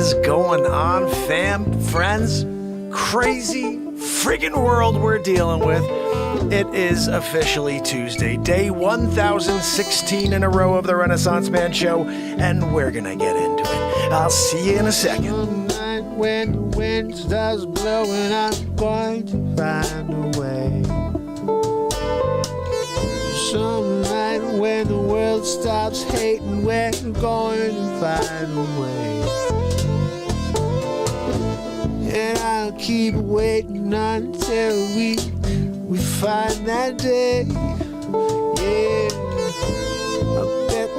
is going on, fam, friends? Crazy friggin' world we're dealing with. It is officially Tuesday, day 1016 in a row of the Renaissance Man Show, and we're gonna get into it. I'll see you in a second. One night when the wind starts blowing, I'm going to find a way. Some night when the world stops hating, we're going to find a way. And I'll keep waiting until we find that day. Yeah, I bet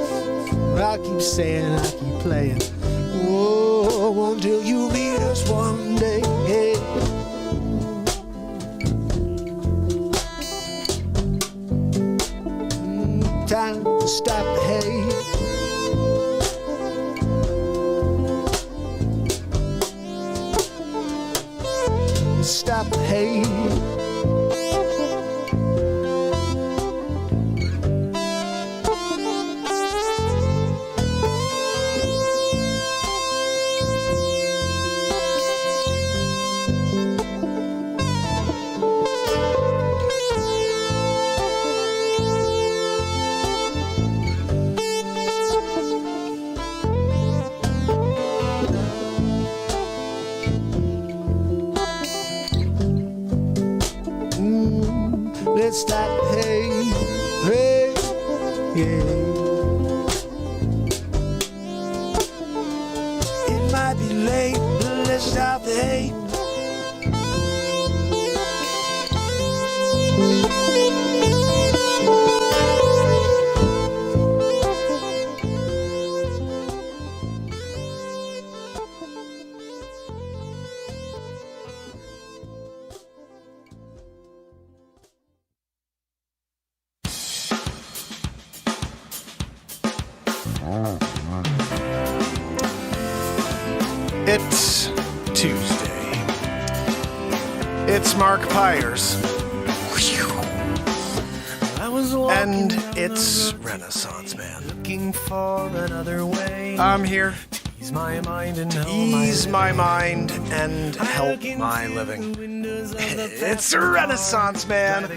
I'll keep saying, I'll keep playing. Oh, until you meet us one day. Yeah. Time to stop the hate. Stop the hate. Let's stop the hate, hey, yeah. It might be late, but let's stop the hate. It's Tuesday. It's Mark Pires. And it's Renaissance Man. Looking for another way. I'm here Ease my mind and to ease my mind and help my living. It's Renaissance Man.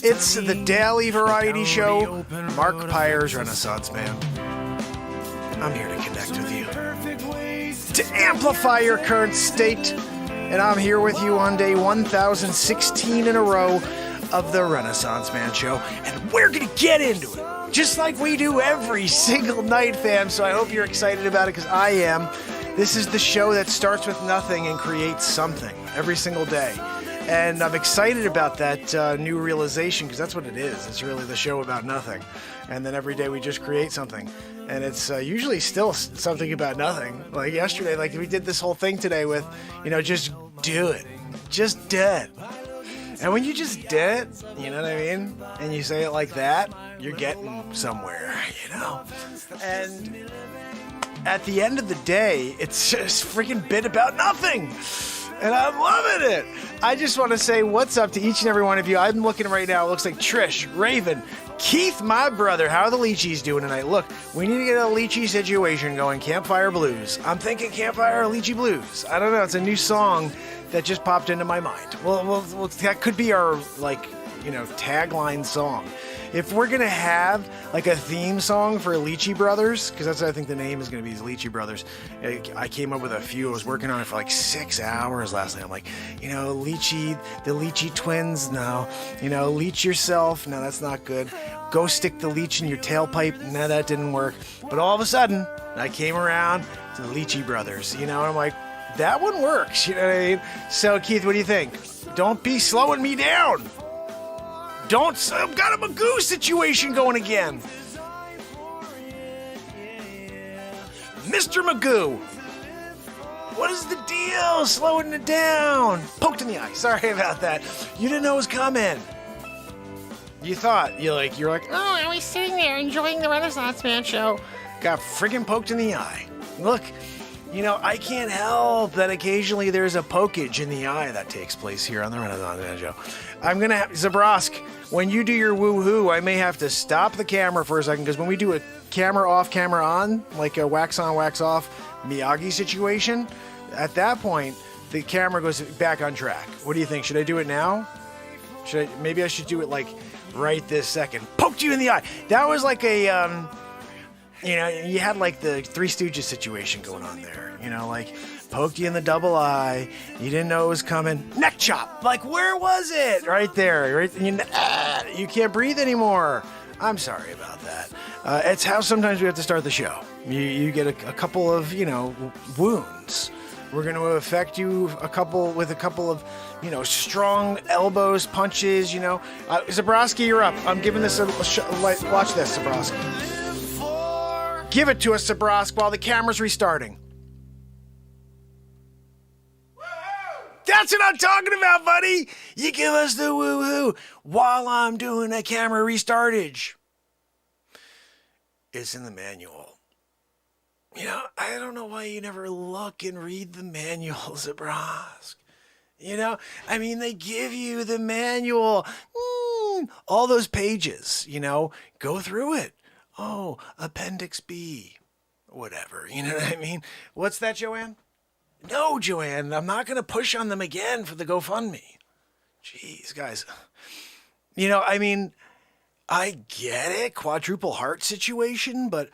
It's the daily variety show, Mark Pires Renaissance Man. I'm here to connect with you, to amplify your current state, and I'm here with you on day 1016 in a row of the Renaissance Man Show, and we're gonna get into it, just like we do every single night, fam, so I hope you're excited about it, because I am. This is the show that starts with nothing and creates something every single day. And I'm excited about that new realization, because that's what it is. It's really the show about nothing. And then every day we just create something. And it's usually still something about nothing. Like yesterday, like we did this whole thing today with, just do it. Just do it. And when you just do it, you know what I mean? And you say it like that, you're getting somewhere, And at the end of the day, it's just a freaking bit about nothing. And I'm loving it. I just want to say what's up to each and every one of you. I'm looking right now. It looks like Trish, Raven, Keith, my brother. How are the Lychees doing tonight? Look, we need to get a Lychee situation going. Campfire Blues. I'm thinking Campfire Lychee Blues. I don't know. It's a new song that just popped into my mind. Well, that could be our, tagline song. If we're going to have, a theme song for Lychee Brothers, because that's what I think the name is going to be, is Lychee Brothers. I came up with a few. I was working on it for 6 hours last night. I'm like, Lychee, the Lychee twins, no. Leech yourself, no, that's not good. Go stick the leech in your tailpipe, no, that didn't work. But all of a sudden, I came around to the Lychee Brothers, and I'm like, that one works, you know what I mean? So, Keith, what do you think? Don't be slowing me down. I've got a Magoo situation going again. Mr. Magoo. What is the deal? Slowing it down. Poked in the eye. Sorry about that. You didn't know it was coming. You thought. You're like, oh, I was sitting there enjoying the Renaissance Man Show. Got friggin' poked in the eye. Look, I can't help that occasionally there's a pokage in the eye that takes place here on the Renaissance Man Show. I'm going to have, Zabrosk, when you do your woohoo, I may have to stop the camera for a second, because when we do a camera off, camera on, like a wax on, wax off, Miyagi situation, at that point, the camera goes back on track. What do you think? Should I do it now? Maybe I should do it like right this second. Poked you in the eye. That was like a, you had like the Three Stooges situation going on there. Like poked you in the double eye. You didn't know it was coming. Neck chop. Like where was it? Right there. Right. You can't breathe anymore. I'm sorry about that. It's how sometimes we have to start the show. You get a couple of, wounds. We're going to affect you with a couple of, strong elbows, punches, Zabrowski, you're up. I'm giving this watch this, Zabrowski. Give it to us, Zabrowski, while the camera's restarting. That's what I'm talking about, buddy. You give us the woo-hoo while I'm doing a camera restartage. It's in the manual. I don't know why you never look and read the manual, Zabrowski. They give you the manual. All those pages, go through it. Oh, Appendix B. Whatever, you know what I mean? What's that, Joanne? No, Joanne, I'm not going to push on them again for the GoFundMe. Jeez, guys. I get it, quadruple heart situation, but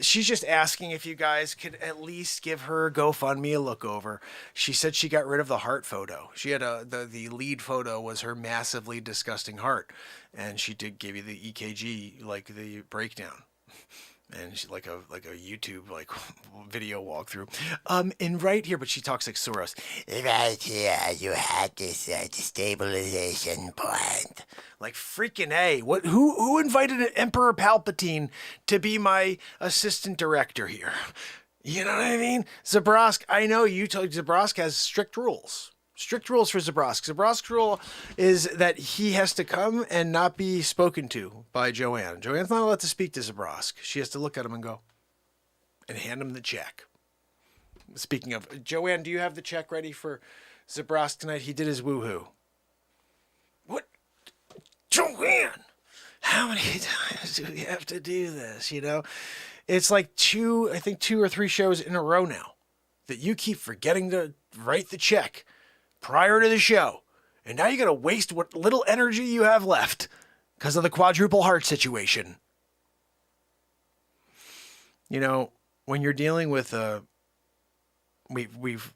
she's just asking if you guys could at least give her GoFundMe a look over. She said she got rid of the heart photo. She had the lead photo was her massively disgusting heart, and she did give you the EKG, like the breakdown. And she like a YouTube video walkthrough. And right here, but she talks like Soros. Right here, you had this destabilization point. Like freaking A. What? Who invited Emperor Palpatine to be my assistant director here? You know what I mean? Zabrowski, I know you told Zabrowski has strict rules. Strict rules for Zabrowski. Zabrowski's rule is that he has to come and not be spoken to by Joanne. Joanne's not allowed to speak to Zabrowski. She has to look at him and go, and hand him the check. Speaking of, Joanne, do you have the check ready for Zabrowski tonight? He did his woohoo. What? Joanne! How many times do we have to do this, It's like two or three shows in a row now that you keep forgetting to write the check prior to the show. And now you got to waste what little energy you have left because of the quadruple heart situation. When you're dealing with we've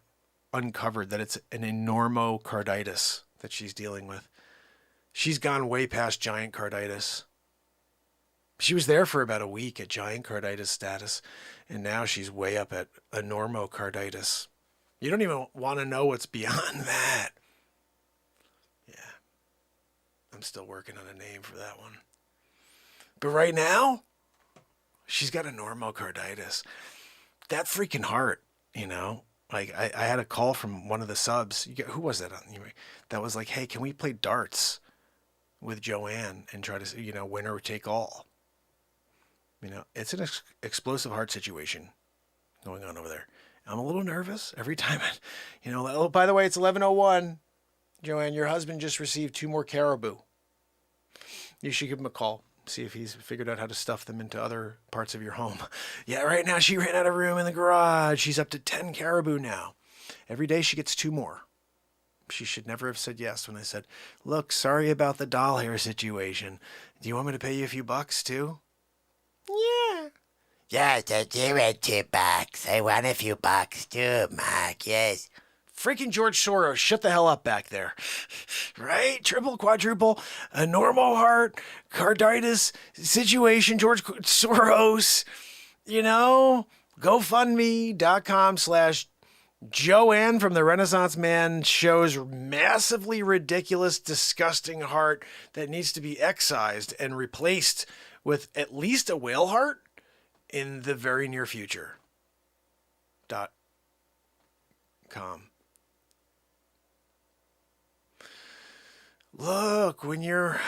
uncovered that it's an enormocarditis that she's dealing with. She's gone way past giant carditis. She was there for about a week at giant carditis status, and now she's way up at enormocarditis. You don't even want to know what's beyond that. Yeah. I'm still working on a name for that one. But right now, she's got enormocarditis. That freaking heart, Like, I had a call from one of the subs. Who was that? That was like, hey, can we play darts with Joanne and try to, winner take all? It's an explosive heart situation going on over there. I'm a little nervous every time. Oh, by the way, it's 11:01. Joanne, your husband just received 2 more caribou. You should give him a call. See if he's figured out how to stuff them into other parts of your home. Yeah, right now she ran out of room in the garage. She's up to 10 caribou now. Every day she gets 2 more. She should never have said yes when I said, look, sorry about the doll hair situation. Do you want me to pay you a few bucks too? Yeah. Yeah, so you want $2. I want a few bucks too, Mark, yes. Freaking George Soros, shut the hell up back there. Right? Triple, quadruple, a normal heart, carditis situation, George Soros, GoFundMe.com/Joanne from the Renaissance Man shows massively ridiculous, disgusting heart that needs to be excised and replaced with at least a whale heart in the very near future. .com. Look, when you're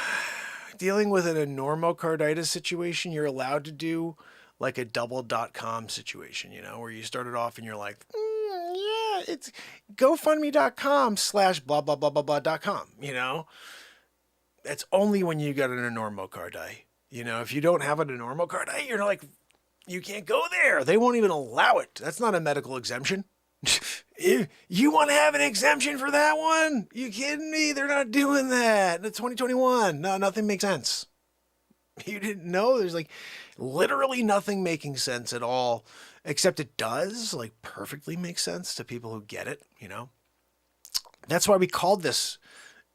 dealing with an enormocarditis situation, you're allowed to do like a double.com situation, where you started off and you're like, yeah, it's GoFundMe.com/blah, blah, blah, blah.com, That's only when you got an enormocarditis. If you don't have an enormocarditis, you're like, You can't go there. They won't even allow it. That's not a medical exemption. You want to have an exemption for that one? You kidding me? They're not doing that. It's 2021. No, nothing makes sense. You didn't know? There's like literally nothing making sense at all, except it does like perfectly make sense to people who get it, you know? That's why we called this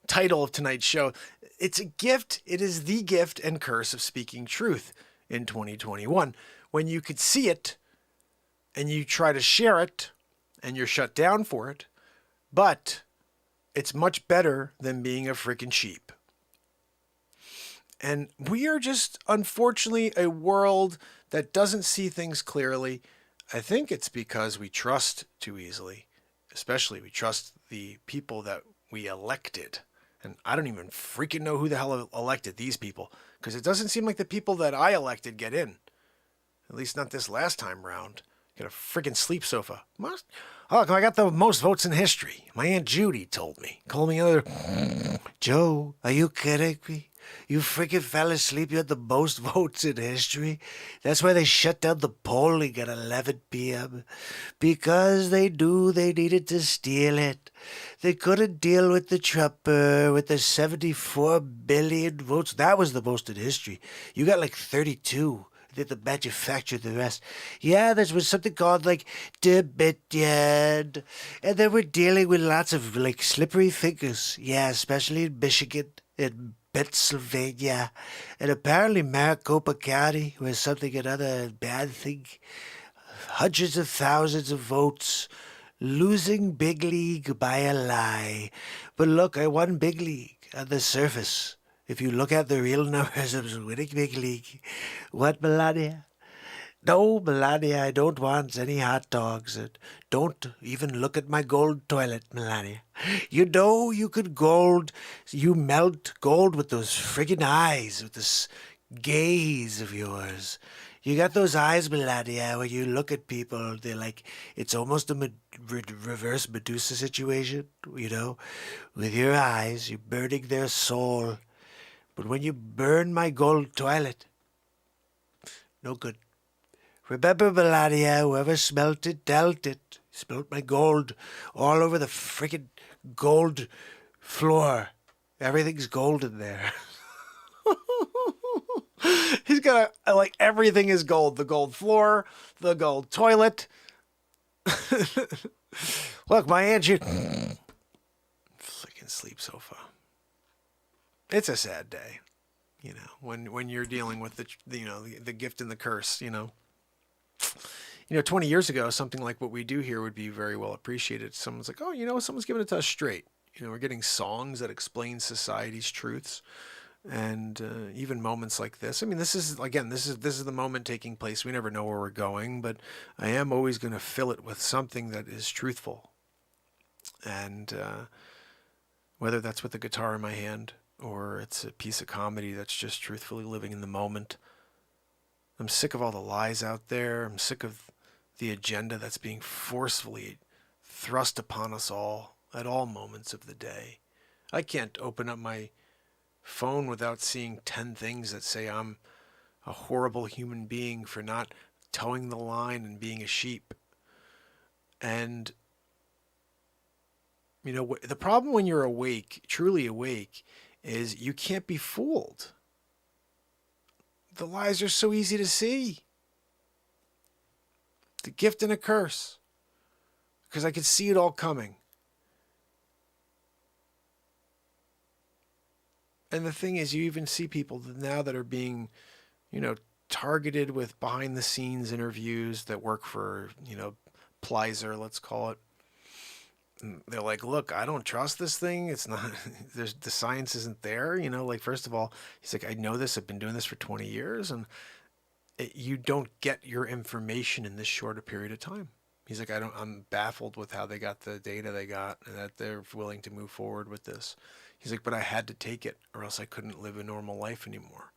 title of tonight's show. It's a gift. It is the gift and curse of speaking truth in 2021. When you could see it and you try to share it and you're shut down for it, but it's much better than being a freaking sheep. And we are just, unfortunately, a world that doesn't see things clearly. I think it's because we trust too easily. Especially we trust the people that we elected. And I don't even freaking know who the hell elected these people. Because it doesn't seem like the people that I elected get in. At least not this last time round. Get a freaking sleep sofa. Oh, I got the most votes in history. My Aunt Judy told me. Called me other. Joe, are you kidding me? You freaking fell asleep. You had the most votes in history. That's why they shut down the polling at 11 p.m. Because they needed to steal it. They couldn't deal with the Trumper with the 74 billion votes. That was the most in history. You got like 32. They manufactured the rest. Yeah, there was something called like Dominion. And they were dealing with lots of like slippery fingers. Yeah, especially in Michigan and Pennsylvania. And apparently Maricopa County was another bad thing. Hundreds of thousands of votes. Losing big league by a lie. But look, I won big league on the surface. If you look at the real numbers, I was winning big league. What, Melania? No, Melania, I don't want any hot dogs. And don't even look at my gold toilet, Melania. You know you could you melt gold with those friggin' eyes, with this gaze of yours. You got those eyes, Melania, where you look at people, they're like, it's almost a reverse Medusa situation, you know? With your eyes, you're burning their soul. But when you burn my gold toilet, no good. Remember, Melania, whoever smelt it, dealt it. Smelt my gold all over the freaking gold floor. Everything's gold in there. He's got like everything is gold. The gold floor, the gold toilet. Look, my Aunt Judy. Freaking sleep sofa. It's a sad day, you know, when you're dealing with the gift and the curse, you know. 20 years ago, something like what we do here would be very well appreciated. Someone's like, oh, someone's giving it to us straight. We're getting songs that explain society's truths, and even moments like this. I mean, this is the moment taking place. We never know where we're going, but I am always going to fill it with something that is truthful, and whether that's with a guitar in my hand or it's a piece of comedy that's just truthfully living in the moment. I'm sick of all the lies out there. I'm sick of the agenda that's being forcefully thrust upon us all at all moments of the day. I can't open up my phone without seeing 10 things that say I'm a horrible human being for not towing the line and being a sheep. And, the problem when you're awake, truly awake, is you can't be fooled. The lies are so easy to see. The gift and a curse. Because I could see it all coming. And the thing is, you even see people now that are being, targeted with behind the scenes interviews that work for, Pires, let's call it. They're like, look, I don't trust this thing. It's not, the science isn't there. First of all, he's like, I know this. I've been doing this for 20 years. And you don't get your information in this short a period of time. He's like, I'm baffled with how they got the data they got and that they're willing to move forward with this. He's like, but I had to take it or else I couldn't live a normal life anymore.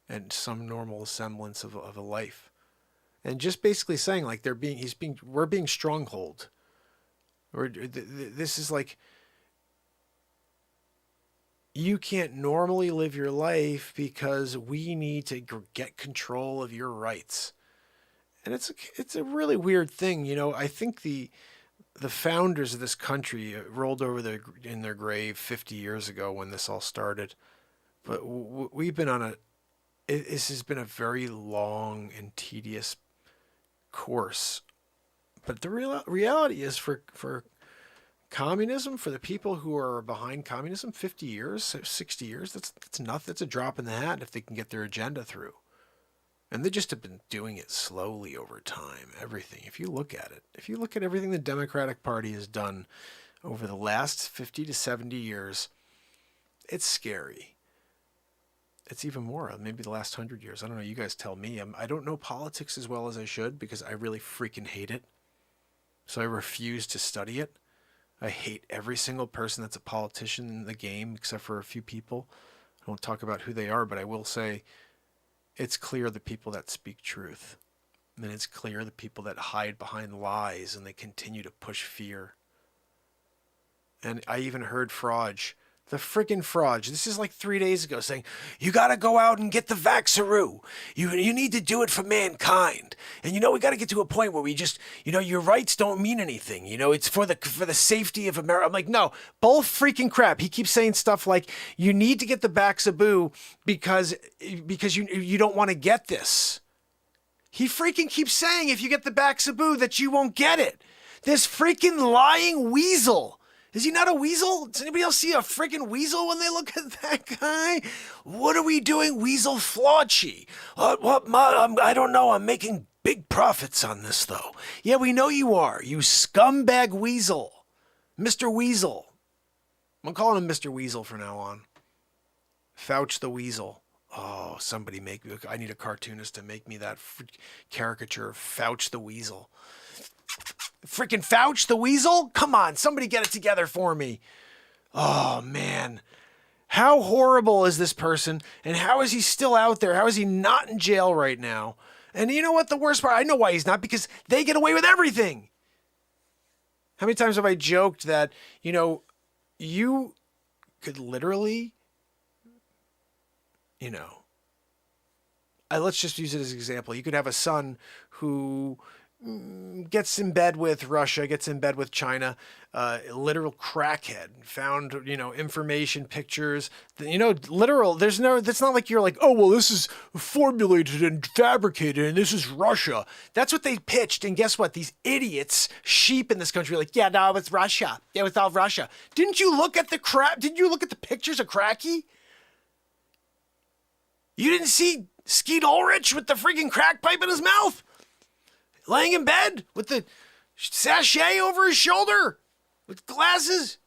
And some normal semblance of a life. And just basically saying like we're being stronghold. Or this is like, you can't normally live your life because we need to get control of your rights. And it's a really weird thing. I think the founders of this country rolled over in their grave 50 years ago when this all started. But we've been on this has been a very long and tedious course. But the reality is for communism, for the people who are behind communism, 50 years, 60 years, that's nothing. That's a drop in the hat if they can get their agenda through. And they just have been doing it slowly over time. Everything. If you look at it, if you look at everything the Democratic Party has done over the last 50 to 70 years, it's scary. It's even more, maybe the last 100 years. I don't know. You guys tell me. I don't know politics as well as I should because I really freaking hate it. So I refuse to study it. I hate every single person that's a politician in the game except for a few people. I won't talk about who they are, but I will say it's clear the people that speak truth. And it's clear the people that hide behind lies and they continue to push fear. And I even heard the friggin' Frauds. This is like 3 days ago saying, you got to go out and get the vaxxaroo. You need to do it for mankind. And we got to get to a point where we just, your rights don't mean anything. It's for the safety of America. I'm like, no, bull freaking crap. He keeps saying stuff like, you need to get the vaxxaboo because you don't want to get this. He freaking keeps saying if you get the vaxxaboo that you won't get it. This freaking lying weasel. Is he not a weasel? Does anybody else see a freaking weasel when they look at that guy? What are we doing, Weasel Flauchy? I don't know. I'm making big profits on this, though. Yeah, we know you are. You scumbag weasel. Mr. Weasel. I'm calling him Mr. Weasel from now on. Fauci the Weasel. Oh, somebody I need a cartoonist to make me that caricature of Fauci the Weasel. Freaking Fauci the Weasel? Come on, somebody get it together for me. Oh, man. How horrible is this person? And how is he still out there? How is he not in jail right now? And you know what the worst part? I know why he's not, because they get away with everything. How many times have I joked that, you could literally, let's just use it as an example. You could have a son who gets in bed with Russia, gets in bed with China, literal crackhead, found, information, pictures, literal, that's not like you're like, oh, well, this is formulated and fabricated and this is Russia. That's what they pitched. And guess what? These idiots, sheep in this country are like, yeah, no, it's Russia. Yeah, it's all Russia. Didn't you look at the pictures of Cracky? You didn't see Skeet Ulrich with the freaking crack pipe in his mouth? Laying in bed with the sachet over his shoulder with glasses.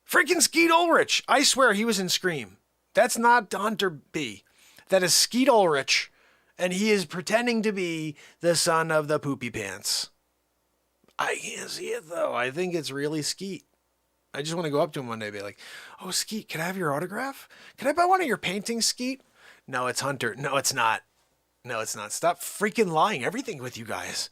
Freaking Skeet Ulrich. I swear he was in Scream. That's not Hunter B. That is Skeet Ulrich. And he is pretending to be the son of the poopy pants. I can't see it though. I think it's really Skeet. I just want to go up to him one day and be like, oh, Skeet, can I have your autograph? Can I buy one of your paintings, Skeet? No, it's Hunter. No, it's not. No, it's not. Stop freaking lying. Everything with you guys.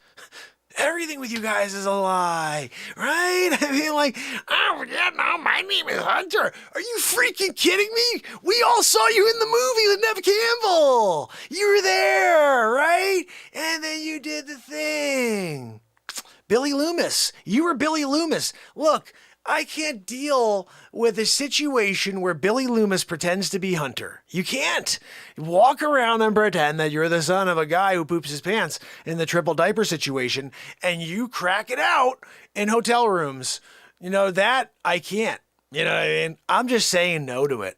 Everything with you guys is a lie, right? I mean, like, oh, yeah, no, my name is Hunter. Are you freaking kidding me? We all saw you in the movie with Nev Campbell. You were there, right? And then you did the thing. Billy Loomis. You were Billy Loomis. Look, I can't deal with a situation where Billy Loomis pretends to be Hunter. You can't walk around and pretend that you're the son of a guy who poops his pants in the triple diaper situation and you crack it out in hotel rooms. That I can't. You know what I mean? I'm just saying no to it.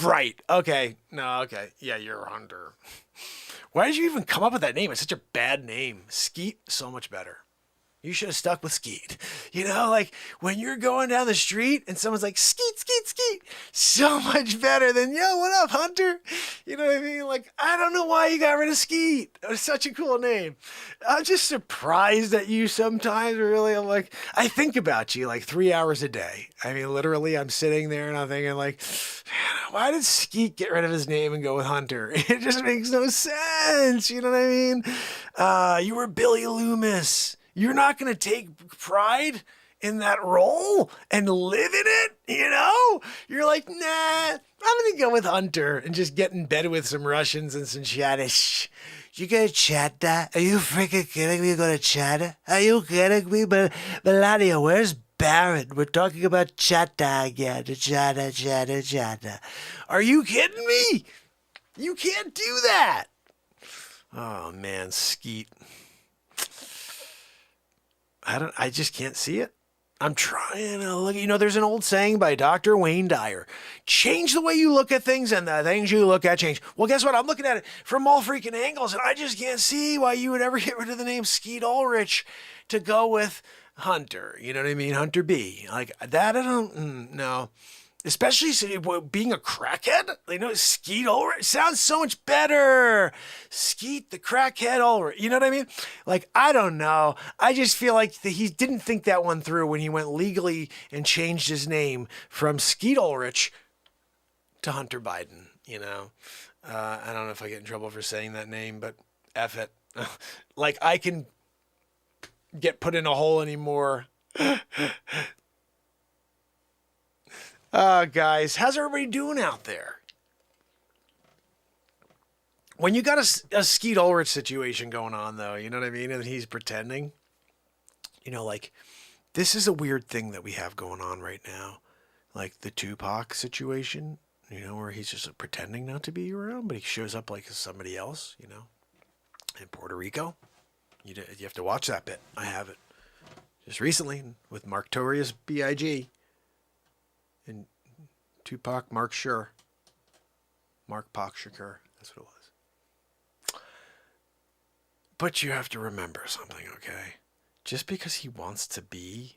Right. Okay. No, okay. Yeah, you're Hunter. Why did you even come up with that name? It's such a bad name. Skeet, so much better. You should have stuck with Skeet. Like when you're going down the street and someone's like, Skeet, Skeet, Skeet, so much better than, yo, what up, Hunter? You know what I mean? Like, I don't know why you got rid of Skeet. It was such a cool name. I'm just surprised at you sometimes, really. I'm like, I think about you like 3 hours a day. I mean, literally, I'm sitting there and I'm thinking like, man, why did Skeet get rid of his name and go with Hunter? It just makes no sense. You know what I mean? You were Billy Loomis. You're not going to take pride in that role and live in it, you know? You're like, nah, I'm gonna go with Hunter and just get in bed with some Russians and some Shh. You gonna chat that? Are you freaking kidding me? You're gonna chat? Are you kidding me? But Melania, where's Barrett? We're talking about chatta again. Chatta. Are you kidding me? You can't do that. Oh man, Skeet. I just can't see it. I'm trying to look. You know, there's an old saying by Dr. Wayne Dyer. Change the way you look at things and the things you look at change. Well, guess what? I'm looking at it from all freaking angles and I just can't see why you would ever get rid of the name Skeet Ulrich to go with Hunter. You know what I mean? Hunter B. Like that, I don't, no. Especially being a crackhead. You know, Skeet Ulrich sounds so much better. Skeet the crackhead Ulrich. You know what I mean? Like, I don't know. I just feel like he didn't think that one through when he went legally and changed his name from Skeet Ulrich to Hunter Biden. You know, I don't know if I get in trouble for saying that name, but F it. Like, I can get put in a hole anymore. Guys, how's everybody doing out there? When you got a Skeet Ulrich situation going on, though, you know what I mean? And he's pretending, you know, like, this is a weird thing that we have going on right now. Like the Tupac situation, you know, where he's just pretending not to be around, but he shows up like somebody else, you know, in Puerto Rico. You have to watch that bit. I have it just recently with Mark Torius, B.I.G., and Tupac, Mark Shakur. Mark Pac Shakur. That's what it was. But you have to remember something, okay? Just because he wants to be,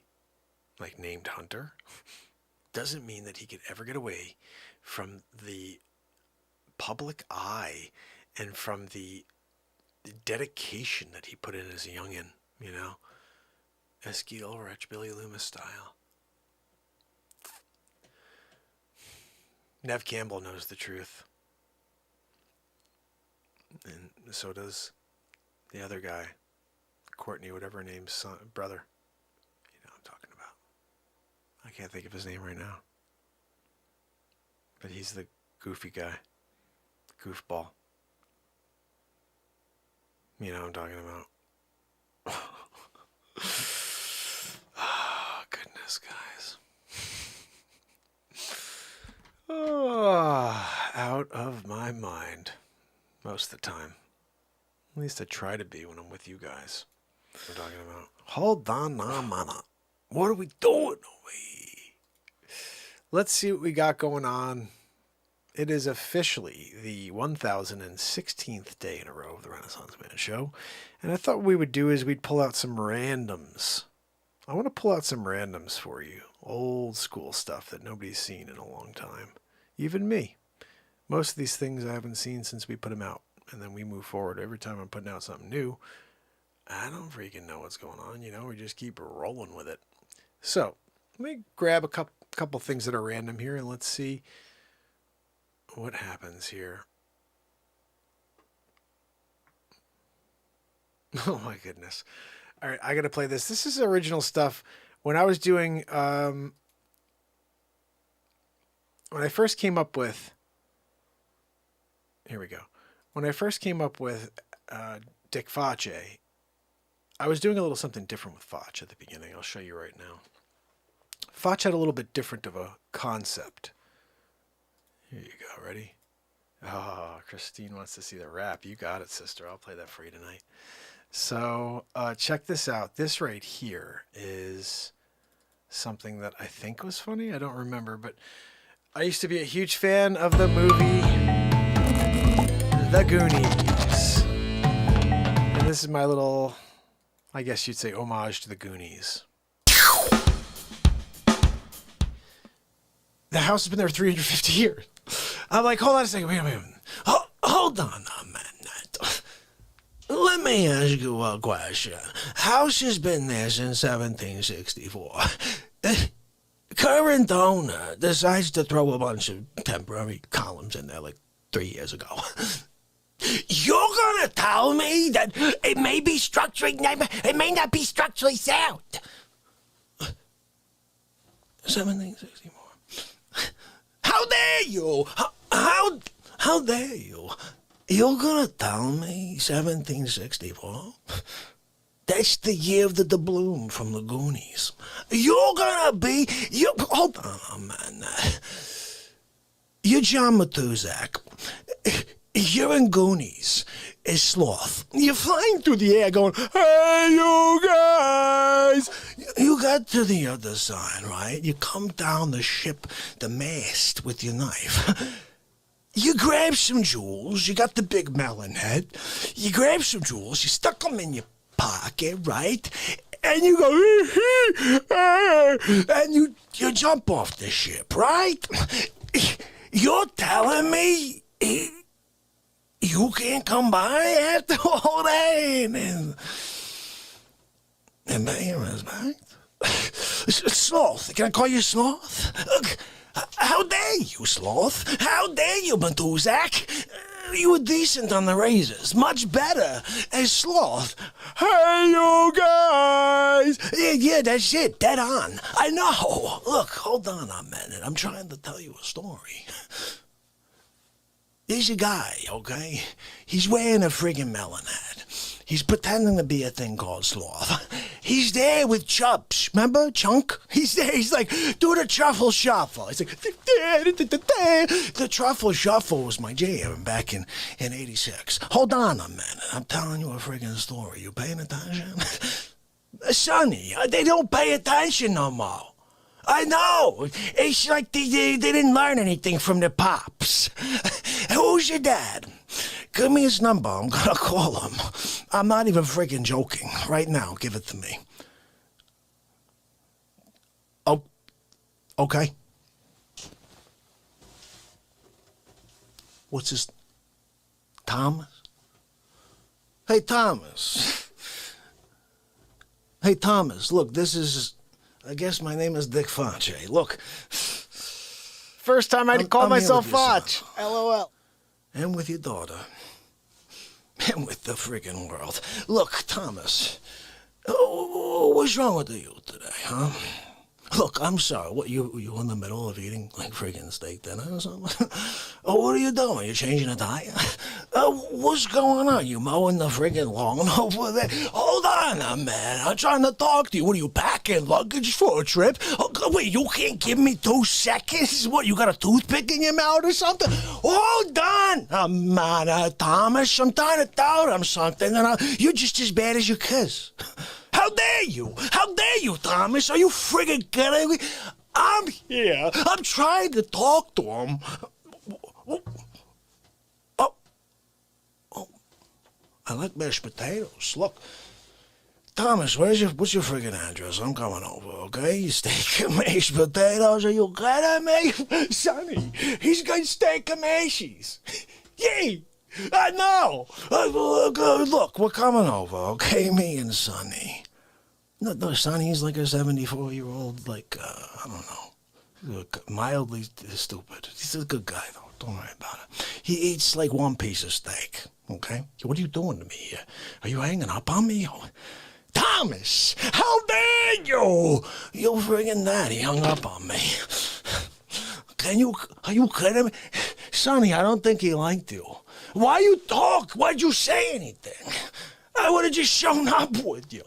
like, named Hunter, doesn't mean that he could ever get away from the public eye and from the dedication that he put in as a youngin', you know? Skeet Ulrich, Billy Loomis style. Nev Campbell knows the truth. And so does the other guy, Courtney, whatever her name's son, brother. You know what I'm talking about. I can't think of his name right now. But he's the goofy guy. Goofball. You know what I'm talking about. Oh, goodness, guys. Oh, out of my mind. Most of the time. At least I try to be when I'm with you guys. We're talking about. Hold on, mana. What are we doing? Let's see what we got going on. It is officially the 1016th day in a row of the Renaissance Man Show. And I thought what we would do is we'd pull out some randoms. I want to pull out some randoms for you. Old school stuff that nobody's seen in a long time. Even me. Most of these things I haven't seen since we put them out. And then we move forward. Every time I'm putting out something new, I don't freaking know what's going on. You know, we just keep rolling with it. So, let me grab a couple things that are random here and let's see what happens here. Oh my goodness. All right, I got to play this. This is original stuff. When I was doing, when I first came up with, here we go. When I first came up with Dick Facce, I was doing a little something different with Facce at the beginning. I'll show you right now. Facce had a little bit different of a concept. Here you go. Ready? Oh, Christine wants to see the rap. You got it, sister. I'll play that for you tonight. So check this out. This right here is something that I think was funny. I don't remember, but I used to be a huge fan of the movie The Goonies. And this is my little, I guess you'd say, homage to the Goonies. The house has been there 350 years. I'm like, hold on a second. Wait a minute. Hold on a minute. Let me ask you a question. House has been there since 1764. Current owner decides to throw a bunch of temporary columns in there like 3 years ago. You're gonna tell me that it may not be structurally sound? 1764. How dare you? How dare you? You're gonna tell me 1764? That's the year of the doubloon from the Goonies. You're gonna be... Hold on, man. You're John Matuzak. You're in Goonies. Is Sloth. You're flying through the air going, hey, you guys! You got to the other side, right? You come down the ship, the mast, with your knife. You grab some jewels. You got the big melon head. You grab some jewels. You stuck them in your pocket, right? And you go, and you jump off the ship, right? You're telling me you can't come by after all that and pay your respect? Sloth, can I call you Sloth? How dare you, Sloth? How dare you, Matuzak? You were decent on the razors, much better as Sloth. Hey, you guys! Yeah, that's it, dead on. I know. Look, hold on a minute. I'm trying to tell you a story. There's a guy, okay? He's wearing a friggin' melon hat. He's pretending to be a thing called Sloth. He's there with Chubbs. Remember Chunk? He's there. He's like, do the truffle shuffle. He's like, the truffle shuffle was my jam back in 86. Hold on a minute. I'm telling you a friggin' story. You paying attention? Sonny, they don't pay attention no more. I know. It's like they didn't learn anything from their pops. Who's your dad? Give me his number. I'm gonna call him. I'm not even freaking joking. Right now, give it to me. Oh, okay. What's his... Thomas? Hey, Thomas. Hey, Thomas, look, this is... I guess my name is Dick Facce. Look. First time I'd call myself Facce. LOL. And with your daughter. And with the friggin' world. Look, Thomas. What's wrong with you today, huh? Look, I'm sorry. What, you in the middle of eating like friggin' steak dinner or something? What are you doing? You changing a tire? What's going on? You mowing the friggin' lawn over there? Hold on a minute. I'm trying to talk to you. What are you packing luggage for a trip? Oh, wait, you can't give me 2 seconds? What, you got a toothpick in your mouth or something? Hold on, man, Thomas. I'm trying to tell them something, and you're just as bad as your kids. How dare you? How dare you, Thomas? Are you friggin' kidding me? I'm here. I'm trying to talk to him. Oh, I like mashed potatoes. Look, Thomas, what's your friggin' address? I'm coming over, okay? You steak and mashed potatoes? Are you kidding me? Sonny, he's got steak and mashies. Yay! I know. Look, we're coming over, okay? Me and Sonny. No, Sonny's like a 74-year-old, like, I don't know, mildly stupid. He's a good guy, though. Don't worry about it. He eats like 1 piece of steak, okay? What are you doing to me here? Are you hanging up on me? Thomas, how dare you? You friggin' that. He hung up on me. Are you kidding me? Sonny, I don't think he liked you. Why you talk? Why'd you say anything? I would have just shown up with you.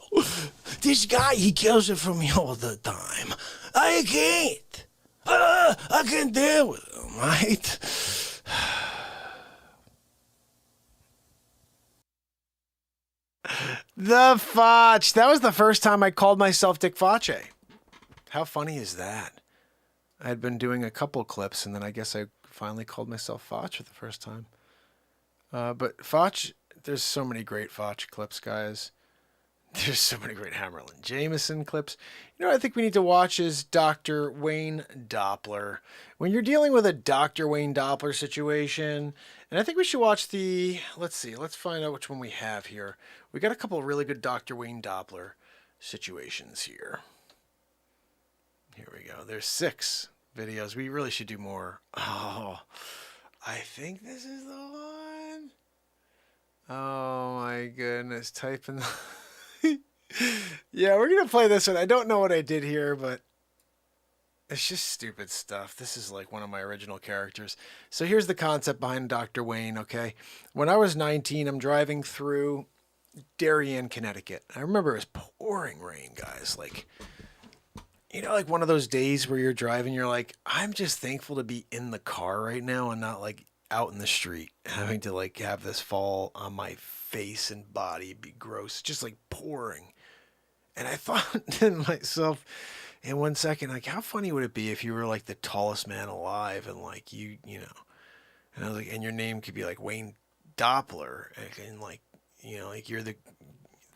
This guy, he kills it for me all the time. I can't. I can't deal with him, right? The Facce. That was the first time I called myself Dick Facce. How funny is that? I had been doing a couple clips, and then I guess I finally called myself Facce for the first time. But Facce, there's so many great Facce clips, guys. There's so many great Hammerlin Jamison clips. You know what I think we need to watch is Dr. Wayne Doppler. When you're dealing with a Dr. Wayne Doppler situation, and I think we should watch the, let's see, let's find out which one we have here. We got a couple of really good Dr. Wayne Doppler situations here. Here we go. There's 6 videos. We really should do more. Oh, I think this is the one. Oh my goodness. Type in the... Yeah, we're going to play this one. I don't know what I did here, but It's just stupid stuff. This is like one of my original characters. So here's the concept behind Dr. Wayne, okay? When I was 19, I'm driving through Darien, Connecticut. I remember it was pouring rain, guys. Like, you know, like one of those days where you're driving, you're like, I'm just thankful to be in the car right now and not like out in the street, having to like have this fall on my face and body, be gross, just like pouring. And I thought to myself in 1 second, like, how funny would it be if you were like the tallest man alive and like you know, and I was like, and your name could be like Wayne Doppler, and like, you know, like you're the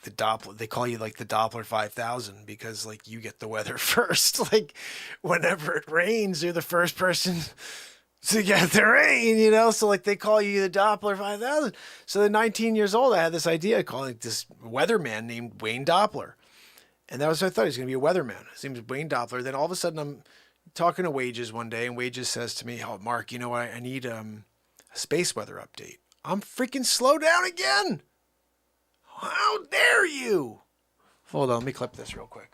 Doppler, they call you like the Doppler 5000 because like you get the weather first. Like whenever it rains, you're the first person to get the rain, you know? So like they call you the Doppler 5000. So at 19 years old, I had this idea calling this weatherman named Wayne Doppler. And that was what I thought. He was going to be a weatherman. His name is Wayne Doppler. Then all of a sudden I'm talking to Wages one day and Wages says to me, oh, Mark, you know what? I need a space weather update. I'm freaking slow down again. How dare you? Hold on, let me clip this real quick.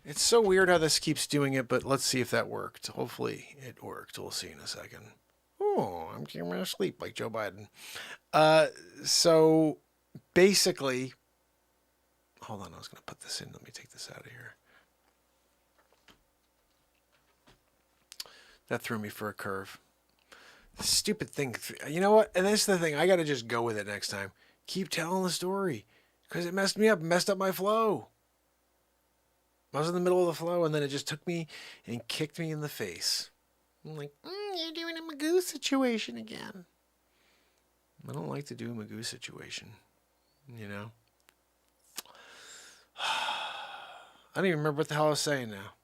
It's so weird how this keeps doing it, but let's see if that worked. Hopefully it worked. We'll see in a second. Oh, I'm going to sleep like Joe Biden. So basically, hold on, I was going to put this in. Let me take this out of here. That threw me for a curve. The stupid thing. You know what? And that's the thing. I got to just go with it next time. Keep telling the story. Because it messed me up. Messed up my flow. I was in the middle of the flow and then it just took me and kicked me in the face. I'm like, you're doing a Magoo situation again. I don't like to do a Magoo situation. You know? I don't even remember what the hell I was saying now.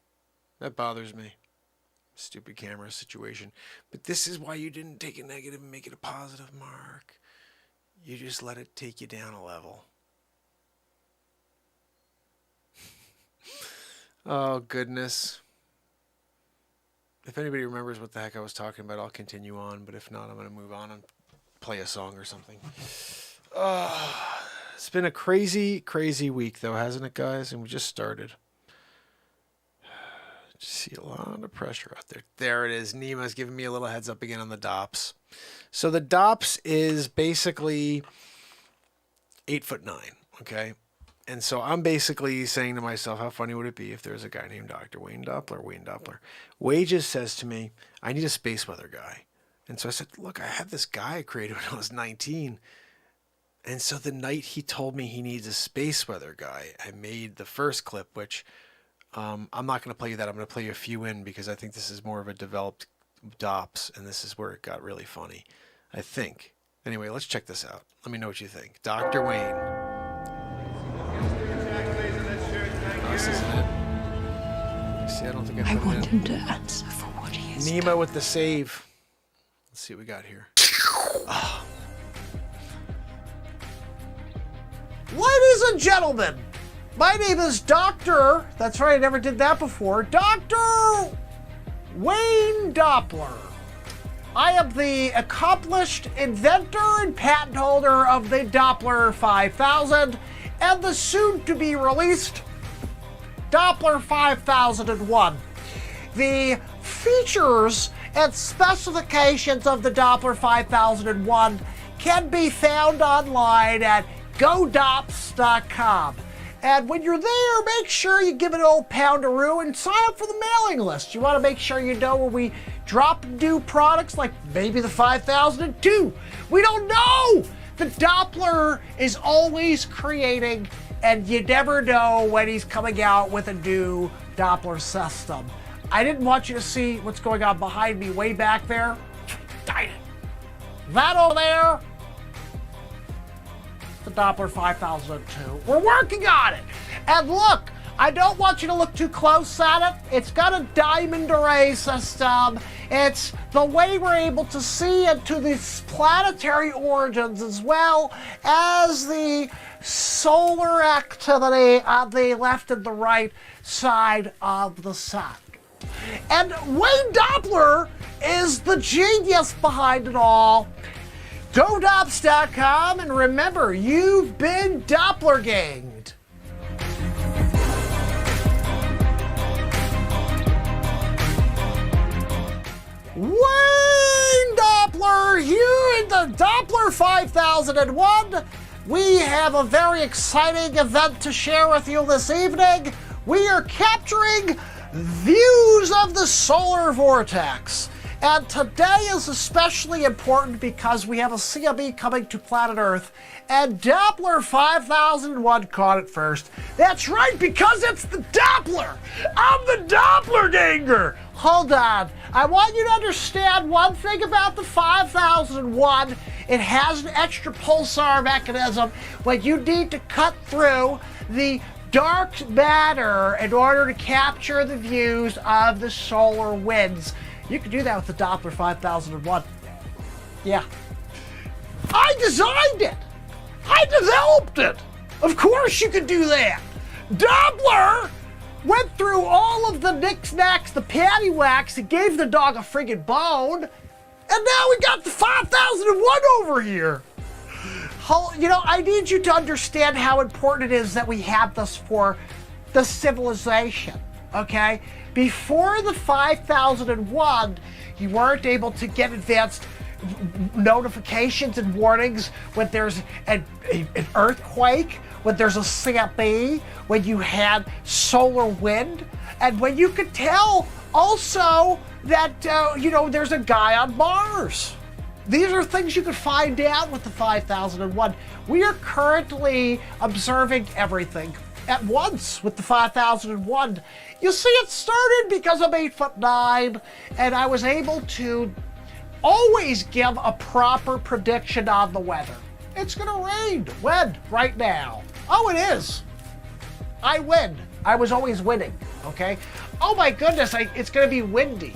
That bothers me. Stupid camera situation. But this is why you didn't take a negative and make it a positive, Mark. You just let it take you down a level. Oh, goodness. If anybody remembers what the heck I was talking about, I'll continue on. But if not, I'm going to move on and play a song or something. It's been a crazy, crazy week, though, hasn't it, guys? And we just started. Just see a lot of pressure out there. There it is. Nima's giving me a little heads up again on the DOPS. So the DOPS is basically 8'9", okay? And so I'm basically saying to myself, how funny would it be if there's a guy named Dr. Wayne Doppler? Wayne Doppler. Wages says to me, I need a space weather guy. And so I said, look, I had this guy I created when I was 19. And so the night he told me he needs a space weather guy, I made the first clip, which I'm not going to play you that. I'm going to play you a few in because I think this is more of a developed DOPS, and this is where it got really funny, I think. Anyway, let's check this out. Let me know what you think. Dr. Wayne. This isn't it. See, I don't think I want him to answer for what he is. Nima with the save. Let's see what we got here. Oh. Ladies and gentlemen, my name is Dr. That's right, I never did that before. Dr. Wayne Doppler. I am the accomplished inventor and patent holder of the Doppler 5000 and the soon-to-be released Doppler 5001. The features and specifications of the Doppler 5001 can be found online at godops.com. And when you're there, make sure you give it an old poundaroo and sign up for the mailing list. You want to make sure you know when we drop new products like maybe the 5002. We don't know! The Doppler is always creating, and you never know when he's coming out with a new Doppler system. I didn't want you to see what's going on behind me way back there. Died it. That over there, the Doppler 5002. We're working on it. And look, I don't want you to look too close at it. It's got a diamond array system. It's the way we're able to see into the planetary origins as well as the solar activity on the left and the right side of the sun. And Wayne Doppler is the genius behind it all. GoDops.com, and remember, you've been Doppler ganged. Wayne Doppler here in the Doppler 5001. We have a very exciting event to share with you this evening. We are capturing views of the solar vortex. And today is especially important because we have a CME coming to planet Earth, and Doppler 5001 caught it first. That's right, because it's the Doppler! I'm the Dopplerganger! Hold on. I want you to understand one thing about the 5001. It has an extra pulsar mechanism when you need to cut through the dark matter in order to capture the views of the solar winds. You can do that with the Doppler 5001. Yeah. I designed it. I developed it. Of course you can do that. Doppler went through all of the knickknacks, the paddywhacks, and gave the dog a friggin' bone. And now we got the 5001 over here. You know, I need you to understand how important it is that we have this for the civilization, okay? Before the 5001, you weren't able to get advanced notifications and warnings when there's an earthquake, when there's a CME, when you had solar wind, and when you could tell also that, there's a guy on Mars. These are things you could find out with the 5001. We are currently observing everything at once with the 5001. You see, it started because I'm 8'9", and I was able to always give a proper prediction on the weather. It's gonna rain. When? Right now. Oh, it is. I win. I was always winning, okay? Oh my goodness, it's gonna be windy.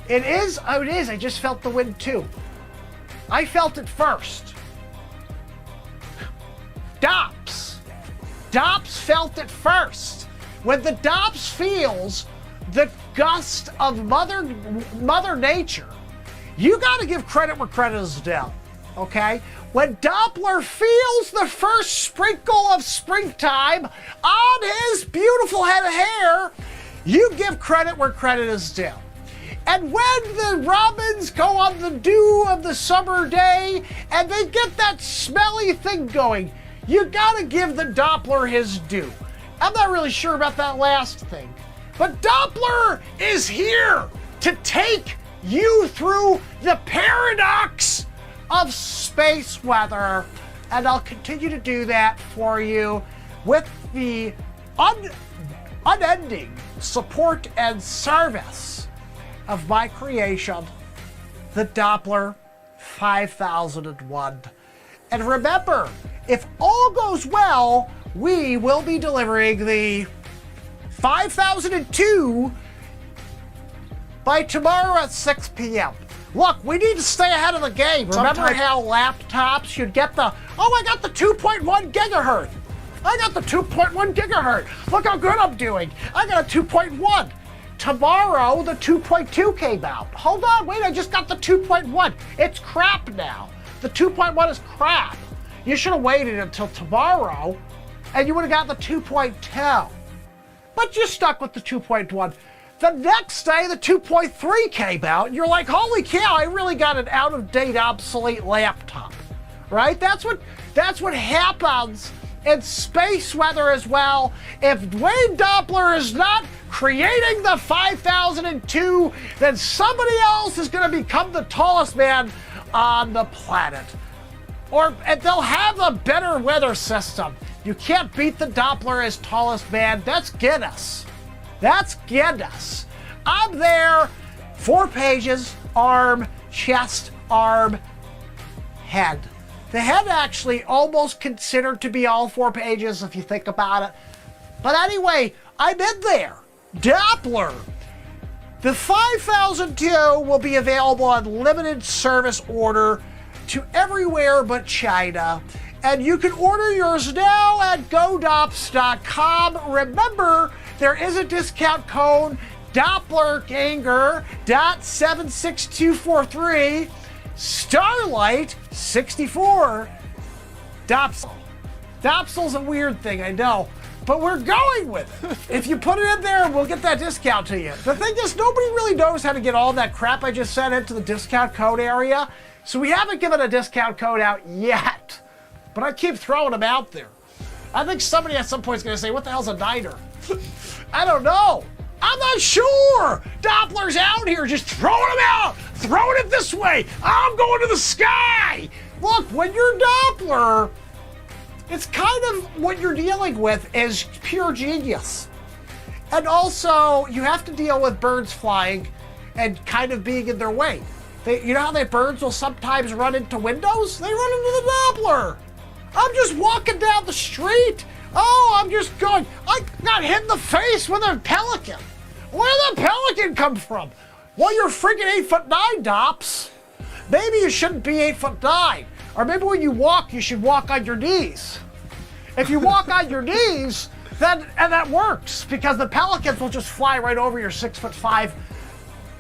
It is. Oh, it is. I just felt the wind too. I felt it first. Dops felt it first. When the Dops feels the gust of Mother Nature, you got to give credit where credit is due, okay? When Doppler feels the first sprinkle of springtime on his beautiful head of hair, you give credit where credit is due. And when the robins go on the dew of the summer day and they get that smelly thing going, you gotta give the Doppler his due. I'm not really sure about that last thing, but Doppler is here to take you through the paradox of space weather, and I'll continue to do that for you with the unending support and service of my creation, the Doppler 5001. And remember, if all goes well, we will be delivering the 5002 by tomorrow at 6 p.m. Look, we need to stay ahead of the game. Remember how laptops should get I got the 2.1 gigahertz. I got the 2.1 gigahertz. Look how good I'm doing. I got a 2.1. Tomorrow, the 2.2 came out. Hold on, wait, I just got the 2.1. It's crap now. The 2.1 is crap. You should have waited until tomorrow, and you would have got the 2.2. But you stuck with the 2.1. The next day, the 2.3 came out, and you're like, holy cow, I really got an out-of-date, obsolete laptop. Right? That's what happens in space weather as well. If Wayne Doppler is not creating the 5002, then somebody else is going to become the tallest man on the planet. And they'll have a better weather system. You can't beat the Doppler as tallest man. That's Guinness. That's Guinness. I'm there, 4 pages, arm, chest, arm, head. The head actually almost considered to be all 4 pages if you think about it. But anyway, I'm in there. Doppler. The 5002 will be available on limited service order to everywhere but China. And you can order yours now at godops.com. Remember, there is a discount code, Dopplerganger.76243, Starlight 64. Dopsel. Dopsel's a weird thing, I know. but we're going with it. If you put it in there, we'll get that discount to you. The thing is, nobody really knows how to get all that crap I just sent into the discount code area, so we haven't given a discount code out yet. But I keep throwing them out there. I think somebody at some point is going to say, what the hell's a niter? I don't know. I'm not sure. Doppler's out here just throwing them out, throwing it this way. I'm going to the sky. Look, when you're Doppler, it's kind of what you're dealing with is pure genius. And also, you have to deal with birds flying and kind of being in their way. You know how that birds will sometimes run into windows? They run into the Doppler. I'm just walking down the street. Oh, I'm just going. I got hit in the face with a pelican. Where did the pelican come from? Well, you're freaking 8'9", Dops. Maybe you shouldn't be 8'9". Or maybe when you walk, you should walk on your knees. If you walk on your knees, then and that works because the pelicans will just fly right over your 6'5"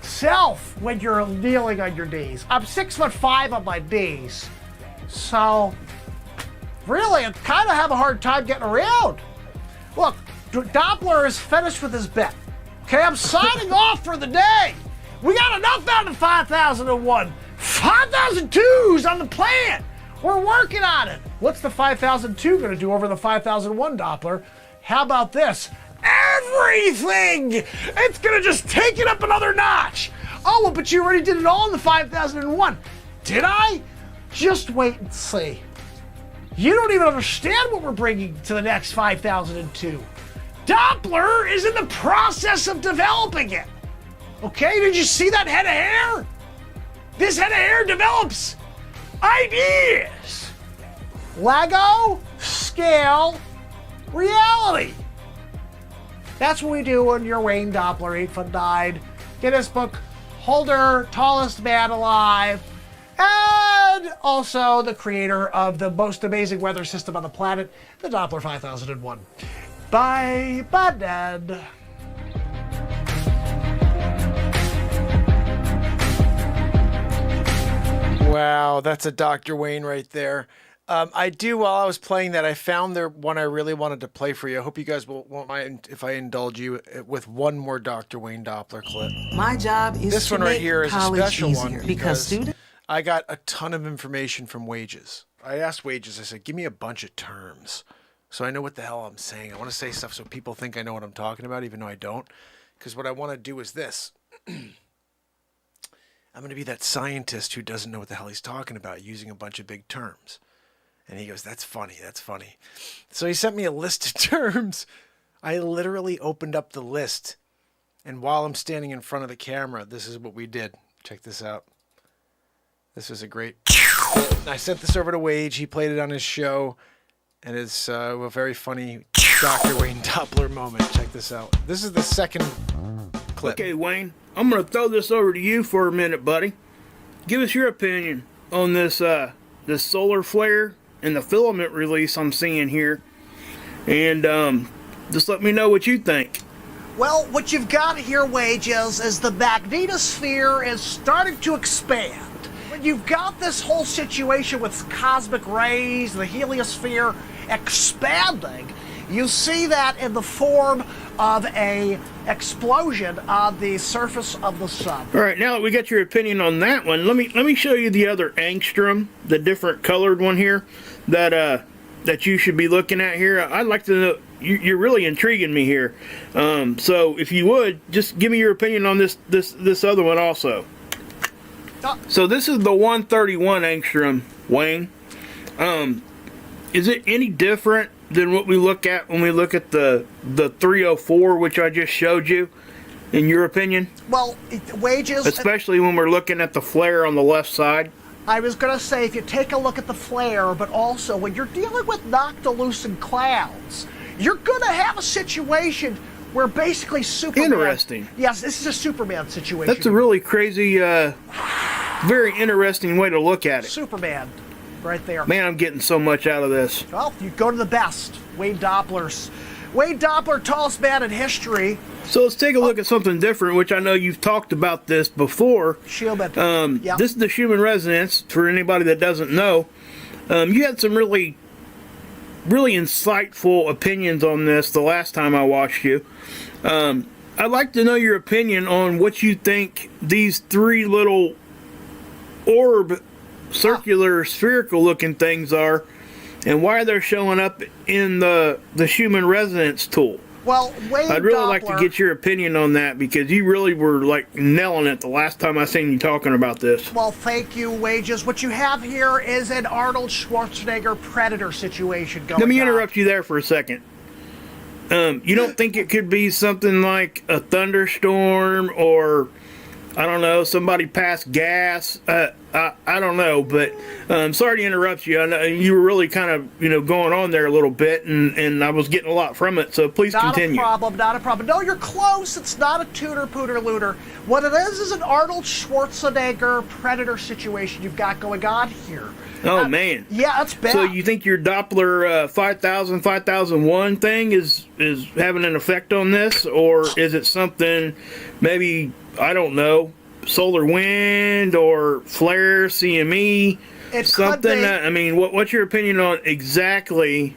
self when you're kneeling on your knees. I'm 6'5" on my knees, so really, I kind of have a hard time getting around. Look, Doppler is finished with his bit. Okay, I'm signing off for the day. We got enough out of 5001. 5002's on the plan. We're working on it. What's the 5002 going to do over the 5001 Doppler? How about this? Everything! It's going to just take it up another notch. Oh, well, but you already did it all in the 5001. Did I? Just wait and see. You don't even understand what we're bringing to the next 5002. Doppler is in the process of developing it. Okay, did you see that head of hair? This head of hair develops ideas. Lego, scale, reality. That's what we do when you're Wayne Doppler, 8'9", Guinness Book holder, tallest man alive, and also the creator of the most amazing weather system on the planet, the Doppler 5001. Bye, Dad. Wow, that's a Dr. Wayne right there. While I was playing that, I found there one I really wanted to play for you. I hope you guys won't mind if I indulge you with one more Dr. Wayne Doppler clip. My job is this to one right make here is a college special easier one because students. I got a ton of information from Wages. I asked Wages, I said, give me a bunch of terms so I know what the hell I'm saying. I want to say stuff so people think I know what I'm talking about, even though I don't. Because what I want to do is this. I'm going to be that scientist who doesn't know what the hell he's talking about using a bunch of big terms. And he goes, that's funny, that's funny. So he sent me a list of terms. I literally opened up the list. And while I'm standing in front of the camera, this is what we did. Check this out. This is a great... I sent this over to Wage. He played it on his show. And it's a very funny Dr. Wayne Doppler moment. Check this out. This is the second clip. Okay, Wayne, I'm going to throw this over to you for a minute, buddy. Give us your opinion on this this solar flare and the filament release I'm seeing here. And just let me know what you think. Well, what you've got here, Wages, is the magnetosphere is starting to expand. When you've got this whole situation with cosmic rays, the heliosphere expanding, you see that in the form of a explosion on the surface of the sun. All right, now that we got your opinion on that one, let me show you the other angstrom, the different colored one here that you should be looking at here. I'd like to know. You're really intriguing me here. So if you would, just give me your opinion on this other one also. So this is the 131 angstrom, Wayne. Is it any different than what we look at when we look at the 304, which I just showed you, in your opinion? Well, Wages... Especially when we're looking at the flare on the left side. I was going to say, if you take a look at the flare, but also when you're dealing with noctilucent clouds, you're going to have a situation where basically Superman... Interesting. Yes, this is a Superman situation. That's a really crazy, very interesting way to look at it. Superman, right there. Man, I'm getting so much out of this. Well, you go to the best. Wayne Doppler's. Wayne Doppler, tallest man in history. So let's take a look at something different, which I know you've talked about this before. Schumann. Yep. This is the Schumann resonance, for anybody that doesn't know. You had some really really insightful opinions on this the last time I watched you. I'd like to know your opinion on what you think these three little orb, circular, spherical looking things are, and why they're showing up in the Schumann resonance tool. Well, Wayne I'd really Doppler, like to get your opinion on that, because you really were like nailing it the last time I seen you talking about this. Well, thank you, Wages. What you have here is an Arnold Schwarzenegger Predator situation going on. Let me interrupt you there for a second. You don't think it could be something like a thunderstorm, or I don't know, somebody passed gas? I don't know, but sorry to interrupt you. I know you were really kind of going on there a little bit, and I was getting a lot from it. So please continue. Not a problem. No, you're close. It's not a tutor, pooter, looter. What it is an Arnold Schwarzenegger Predator situation you've got going on here. Oh man. Yeah, that's bad. So you think your Doppler 5000, 5001 thing is having an effect on this, or is it something maybe, I don't know, solar wind or flare, CME, it something? Could be. I mean, what's your opinion on exactly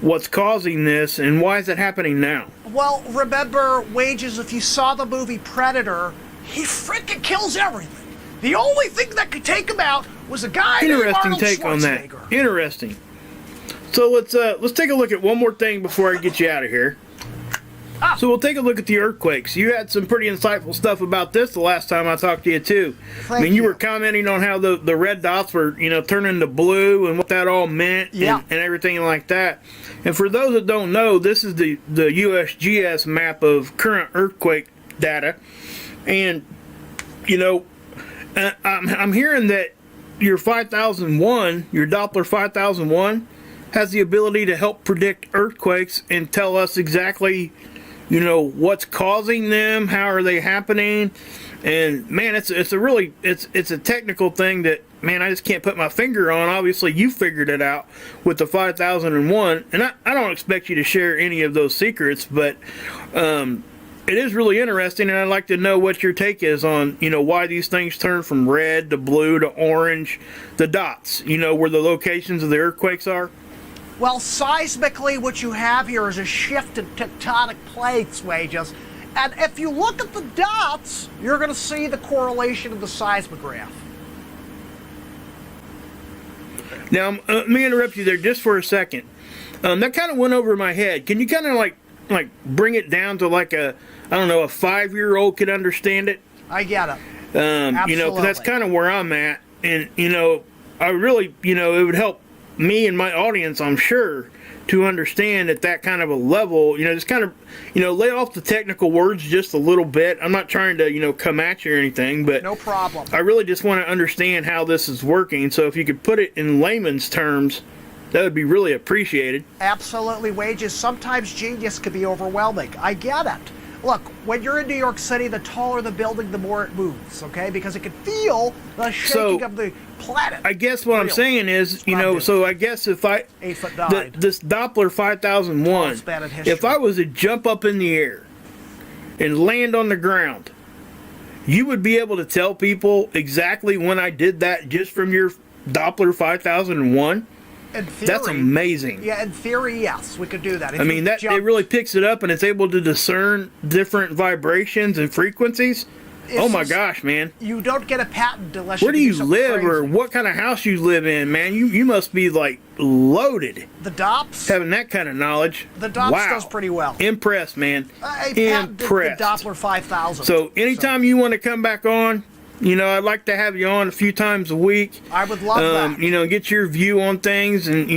what's causing this, and why is it happening now? Well, remember, Wages, if you saw the movie Predator, he freaking kills everything. The only thing that could take him out was a guy named Arnold take Schwarzenegger. on that. Interesting. So let's take a look at one more thing before I get you out of here. So we'll take a look at the earthquakes. You had some pretty insightful stuff about this the last time I talked to you too. You were commenting on how the red dots were turning to blue, and what that all meant, and everything like that. And for those that don't know, this is the USGS map of current earthquake data, and I'm hearing that your 5001, your Doppler 5001, has the ability to help predict earthquakes and tell us exactly, what's causing them, how are they happening, and man, it's a technical thing that, man, I just can't put my finger on. Obviously, you figured it out with the 5001, and I don't expect you to share any of those secrets, but it is really interesting, and I'd like to know what your take is on, why these things turn from red to blue to orange, the dots, where the locations of the earthquakes are. Well, seismically, what you have here is a shift in tectonic plates, Wages. And if you look at the dots, you're going to see the correlation of the seismograph. Now, let me interrupt you there just for a second. That kind of went over my head. Can you kind of like bring it down to like a 5-year-old could understand it? I get it. Absolutely. 'Cause that's kind of where I'm at, and I really, it would help me and my audience, I'm sure, to understand at that kind of a level, just kind of, lay off the technical words just a little bit. I'm not trying to, come at you or anything, but no problem. I really just want to understand how this is working. So if you could put it in layman's terms, that would be really appreciated. Absolutely, Wages. Sometimes genius can be overwhelming. I get it. Look, when you're in New York City, the taller the building, the more it moves, okay? Because it can feel the shaking of the planet. I guess what I'm saying is, so I guess if 8'9", this Doppler 5001, if I was to jump up in the air and land on the ground, you would be able to tell people exactly when I did that just from your Doppler 5001? In theory, that's amazing. Yeah, in theory, yes, we could do that. It really picks it up, and it's able to discern different vibrations and frequencies. Oh my gosh, man! You don't get a patent unless. Where do you live, crazy. or what kind of house you live in, man? You must be like loaded. The DOPS, having that kind of knowledge. The DOPS does pretty well. Impressed, man. Impressed. The Doppler 5000. So anytime you want to come back on, I'd like to have you on a few times a week. I would love that. Get your view on things, and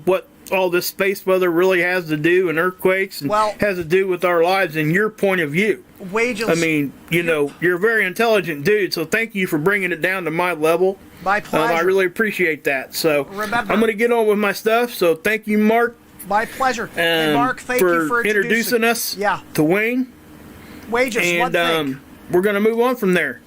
what all this space weather really has to do, and earthquakes, and has to do with our lives, and your point of view. Wages. You're a very intelligent dude, so thank you for bringing it down to my level. My pleasure. I really appreciate that. So remember, I'm going to get on with my stuff. So thank you, Mark. My pleasure. And Mark, thank you for introducing us to Wayne. Wages. And one thing. We're going to move on from there.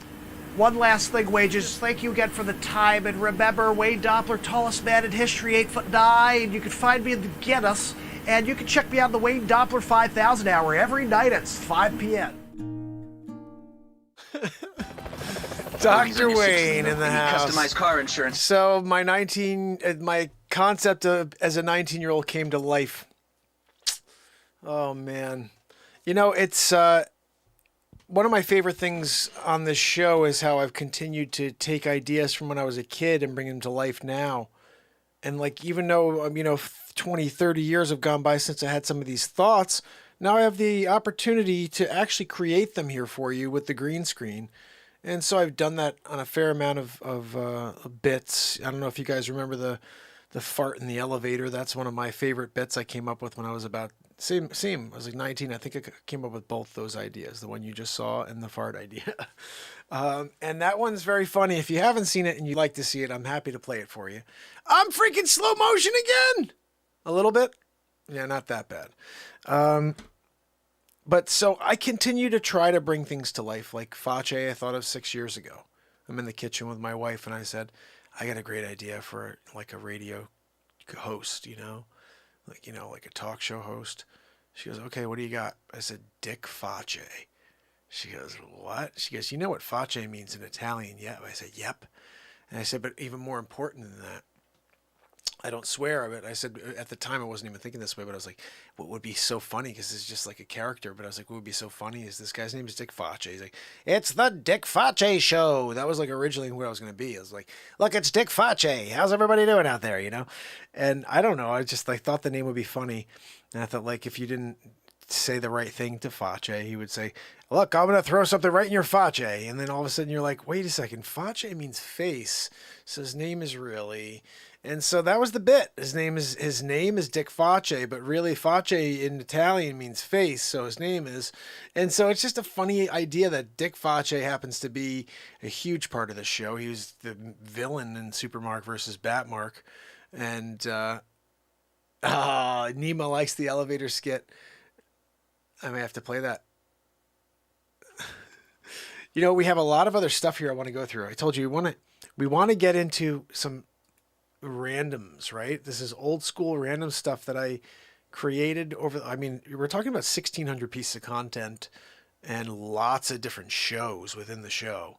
One last thing, Wages. Thank you again for the time. And remember, Wayne Doppler, tallest man in history, 8'9", and you can find me in the Guinness. And you can check me out on the Wayne Doppler 5000 hour every night at 5 p.m. Dr. Wayne in the house. Customized car insurance. So my concept of as a 19-year-old came to life. Oh man. You know, it's one of my favorite things on this show is how I've continued to take ideas from when I was a kid and bring them to life now. And like, even though, 20, 30 years have gone by since I had some of these thoughts, now I have the opportunity to actually create them here for you with the green screen. And so I've done that on a fair amount of bits. I don't know if you guys remember the fart in the elevator. That's one of my favorite bits I came up with when I was about same. I was like 19. I think I came up with both those ideas, the one you just saw and the fart idea. And that one's very funny. If you haven't seen it and you'd like to see it, I'm happy to play it for you. I'm freaking slow motion again. A little bit. Yeah, not that bad. But so I continue to try to bring things to life. Like Facce I thought of 6 years ago. I'm in the kitchen with my wife and I said, I got a great idea for like a radio host, like a talk show host. She goes, okay, what do you got? I said, Dick Facce. She goes, what? She goes, you know what Facce means in Italian? Yeah. I said, yep. And I said, but even more important than that, I don't swear, but I said, at the time I wasn't even thinking this way, but I was like, what would be so funny? Because it's just like a character. But I was like, what would be so funny is this guy's name is Dick Facce. He's like, it's the Dick Facce Show. That was like originally what I was going to be. I was like, look, it's Dick Facce. How's everybody doing out there, And I don't know. I just like thought the name would be funny. And I thought like if you didn't say the right thing to Facce, he would say, look, I'm going to throw something right in your Facce. And then all of a sudden you're like, wait a second. Facce means face. So his name is really... And so that was the bit. His name is Dick Facce, but really Facce in Italian means face, so his name is. And so it's just a funny idea that Dick Facce happens to be a huge part of the show. He was the villain in Supermark versus Batmark. And Nima likes the elevator skit. I may have to play that. We have a lot of other stuff here I want to go through. I told you we want to get into some randoms, right? This is old school random stuff that I created we're talking about 1,600 pieces of content and lots of different shows within the show.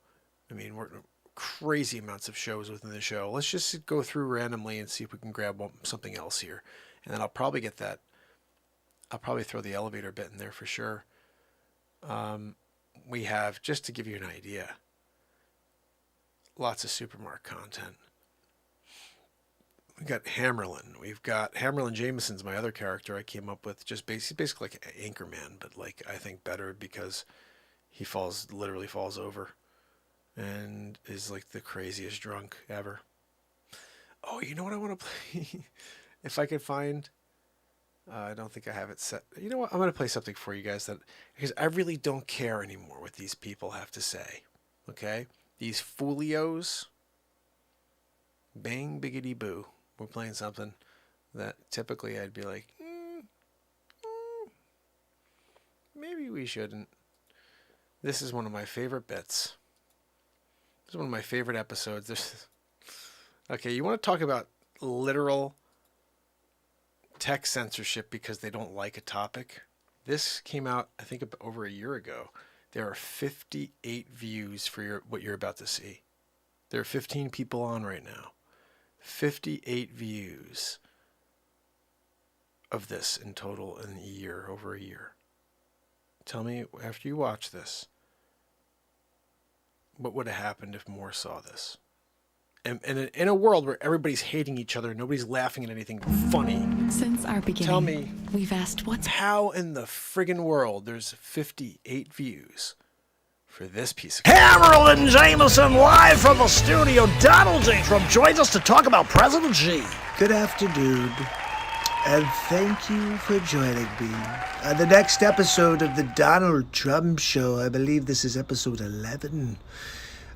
We're crazy amounts of shows within the show. Let's just go through randomly and see if we can grab something else here. And then I'll probably throw the elevator bit in there for sure. We have, just to give you an idea, lots of Supermark content. We've got Hammerlin. We've got Hammerlin Jamison's my other character I came up with, just basically like an Anchorman, but like I think better because he literally falls over and is like the craziest drunk ever. Oh, you know what I want to play? If I could find, I don't think I have it set. You know what? I'm going to play something for you guys because I really don't care anymore what these people have to say. Okay? These foolios, bang biggity boo. We're playing something that typically I'd be like, maybe we shouldn't. This is one of my favorite bits. This is one of my favorite episodes. Okay, you want to talk about literal tech censorship because they don't like a topic? This came out, I think, over a year ago. There are 58 views for what you're about to see. There are 15 people on right now. 58 views of this in total in a year, over a year. Tell me, after you watch this, what would have happened if more saw this? And in a world where everybody's hating each other, nobody's laughing at anything funny. Since our beginning, tell me, we've asked how in the friggin' world there's 58 views for this piece of Hammerlin Jamison live from the studio. Donald J. Trump joins us to talk about President G. Good afternoon, and thank you for joining me on the next episode of the Donald Trump Show. I believe this is episode 11.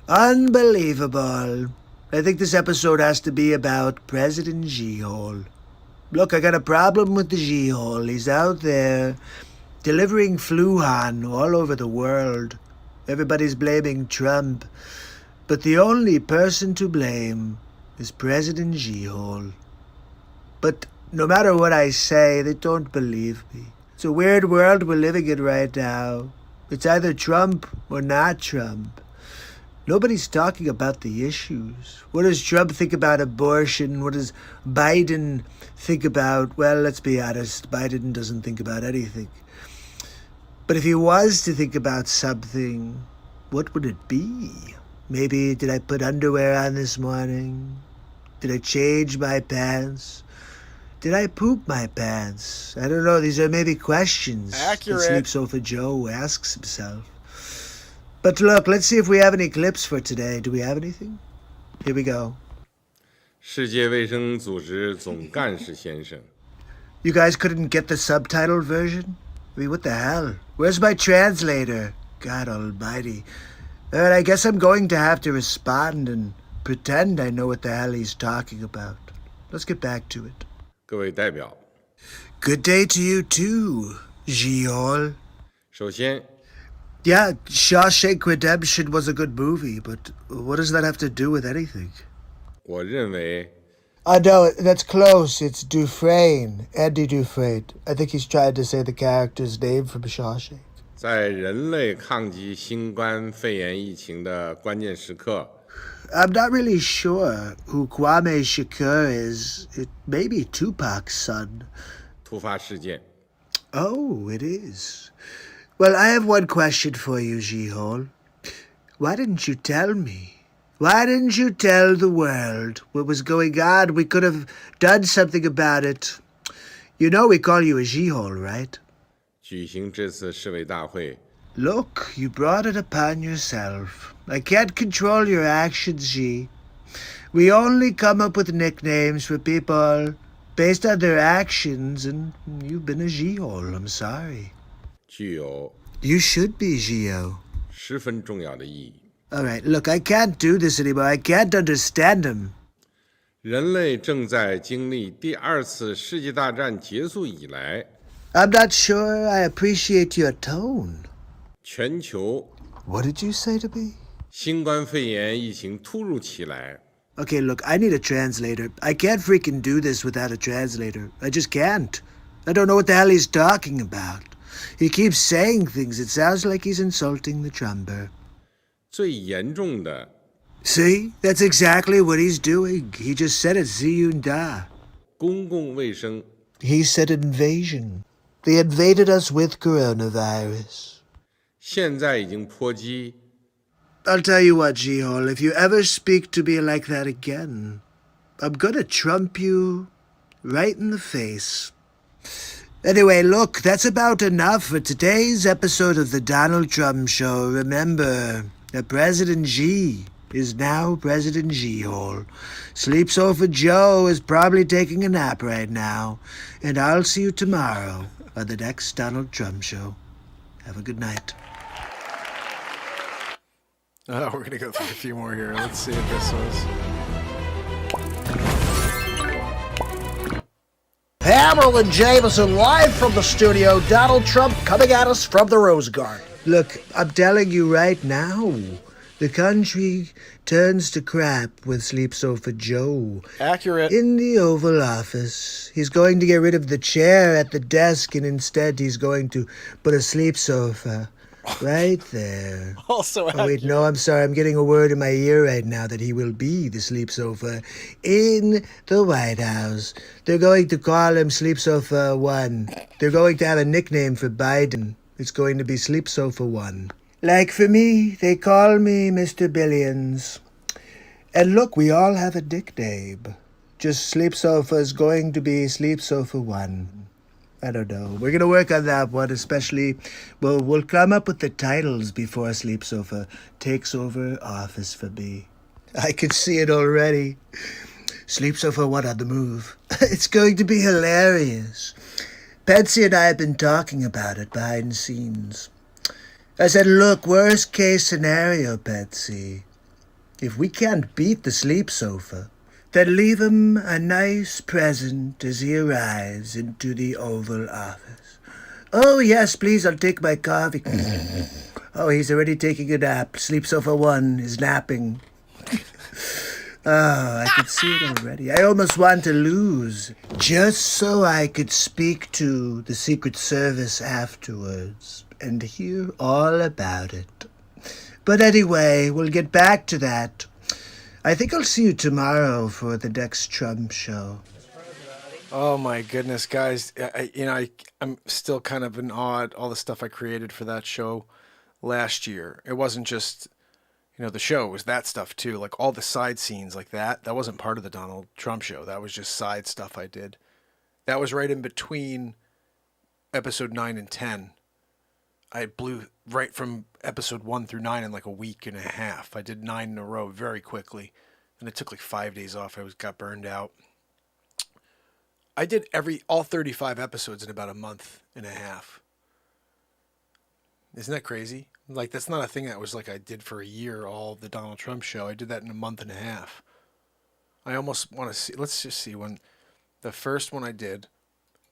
Unbelievable. I think this episode has to be about President G-Hole. Look, I got a problem with the G-Hole. He's out there delivering Fluhan all over the world. Everybody's blaming Trump, but the only person to blame is President G-Hole. But no matter what I say, they don't believe me. It's a weird world we're living in right now. It's either Trump or not Trump. Nobody's talking about the issues. What does Trump think about abortion? What does Biden think about? Well, let's be honest, Biden doesn't think about anything. But if he was to think about something, what would it be? Maybe, did I put underwear on this morning? Did I change my pants? Did I poop my pants? I don't know. These are maybe questions Accurate. that Sleep Sofa Joe asks himself. But look, let's see if we have any clips for today. Do we have anything? Here we go. 世界卫生组织总干事先生， You guys couldn't get the subtitle version? I mean, what the hell? Where's my translator? God almighty. Alright, I guess I'm going to have to respond and pretend I know what the hell he's talking about. Let's get back to it. 各位代表， Good day to you too, Giol. 首先， Yeah, Shawshank Redemption was a good movie, but what does that have to do with anything? 我认为 No, that's close. It's Dufresne, Andy Dufresne. I think he's trying to say the character's name from Shawshank. 在人类抗击新冠肺炎疫情的关键时刻， I'm not really sure who Kwame Shakur is. It may be Tupac's son. 突发事件， Oh, it is. Well, I have one question for you, Jihol. Why didn't you tell me? Why didn't you tell the world what was going on? We could have done something about it. You know we call you a Jihol, right? 举行这次市委大会， Look, you brought it upon yourself. I can't control your actions, G. We only come up with nicknames for people based on their actions, and you've been a Jihol. I'm sorry. 具有 You should be, Gio. 十分重要的意义。 All right, look, I can't do this anymore. I can't understand him. 人类正在经历第二次世界大战结束以来， I'm not sure I appreciate your tone. 全球 What did you say to me? 新冠肺炎疫情突如其来， Okay, look, I need a translator. I can't freaking do this without a translator. I just can't. I don't know what the hell he's talking about. He keeps saying things. It sounds like he's insulting the Trumper. 最严重的 See? That's exactly what he's doing. He just said it, Ziyunda. 公共卫生 He said invasion. They invaded us with coronavirus. 现在已经波及 I'll tell you what, Jihol, if you ever speak to me like that again, I'm gonna trump you right in the face. Anyway, look, that's about enough for today's episode of the Donald Trump Show. Remember that President G is now President Jihol. Sleep Sofa Joe is probably taking a nap right now. And I'll see you tomorrow on the next Donald Trump Show. Have a good night. We're going to go through a few more here. Let's see what this was. Hammerlin, Jamison, live from the studio. Donald Trump coming at us from the Rose Garden. Look, I'm telling you right now, the country turns to crap with Sleep Sofa Joe. Accurate. In the Oval Office, he's going to get rid of the chair at the desk, and instead he's going to put a sleep sofa right there. Also Oh, wait, no, I'm sorry. I'm getting a word in my ear right now that he will be the Sleep Sofa in the White House. They're going to call him Sleep Sofa 1. They're going to have a nickname for Biden. It's going to be Sleep Sofa 1. Like for me, they call me Mr. Billions. And look, we all have a nickname. Just Sleep Sofa is going to be Sleep Sofa 1. I don't know. We're going to work on that one, especially, well, we'll come up with the titles before Sleep Sofa takes over office for me. I can see it already. Sleep Sofa 1 on the move. It's going to be hilarious. Patsy and I have been talking about it behind the scenes. I said, look, worst case scenario, Patsy. If we can't beat the Sleep Sofa, then leave him a nice present as he arrives into the Oval Office. Oh, yes, please, I'll take my coffee. Oh, he's already taking a nap. Sleep Sofa 1 is napping. Oh, I can see it already. I almost want to lose, just so I could speak to the Secret Service afterwards and hear all about it. But anyway, we'll get back to that. I think I'll see you tomorrow for the next Trump show. Oh my goodness, guys! I'm still kind of in awe at all the stuff I created for that show last year. It wasn't just, the show. It was that stuff too. Like all the side scenes like that. That wasn't part of the Donald Trump show. That was just side stuff I did. That was right in between episode 9 and 10. I blew right from episode 1 through 9 in like a week and a half. I did 9 in a row very quickly. And it took like 5 days off. I got burned out. I did all 35 episodes in about a month and a half. Isn't that crazy? Like, that's not a thing that was like I did for a year, all of the Donald Trump show. I did that in a month and a half. I almost want to see, let's just see when the first one I did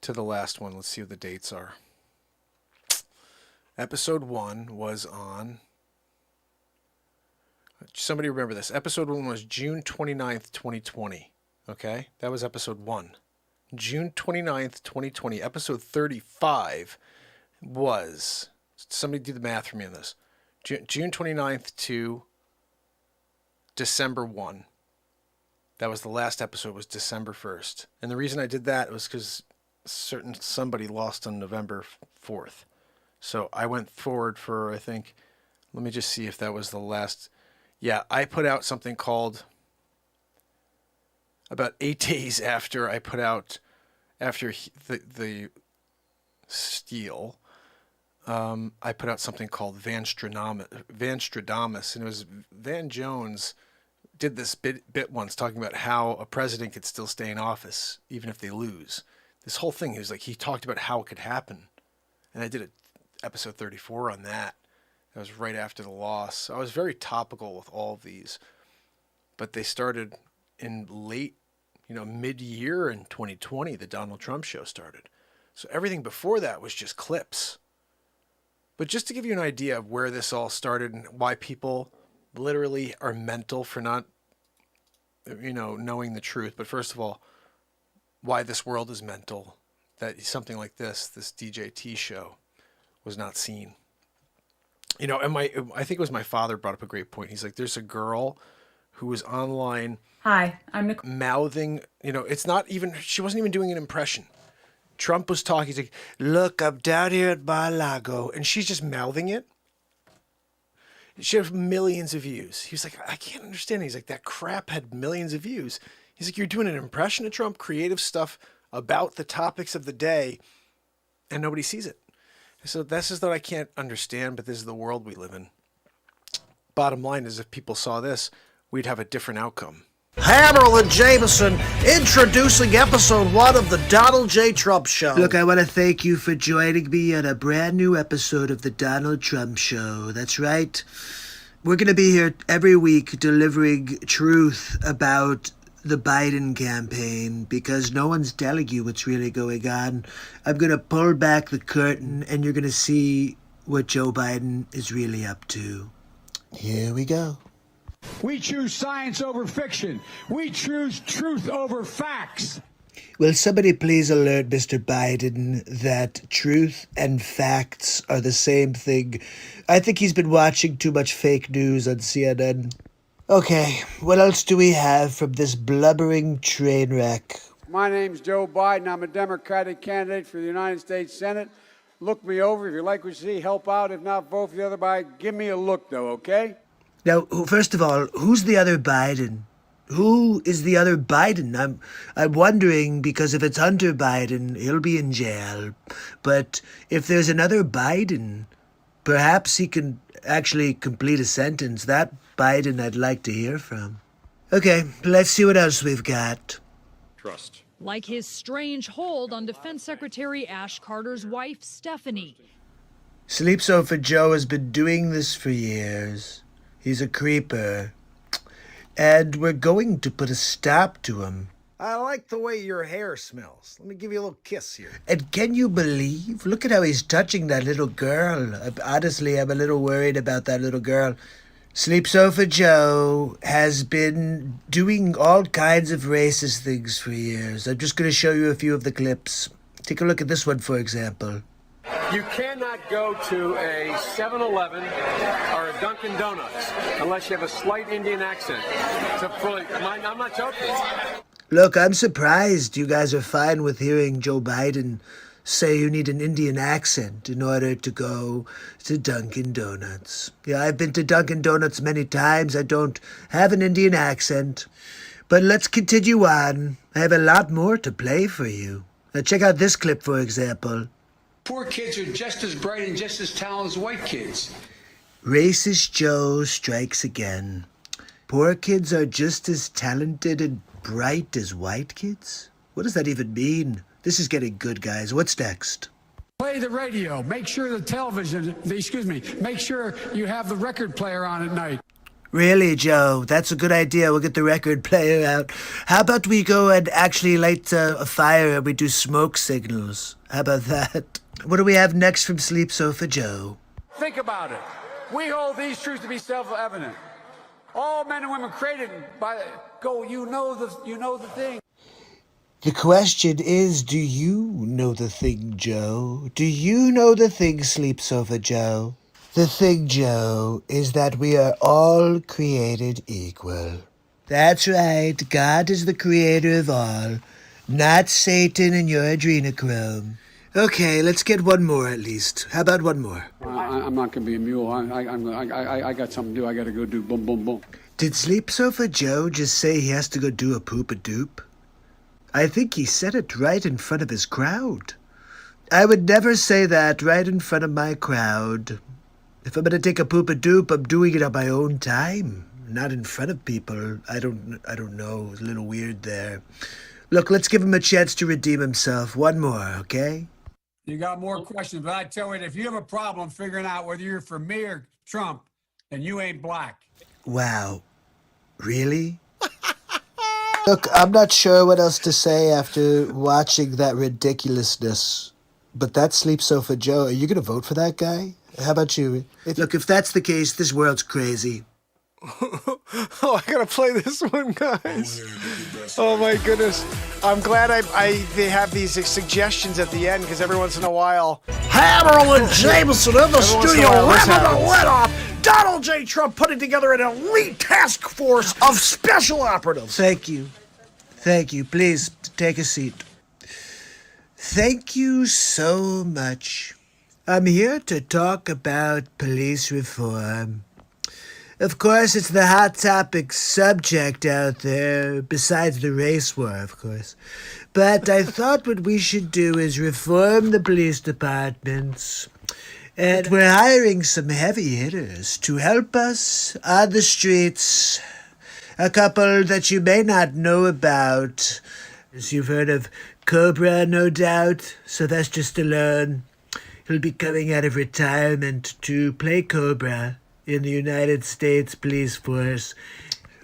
to the last one. Let's see what the dates are. Episode 1 was on, somebody remember this. Episode 1 was June 29th, 2020. Okay? That was episode 1. June 29th, 2020. Episode 35 was, somebody do the math for me on this. June 29th to December 1. That was the last episode, was December 1st. And the reason I did that was because somebody lost on November 4th. So I went forward for, I think, let me just see if that was the last. Yeah, I put out something called, about 8 days after I put out, after the Steel, I put out something called Van Stradamus, and it was Van Jones did this bit once talking about how a president could still stay in office even if they lose. This whole thing, he talked about how it could happen, and I did episode 34 on that. That was right after the loss. So I was very topical with all of these, but they started in late, mid-year in 2020. The Donald Trump show started, so everything before that was just clips. But just to give you an idea of where this all started and why people literally are mental for not, knowing the truth. But first of all, why this world is mental, that something like this DJT show was not seen. And I think it was my father brought up a great point. He's like, there's a girl who was online. Hi, I'm Nicole. Mouthing, it's not even, she wasn't even doing an impression. Trump was talking, he's like, look, I'm down here at Mar-a-Lago, and she's just mouthing it. She had millions of views. He was like, I can't understand. He's like, that crap had millions of views. He's like, you're doing an impression of Trump, creative stuff about the topics of the day, and nobody sees it. So this is that I can't understand, but this is the world we live in. Bottom line is, if people saw this, we'd have a different outcome. Hammerlin Jamison introducing episode 1 of the Donald J. Trump Show. Look, I want to thank you for joining me on a brand new episode of the Donald Trump Show. That's right. We're going to be here every week delivering truth about the Biden campaign because no one's telling you what's really going on. I'm going to pull back the curtain and you're going to see what Joe Biden is really up to. Here we go. We choose science over fiction. We choose truth over facts. Will somebody please alert Mr. Biden that truth and facts are the same thing? I think he's been watching too much fake news on CNN. Okay, what else do we have from this blubbering train wreck? My name's Joe Biden. I'm a Democratic candidate for the United States Senate. Look me over. If you like what you see, help out. If not, vote for the other Biden. Give me a look, though, okay? Now, first of all, who's the other Biden? Who is the other Biden? I'm wondering, because if it's Hunter Biden, he'll be in jail. But if there's another Biden, perhaps he can actually complete a sentence. That Biden I'd like to hear from. Okay, let's see what else we've got. Trust. Like his strange hold on Defense Secretary Ash Carter's wife, Stephanie. Sleep Sofa Joe has been doing this for years. He's a creeper. And we're going to put a stop to him. I like the way your hair smells. Let me give you a little kiss here. And can you believe? Look at how he's touching that little girl. Honestly, I'm a little worried about that little girl. Sleep Sofa Joe has been doing all kinds of racist things for years. I'm just going to show you a few of the clips. Take a look at this one, for example. You cannot go to a 7-Eleven or a Dunkin' Donuts unless you have a slight Indian accent. I'm not joking. Look, I'm surprised you guys are fine with hearing Joe Biden say you need an Indian accent in order to go to Dunkin' Donuts. Yeah, I've been to Dunkin' Donuts many times. I don't have an Indian accent. But let's continue on. I have a lot more to play for you. Now check out this clip, for example. Poor kids are just as bright and just as talented as white kids. Racist Joe strikes again. Poor kids are just as talented and bright as white kids? What does that even mean? This is getting good, guys. What's next? Play the radio. Make sure make sure you have the record player on at night. Really, Joe? That's a good idea. We'll get the record player out. How about we go and actually light a fire and we do smoke signals? How about that? What do we have next from Sleep Sofa Joe? Think about it. We hold these truths to be self-evident. All men and women created by you know the thing. The question is, do you know the thing, Joe? Do you know the thing, Sleep Sofa Joe? The thing, Joe, is that we are all created equal. That's right. God is the creator of all, not Satan and your adrenochrome. Okay, let's get one more at least. How about one more? I'm not going to be a mule. I got something to do. I got to go do boom, boom, boom. Did Sleep Sofa Joe just say he has to go do a poop-a-doop? I think he said it right in front of his crowd. I would never say that right in front of my crowd. If I'm going to take a poop-a-doop, I'm doing it on my own time, not in front of people. I don't know. It's a little weird there. Look, let's give him a chance to redeem himself. One more, okay? You got more questions, but I tell you, if you have a problem figuring out whether you're for me or Trump, then you ain't black. Wow. Really? Look, I'm not sure what else to say after watching that ridiculousness. But that's Sleep Sofa Joe. Are you going to vote for that guy? How about you? Look, if that's the case, this world's crazy. Oh, I gotta play this one, guys. Oh my goodness. I'm glad they have these suggestions at the end, because every once in a while, Hammerlin Jamison in the studio, this ripping the happens. lid off. Donald J. Trump putting together an elite task force of special operatives. Thank you. Thank you. Please, take a seat. Thank you so much. I'm here to talk about police reform. Of course, it's the hot topic subject out there, besides the race war, of course. But I thought what we should do is reform the police departments. And we're hiring some heavy hitters to help us on the streets. A couple that you may not know about. As you've heard of Cobra, no doubt. Sylvester Stallone. He'll be coming out of retirement to play Cobra in the United States Police Force.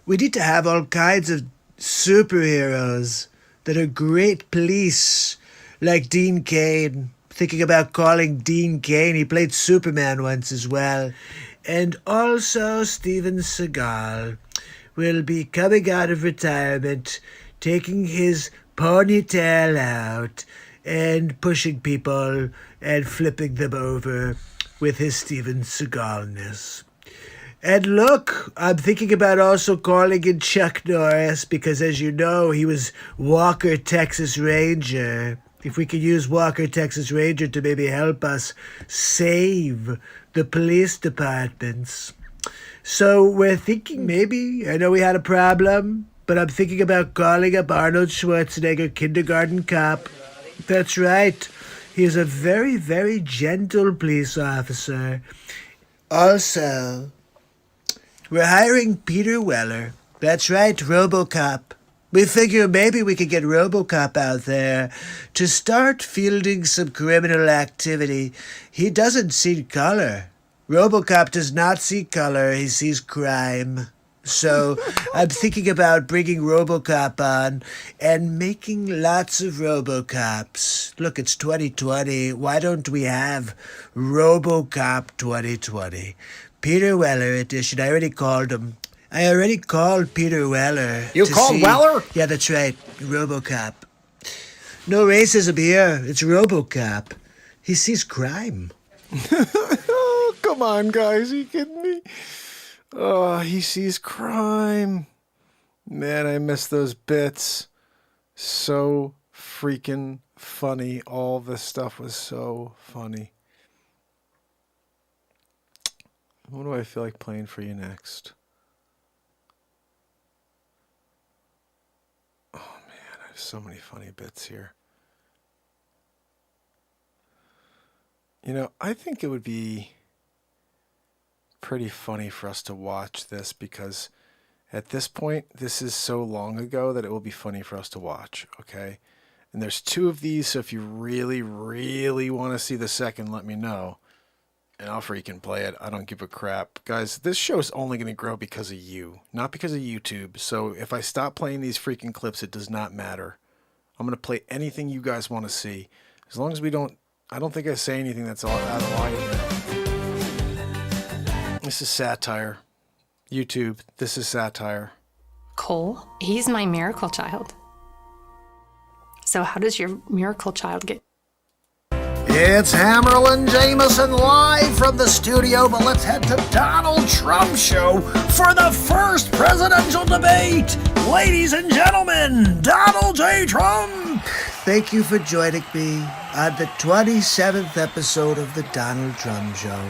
We need to have all kinds of superheroes that are great police, like Dean Cain. Thinking about calling Dean Cain. He played Superman once as well. And also Steven Seagal will be coming out of retirement, taking his ponytail out and pushing people and flipping them over with his Steven Seagalness. And look, I'm thinking about also calling in Chuck Norris, because as you know, he was Walker, Texas Ranger. If we could use Walker, Texas Ranger to maybe help us save the police departments. So we're thinking maybe, I know we had a problem, but I'm thinking about calling up Arnold Schwarzenegger, kindergarten cop. That's right. He's a very, very gentle police officer. Also, we're hiring Peter Weller. That's right, RoboCop. We figure maybe we could get RoboCop out there to start fielding some criminal activity. He doesn't see color. RoboCop does not see color. He sees crime. So I'm thinking about bringing RoboCop on and making lots of RoboCops. Look, it's 2020. Why don't we have RoboCop 2020? Peter Weller edition. I already called him. I already called Peter Weller. You called Weller? Yeah, that's right. RoboCop. No racism here. It's RoboCop. He sees crime. Oh, come on, guys. Are you kidding me? Oh, he sees crime. Man, I miss those bits. So freaking funny. All this stuff was so funny. What do I feel like playing for you next? Oh, man, I have so many funny bits here. You know, I think it would be pretty funny for us to watch this because at this point, this is so long ago that it will be funny for us to watch, okay? And there's 2 of these, so if you really, really want to see the second, let me know. And I'll freaking play it. I don't give a crap. Guys, this show is only going to grow because of you, not because of YouTube. So if I stop playing these freaking clips, it does not matter. I'm going to play anything you guys want to see. As long as we don't... I don't think I say anything that's all out of line here. This is satire. YouTube, this is satire. Cole, he's my miracle child. So how does your miracle child get... It's Hammerlin Jamison live from the studio, but let's head to Donald Trump's show for the first presidential debate. Ladies and gentlemen, Donald J. Trump. Thank you for joining me on the 27th episode of the Donald Trump Show.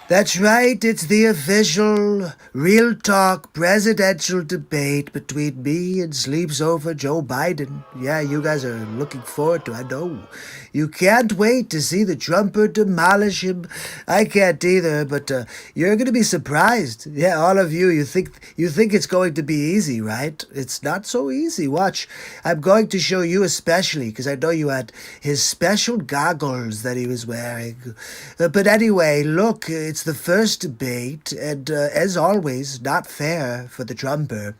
That's right, it's the official, real talk presidential debate between me and sleeps over Joe Biden. Yeah, you guys are looking forward to it, I know. You can't wait to see the Trumper demolish him. I can't either, but you're going to be surprised. Yeah, all of you, you think it's going to be easy, right? It's not so easy. Watch, I'm going to show you especially, because I know you had his special goggles that he was wearing. But anyway, look, it's the first debate, and as always, not fair for the Trumper.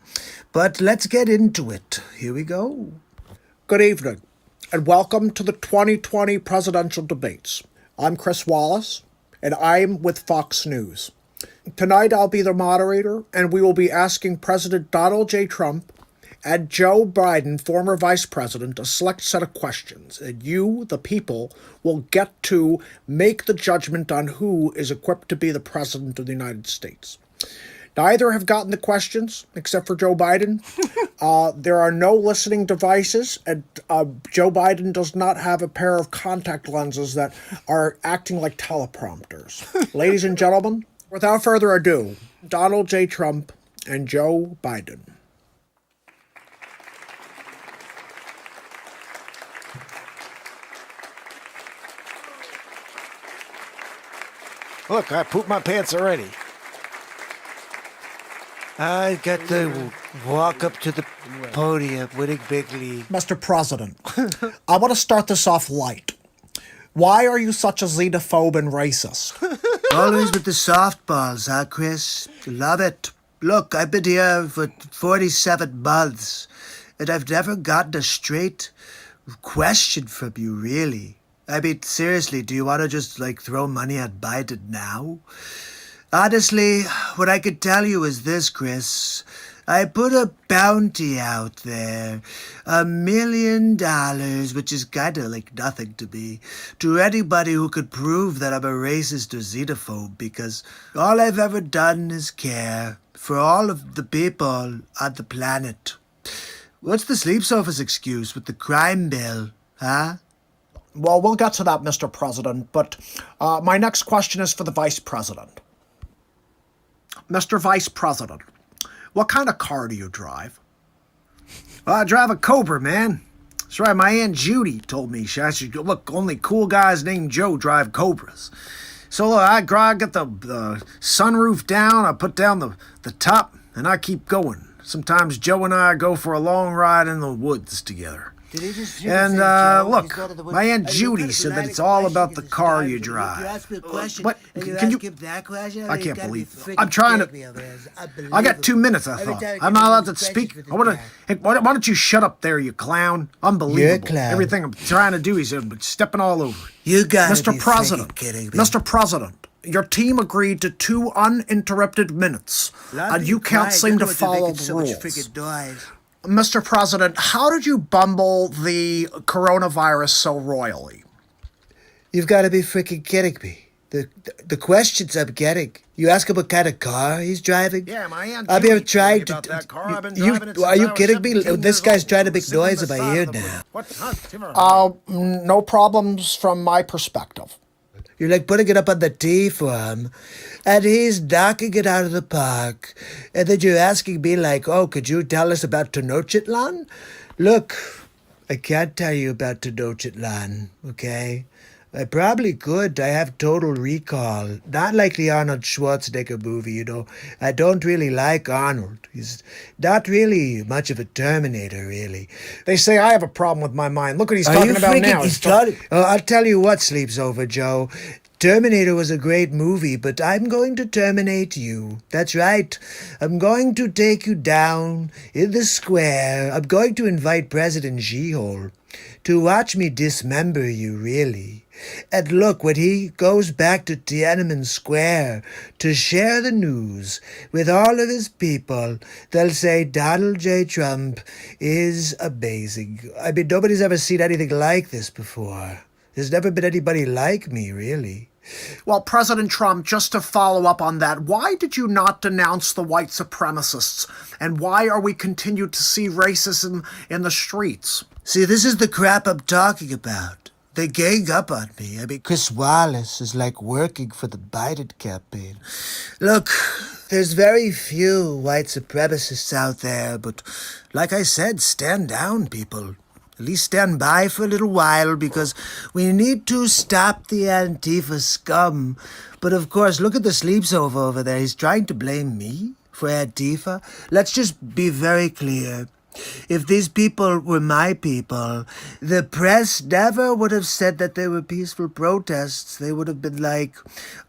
But let's get into it. Here we go. Good evening, and welcome to the 2020 presidential debates. I'm Chris Wallace, and I'm with Fox News. Tonight I'll be the moderator, and we will be asking President Donald J. Trump and Joe Biden, former vice president, a select set of questions, and you, the people, will get to make the judgment on who is equipped to be the president of the United States. Neither have gotten the questions, except for Joe Biden. There are no listening devices, and Joe Biden does not have a pair of contact lenses that are acting like teleprompters. Ladies and gentlemen, without further ado, Donald J. Trump and Joe Biden. Look, I pooped my pants already. I got to walk up to the podium winning big league. Mr. President, I want to start this off light. Why are you such a xenophobe and racist? Always with the softballs, huh, Chris? Love it. Look, I've been here for 47 months, and I've never gotten a straight question from you, really. I mean, seriously, do you want to just, throw money at Biden now? Honestly, what I could tell you is this, Chris. I put a bounty out there, $1 million, which is kind of like nothing to me, to anybody who could prove that I'm a racist or xenophobe, because all I've ever done is care for all of the people on the planet. What's the sleep sofa's excuse with the crime bill, huh? Well, we'll get to that, Mr. President, but my next question is for the Vice President. Mr. Vice President, what kind of car do you drive? Well, I drive a Cobra, man. That's right, my Aunt Judy told me, look, only cool guys named Joe drive Cobras. So look, I get the sunroof down, I put down the top, and I keep going. Sometimes Joe and I go for a long ride in the woods together. And look, my Aunt Judy said that it's all about the car you drive. What? Can you? I can't believe it. I'm trying to. I got 2 minutes, I thought. I'm not allowed to speak. Hey, why don't you shut up there, you clown? Unbelievable. You're a clown. Everything I'm trying to do, he's stepping all over. You gotta Mr. be President, kidding me. Mr. President, your team agreed to 2 uninterrupted minutes, and you can't seem to follow the rules. Mr. President, how did you bumble the coronavirus so royally? You've got to be freaking kidding me. The questions I'm getting. You ask him what kind of car he's driving? Yeah, my Aunt I've Judy been trying told me about that car. I've been you, driving it since are you I was kidding me? 17 This years guy's old. trying to I'm make sitting on noise the in my side ear of the now. What? No problems from my perspective. You're like putting it up on the tee for him, and he's knocking it out of the park. And then you're asking me like, oh, could you tell us about Tenochtitlan? Look, I can't tell you about Tenochtitlan, okay? I probably could. I have total recall. Not like the Arnold Schwarzenegger movie, you know. I don't really like Arnold. He's not really much of a Terminator, really. They say I have a problem with my mind. Look what he's Are talking you about freaking- now. He's talking. I'll tell you what sleeps over, Joe. Terminator was a great movie, but I'm going to terminate you. That's right. I'm going to take you down in the square. I'm going to invite President Xi-Hol to watch me dismember you, really. And look, when he goes back to Tiananmen Square to share the news with all of his people, they'll say Donald J. Trump is amazing. I mean, nobody's ever seen anything like this before. There's never been anybody like me, really. Well, President Trump, just to follow up on that, why did you not denounce the white supremacists? And why are we continued to see racism in the streets? See, this is the crap I'm talking about. They gang up on me. I mean, Chris Wallace is like working for the Biden campaign. Look, there's very few white supremacists out there, but like I said, stand down, people. At least stand by for a little while, because we need to stop the Antifa scum. But of course, look at the sleepsover over there. He's trying to blame me for Antifa. Let's just be very clear. If these people were my people, the press never would have said that they were peaceful protests. They would have been like,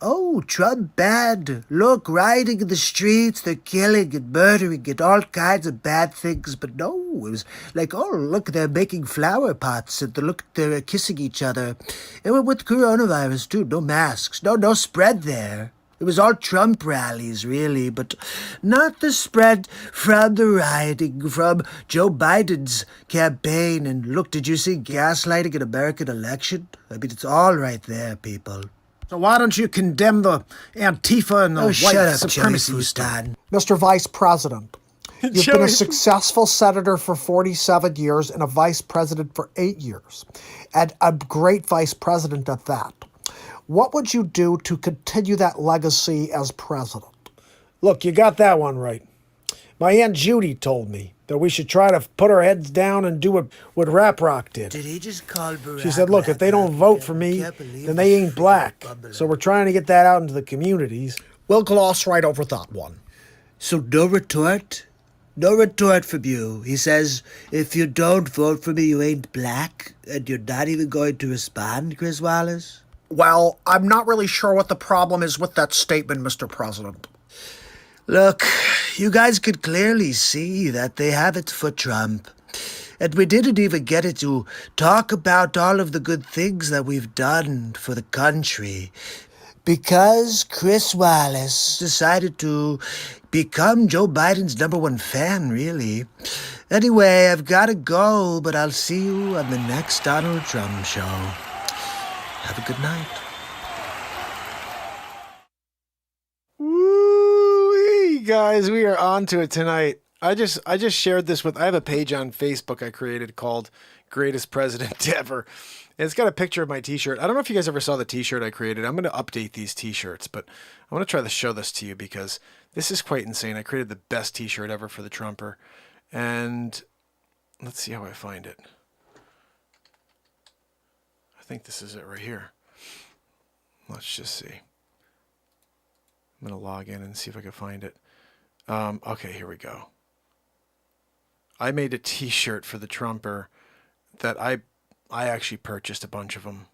oh, Trump bad. Look, rioting in the streets, they're killing and murdering and all kinds of bad things. But no, it was like, oh, look, they're making flower pots and look, they're kissing each other. And with coronavirus, too, no masks, no spread there. It was all Trump rallies, really, but not the spread from the rioting, from Joe Biden's campaign. And look, did you see gaslighting an American election? I mean, it's all right there, people. So why don't you condemn the Antifa and the white shut up, supremacists? Joey Mr. Vice President, you've been a successful senator for 47 years and a vice president for 8 years, and a great vice president at that. What would you do to continue that legacy as president? Look, you got that one right. My Aunt Judy told me that we should try to put our heads down and do what Rap Rock did. Did he just call Barack? She said, look, if they don't vote for me, then they ain't black. So we're trying to get that out into the communities. We'll gloss right over that one. So no retort? No retort from you. He says, if you don't vote for me, you ain't black, and you're not even going to respond, Chris Wallace? Well, I'm not really sure what the problem is with that statement, Mr. President. Look, you guys could clearly see that they have it for Trump. And we didn't even get it to talk about all of the good things that we've done for the country. Because Chris Wallace decided to become Joe Biden's #1 fan, really. Anyway, I've got to go, but I'll see you on the next Donald Trump show. Have a good night. Woo, guys, we are on to it tonight. I just shared this I have a page on Facebook I created called Greatest President Ever. And it's got a picture of my t-shirt. I don't know if you guys ever saw the t-shirt I created. I'm going to update these t-shirts, but I want to try to show this to you because this is quite insane. I created the best t-shirt ever for the Trumper. And let's see how I find it. I think this is it right here. Let's just see. I'm going to log in and see if I can find it. Okay, here we go. I made a t-shirt for the Trumper that I actually purchased a bunch of them.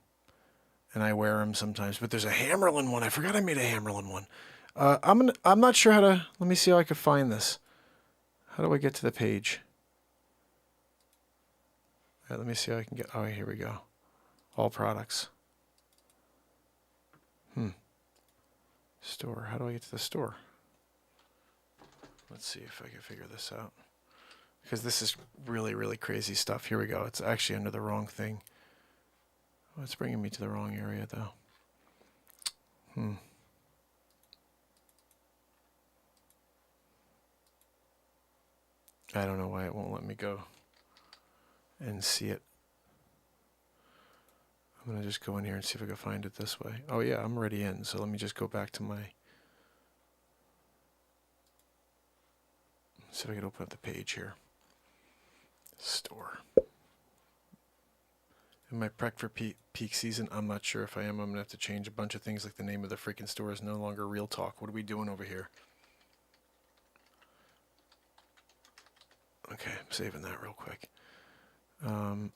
And I wear them sometimes. But there's a Hammerlin one. I forgot I made a Hammerlin one. I'm not sure how to... Let me see how I can find this. How do I get to the page? All right, let me see how I can get... Oh, here we go. All products. Store. How do I get to the store? Let's see if I can figure this out. Because this is really, really crazy stuff. Here we go. It's actually under the wrong thing. Oh, it's bringing me to the wrong area, though. I don't know why it won't let me go and see it. I'm going to just go in here and see if I can find it this way. Oh, yeah, I'm already in, so let me just go back to my... See if I can open up the page here. Store. Am I prepped for peak season? I'm not sure if I am. I'm going to have to change a bunch of things, like the name of the freaking store is no longer Real Talk. What are we doing over here? Okay, I'm saving that real quick. I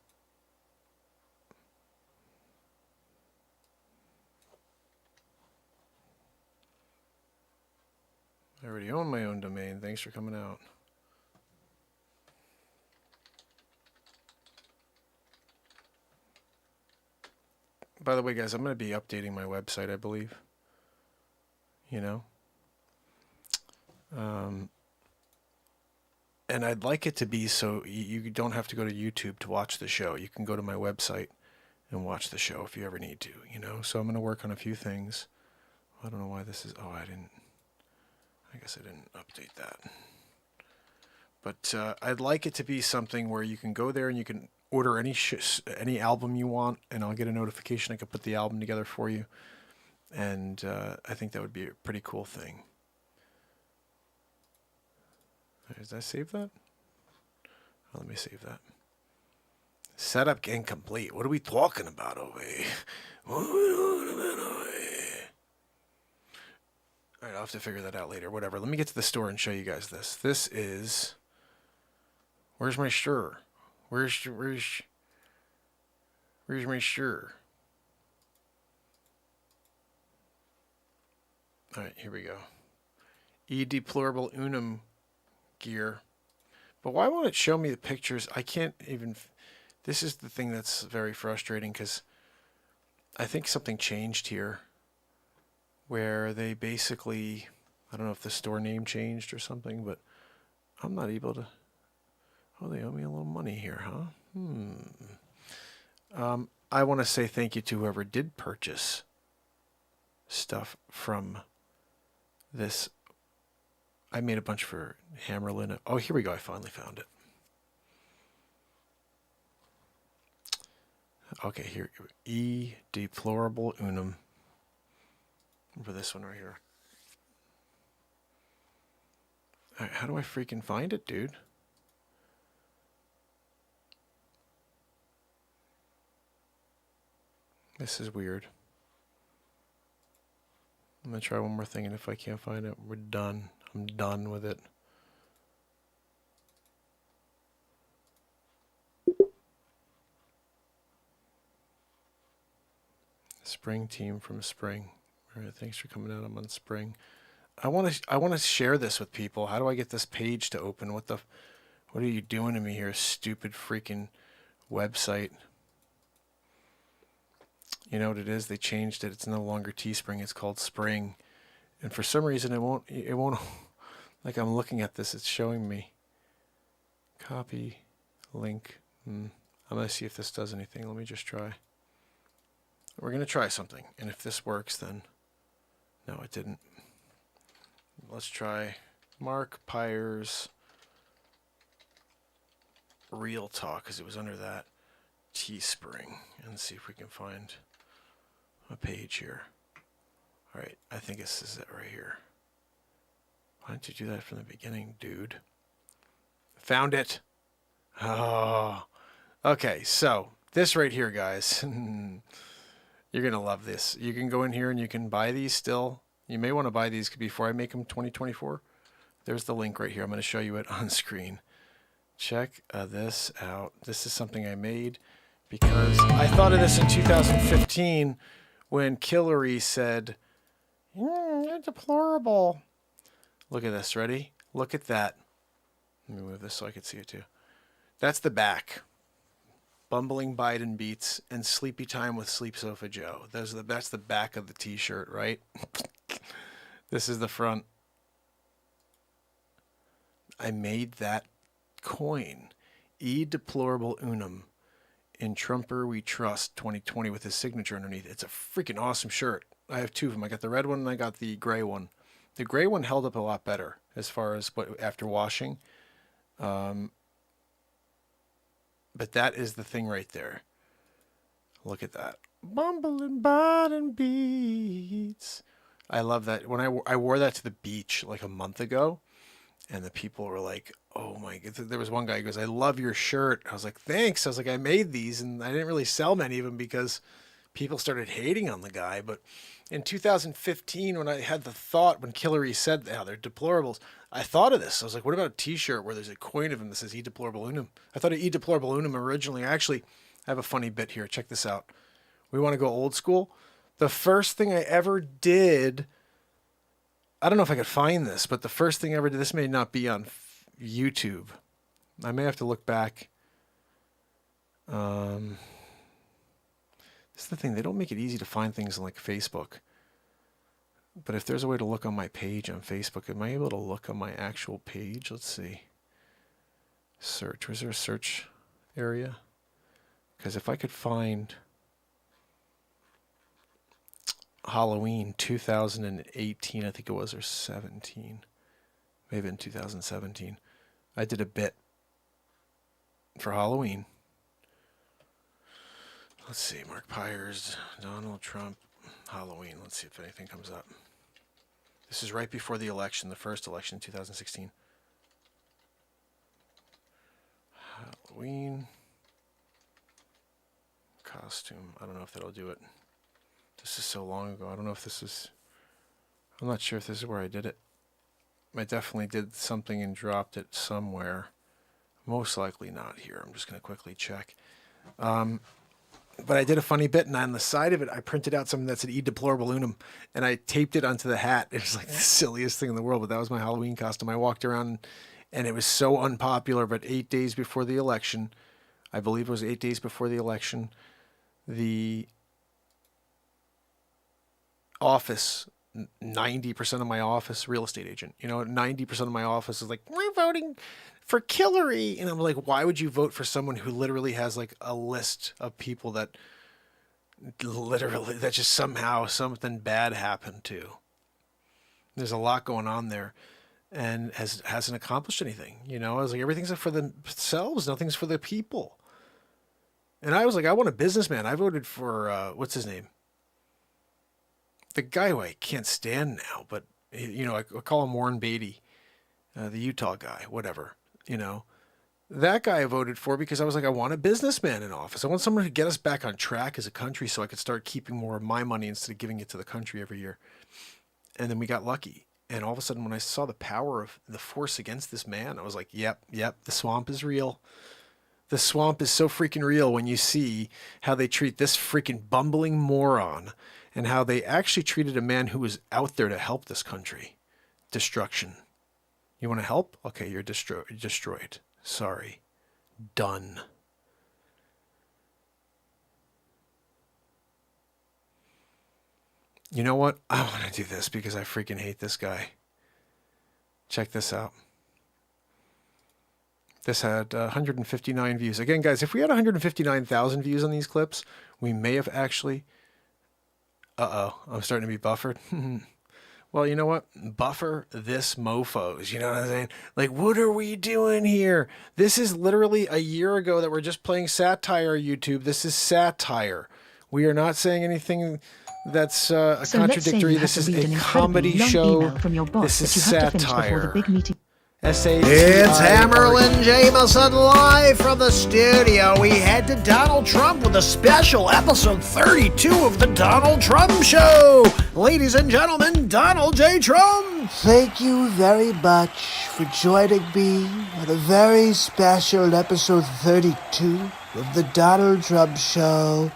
already own my own domain. Thanks for coming out. By the way, guys, I'm going to be updating my website, I believe. You know? And I'd like it to be so you don't have to go to YouTube to watch the show. You can go to my website and watch the show if you ever need to, you know? So I'm going to work on a few things. I don't know why this is... Oh, I guess I didn't update that. But I'd like it to be something where you can go there and you can order any album you want, and I'll get a notification. I can put the album together for you. And I think that would be a pretty cool thing. Did I save that? Oh, let me save that. Setup incomplete. What are we talking about over here? What are we talking about over here? All right, I'll have to figure that out later. Whatever. Let me get to the store and show you guys this. This is... Where's my shirt? Where's my shirt? All right, here we go. E deplorable unum gear. But why won't it show me the pictures? I can't even... This is the thing that's very frustrating, because I think something changed here where they basically... I don't know if the store name changed or something, but I'm not able to... Oh, they owe me a little money here, huh? I want to say thank you to whoever did purchase stuff from this. I made a bunch for Hammerlin. Oh, here we go. I finally found it. Okay, here. E deplorable unum. For this one right here. All right, how do I freaking find it, dude? This is weird. I'm going to try one more thing, and if I can't find it, we're done. I'm done with it. Spring team from Spring. All right, thanks for coming out. I'm on Spring. I want to share this with people. How do I get this page to open? What are you doing to me here, stupid freaking website? You know what it is? They changed it. It's no longer Teespring. It's called Spring. And for some reason, it won't, like I'm looking at this, it's showing me. Copy, link. I'm going to see if this does anything. Let me just try. We're going to try something. And if this works, then... No, it didn't. Let's try Mark Pires Real Talk, because it was under that Teespring. And see if we can find a page here. All right, I think this is it right here. Why didn't you do that from the beginning, dude? Found it. Oh, okay. So this right here, guys, you're going to love this. You can go in here and you can buy these still. You may want to buy these before I make them 2024. There's the link right here. I'm going to show you it on screen. Check this out. This is something I made because I thought of this in 2015 when Killary said, you're deplorable. Look at this. Ready? Look at that. Let me move this so I can see it too. That's the back. Bumbling Biden beats and Sleepy Time with Sleep Sofa Joe. That's the back of the t-shirt, right? This is the front. I made that coin. E deplorable unum In Trumper We Trust 2020 with his signature underneath. It's a freaking awesome shirt. I have two of them. I got the red one and I got the gray one. The gray one held up a lot better as far as what after washing. But that is the thing right there. Look at that. Bumbling bottom beats. I love that. When I wore that to the beach like a month ago, and the people were like, oh my God. There was one guy who goes, I love your shirt. I was like, thanks. I was like, I made these and I didn't really sell many of them because people started hating on the guy. But in 2015, when I had the thought, when Hillary said, oh, they're deplorables, I thought of this. I was like, what about a t-shirt where there's a coin of him that says E deplorable unum? I thought of E deplorable unum originally. Actually, I have a funny bit here. Check this out. We want to go old school. The first thing I ever did, I don't know if I could find this, but the first thing I ever did, this may not be on YouTube. I may have to look back. This is the thing. They don't make it easy to find things on like Facebook. But if there's a way to look on my page on Facebook, am I able to look on my actual page? Let's see. Search. Was there a search area? Because if I could find Halloween 2018, I think it was, or 17. Maybe in 2017. I did a bit for Halloween. Let's see, Mark Pires, Donald Trump, Halloween. Let's see if anything comes up. This is right before the election, the first election in 2016. Halloween costume. I don't know if that'll do it. This is so long ago. I don't know if this is... I'm not sure if this is where I did it. I definitely did something and dropped it somewhere. Most likely not here. I'm just going to quickly check. But I did a funny bit, and on the side of it, I printed out something that said E deplorable unum, and I taped it onto the hat. It was like the silliest thing in the world, but that was my Halloween costume. I walked around, and it was so unpopular, but 8 days before the election, I believe it was 8 days before the election, the office, 90% of my office, real estate agent, 90% of my office is like, we're voting for Hillary. And I'm like, why would you vote for someone who literally has like a list of people that just somehow something bad happened to? There's a lot going on there and hasn't accomplished anything. I was like, everything's for themselves. Nothing's for the people. And I was like, I want a businessman. I voted for, what's his name? The guy who I can't stand now, but, I call him Warren Beatty, the Utah guy, whatever, That guy I voted for because I was like, I want a businessman in office. I want someone to get us back on track as a country so I could start keeping more of my money instead of giving it to the country every year. And then we got lucky. And all of a sudden, when I saw the power of the force against this man, I was like, yep, the swamp is real. The swamp is so freaking real when you see how they treat this freaking bumbling moron and how they actually treated a man who was out there to help this country. Destruction. You want to help? Okay, you're destroyed. Sorry. Done. You know what? I want to do this because I freaking hate this guy. Check this out. This had 159 views. Again, guys, if we had 159,000 views on these clips, we may have actually... I'm starting to be buffered. Well, you know what? Buffer this mofos. You know what I'm saying? Like, what are we doing here? This is literally a year ago that we're just playing satire, YouTube. This is satire. We are not saying anything that's contradictory. This is a comedy show. This is satire. It's Hammerlin Jamison live from the studio. We head to Donald Trump with a special episode 32 of the Donald Trump Show. Ladies and gentlemen, Donald J. Trump. Thank you very much for joining me on a very special episode 32 of the Donald Trump Show.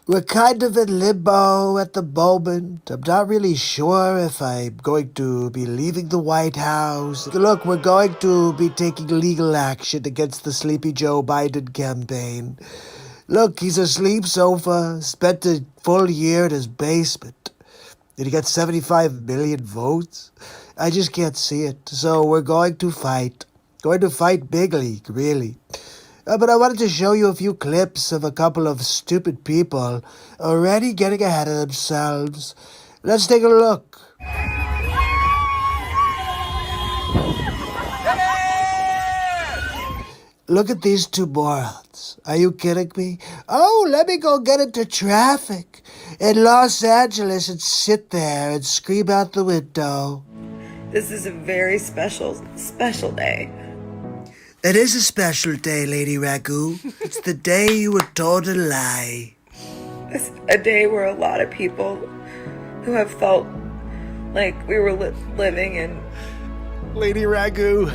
We're kind of in limbo at the moment. I'm not really sure if I'm going to be leaving the White House. Look, we're going to be taking legal action against the Sleepy Joe Biden campaign. Look, he's a sleep sofa, spent a full year in his basement, and he got 75 million votes. I just can't see it. So we're going to fight. Going to fight big league, really. But I wanted to show you a few clips of a couple of stupid people already getting ahead of themselves. Let's take a look. Look at these two morons. Are you kidding me? Oh, let me go get into traffic in Los Angeles and sit there and scream out the window. This is a very special day. It is a special day, Lady Ragu. It's the day you were told a lie. It's a day where a lot of people who have felt like we were living in Lady Ragu.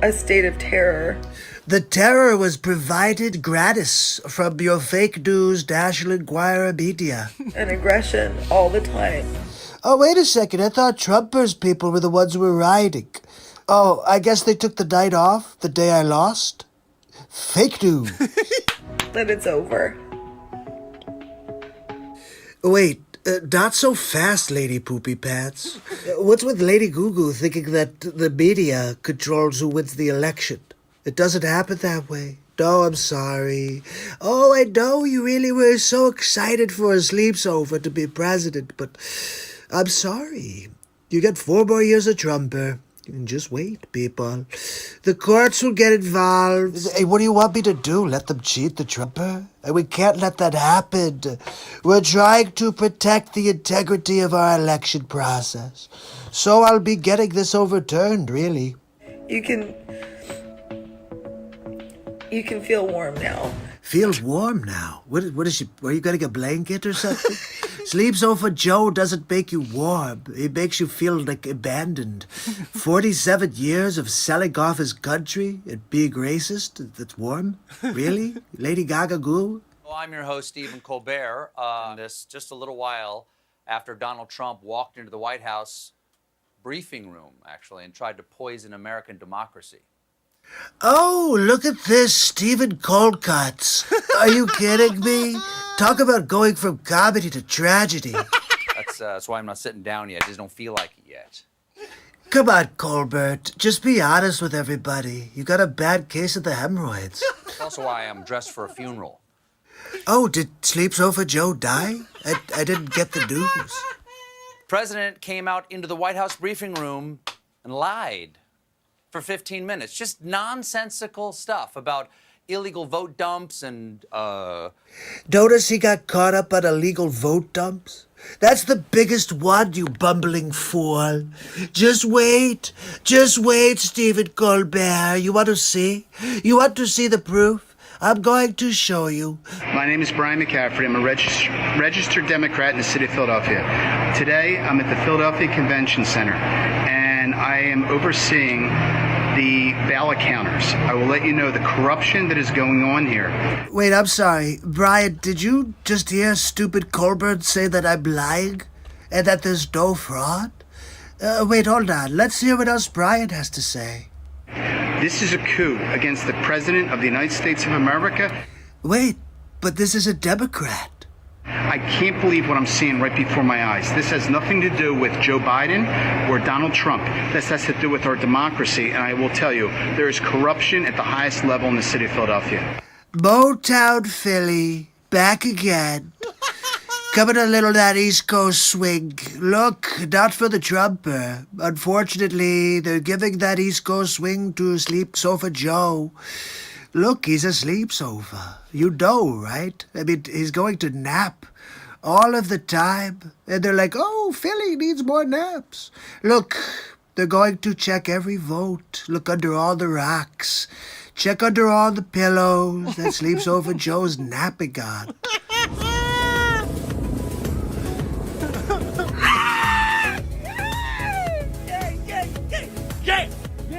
a state of terror. The terror was provided gratis from your fake news National Enquirer media. And aggression all the time. Oh, wait a second. I thought Trumpers people were the ones who were rioting. Oh, I guess they took the night off, the day I lost? Fake news. But it's over. Wait, not so fast, Lady Poopy Pants. What's with Lady Goo thinking that the media controls who wins the election? It doesn't happen that way. No, I'm sorry. Oh, I know you really were so excited for a sleepover to be president, but I'm sorry. You get 4 more years of Trumper. And just wait, people. The courts will get involved. Hey, what do you want me to do? Let them cheat the Trumper? We can't let that happen. We're trying to protect the integrity of our election process. So I'll be getting this overturned, really. You can feel warm now. Feels warm now? What is she? Are you getting a blanket or something? Sleepover Joe doesn't make you warm. He makes you feel like abandoned. 47 years of selling off his country and being racist? That's warm? Really? Lady Gaga Goo? Well, I'm your host, Stephen Colbert. This just a little while after Donald Trump walked into the White House briefing room, actually, and tried to poison American democracy. Oh, look at this, Stephen Coldcuts. Are you kidding me? Talk about going from comedy to tragedy. That's why I'm not sitting down yet. I just don't feel like it yet. Come on, Colbert. Just be honest with everybody. You got a bad case of the hemorrhoids. That's also why I'm dressed for a funeral. Oh, did Sleepover Joe die? I didn't get the news. The president came out into the White House briefing room and lied for 15 minutes. Just nonsensical stuff about illegal vote dumps and, Notice he got caught up on illegal vote dumps? That's the biggest one, you bumbling fool. Just wait, Stephen Colbert. You want to see? You want to see the proof? I'm going to show you. My name is Brian McCaffrey. I'm a registered Democrat in the city of Philadelphia. Today, I'm at the Philadelphia Convention Center, and I am overseeing the ballot counters. I will let you know the corruption that is going on here. Wait, I'm sorry. Brian, did you just hear stupid Colbert say that I'm lying? And that there's no fraud? Wait, hold on. Let's hear what else Brian has to say. This is a coup against the President of the United States of America. Wait, but this is a Democrat. I can't believe what I'm seeing right before my eyes. This has nothing to do with Joe Biden or Donald Trump. This has to do with our democracy, and I will tell you, there is corruption at the highest level in the city of Philadelphia. Motown Philly, back again. Coming a little that East Coast swing. Look, not for the Trumper. Unfortunately, they're giving that East Coast swing to Sleepover Joe. Look, he's a sleepover. You know, right? I mean, he's going to nap all of the time. And they're like, oh, Philly needs more naps. Look, they're going to check every vote. Look under all the rocks. Check under all the pillows that Sleepover Joe's napping on.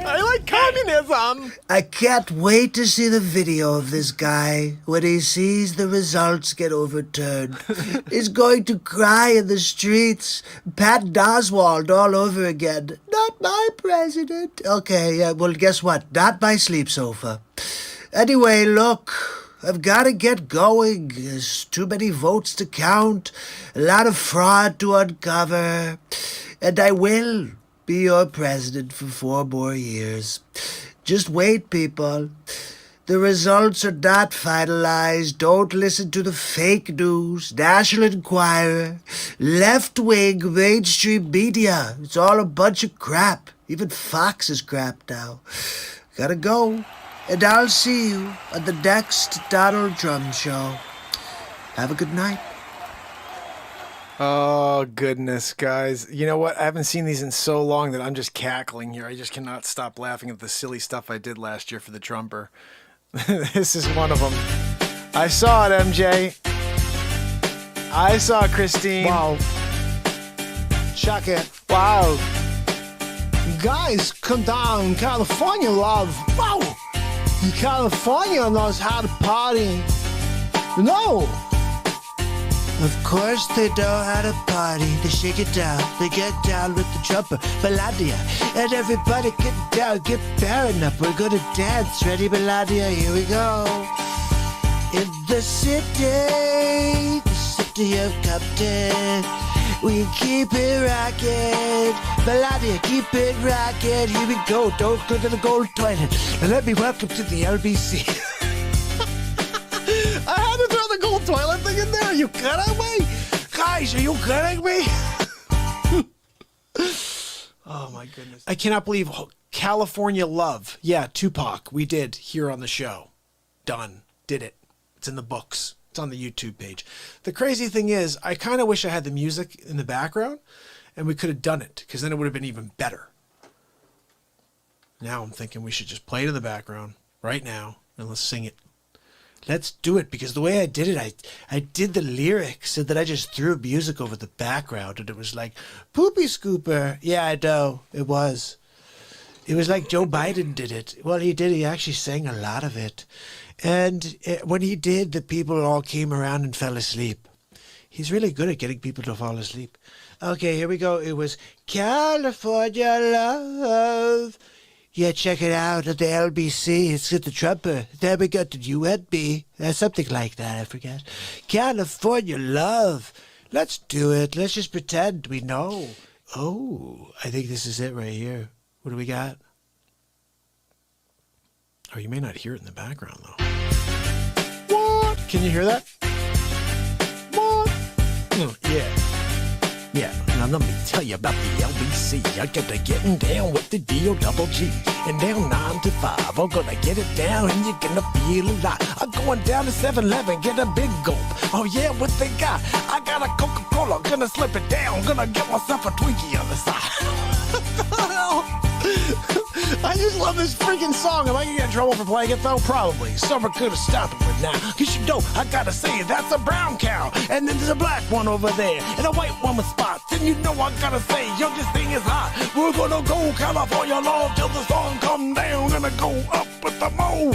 I like communism. I can't wait to see the video of this guy when he sees the results get overturned. He's going to cry in the streets. Pat Oswald all over again. Not my president. Okay, well, guess what? Not my sleepover. Anyway, look, I've got to get going. There's too many votes to count, a lot of fraud to uncover, and I will be your president for 4 more years. Just wait, people. The results are not finalized. Don't listen to the fake news, National Enquirer, left-wing mainstream media. It's all a bunch of crap. Even Fox is crap now. Gotta go. And I'll see you on the next Donald Trump show. Have a good night. Oh, goodness, guys. You know what? I haven't seen these in so long that I'm just cackling here. I just cannot stop laughing at the silly stuff I did last year for the Trumper. This is one of them. I saw it, MJ. I saw Christine. Wow. Check it. Wow. Guys, come down. California love. Wow. California knows how to party. No. Of course they know how to party. They shake it down. They get down with the Trumper, Melania. And everybody get down, get pairing up. We're gonna dance. Ready, Melania? Here we go. In the city of Compton, we keep it rockin'. Melania, keep it rockin'. Here we go. Don't go to the gold toilet. And let me welcome to the LBC. I had to throw the gold toilet thing in there. Are you kidding me? Guys, are you kidding me? Oh, my goodness. I cannot believe California Love. Yeah, Tupac. We did here on the show. Done. Did it. It's in the books. It's on the YouTube page. The crazy thing is, I kind of wish I had the music in the background and we could have done it because then it would have been even better. Now I'm thinking we should just play it in the background right now and let's sing it. Let's do it, because the way I did it, I did the lyrics, so that I just threw music over the background, and it was like, Poopy Scooper. Yeah, I know. It was. It was like Joe Biden did it. Well, he did. He actually sang a lot of it. And when he did, the people all came around and fell asleep. He's really good at getting people to fall asleep. Okay, here we go. It was California Love. Yeah, check it out at the LBC. It's at the Trumper. Then we got the UNB. Something like that, I forget. California Love. Let's do it. Let's just pretend we know. Oh, I think this is it right here. What do we got? Oh, you may not hear it in the background, though. What? Can you hear that? What? Yeah. Yeah, now let me tell you about the LBC. I got to getting down with the D-O-double-G. And down 9 to 5, I'm gonna get it down and you're gonna feel alive. I'm going down to 7-Eleven, get a big gulp. Oh yeah, what they got? I got a Coca-Cola, gonna slip it down, gonna get myself a Twinkie on the side. I just love this freaking song. Am I gonna get in trouble for playing it though? Probably. Someone could have stopped it right now. Cause you know, I gotta say, that's a brown cow. And then there's a black one over there. And a white one with spots. And you know I gotta say, yo, this thing is hot. We're gonna go California Love till the sun come down. Gonna go up with the mo.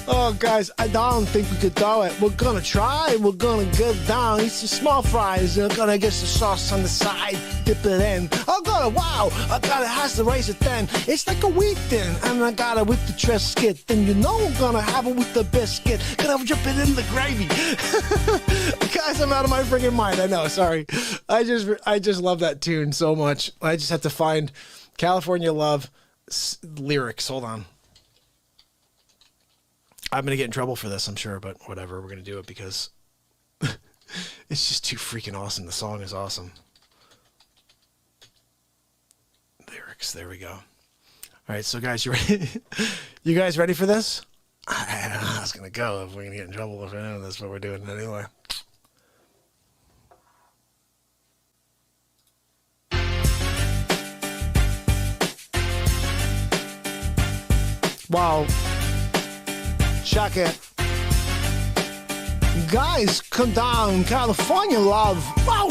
Oh, guys, I don't think we could do it. We're gonna try. We're gonna get down. Eat some small fries. We're gonna get some sauce on the side. Dip it in. Oh, God, wow. I got it has to raise it then. It's like a wheat thin. And I got it with the Triscuit. Then you know I'm gonna have it with the biscuit. Gonna dip it in the gravy. Guys, I'm out of my freaking mind. I know, sorry. I just love that tune so much. I just have to find California Love lyrics. Hold on. I'm going to get in trouble for this, I'm sure, but whatever. We're going to do it because it's just too freaking awesome. The song is awesome. Lyrics. There we go. All right, so guys, you ready? You guys ready for this? I don't know how it's going to go, if we're going to get in trouble if I know this, but we're doing it anyway. Wow. Check it. Guys, come down. California Love. Wow.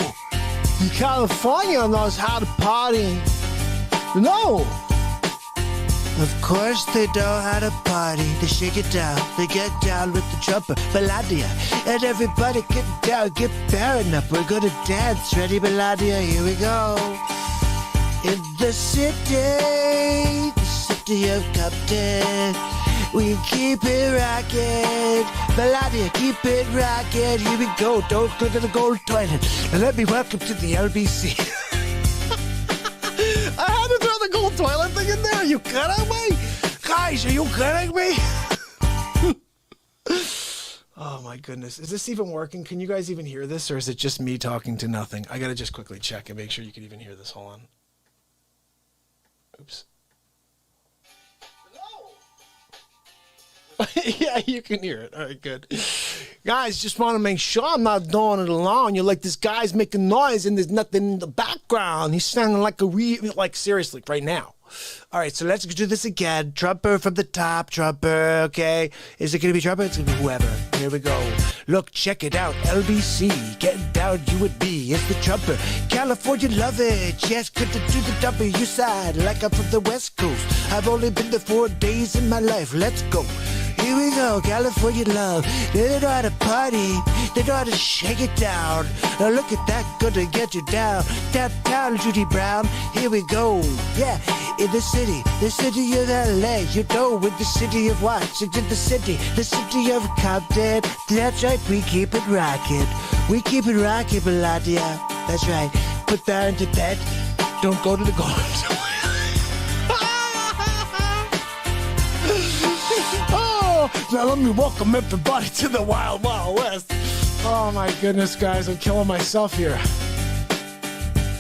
California knows how to party. No. Of course they know how to party. They shake it down. They get down with the Trumper, Melania. And everybody get down, get pairing up. We're gonna dance. Ready, Melania? Here we go. In the city of Compton, we keep it rockin'. Melania, keep it rockin'. Here we go. Don't go to the gold toilet. And let me welcome to the LBC. I had to throw the gold toilet thing in there. Are you kidding me? Guys, are you kidding me? Oh my goodness. Is this even working? Can you guys even hear this, or is it just me talking to nothing? I gotta just quickly check and make sure you can even hear this. Hold on. Oops. Yeah, you can hear it. All right, good. Guys, just want to make sure I'm not doing it alone. You're like, this guy's making noise and there's nothing in the background. He's sounding like like seriously right now. All right, so let's do this again. Trumper from the top, Trumper, okay? Is it going to be Trumper? It's going to be whoever. Here we go. Look, check it out. LBC, getting down you and me. It's the Trumper. California, love it. Yes, good to do the W side like I'm from the West Coast. I've only been there 4 days in my life. Let's go. Here we go, California love. They know how to party. They know how to shake it down. Now look at that, gonna get you down. Downtown, Judy Brown. Here we go. Yeah, in the city of LA. You know, in the city of Washington, the city of Compton. That's right, we keep it rocking. We keep it rocking, Melania. That's right. Put that into bed. Don't go to the garden. Now let me welcome everybody to the Wild Wild West. Oh my goodness, guys, I'm killing myself here.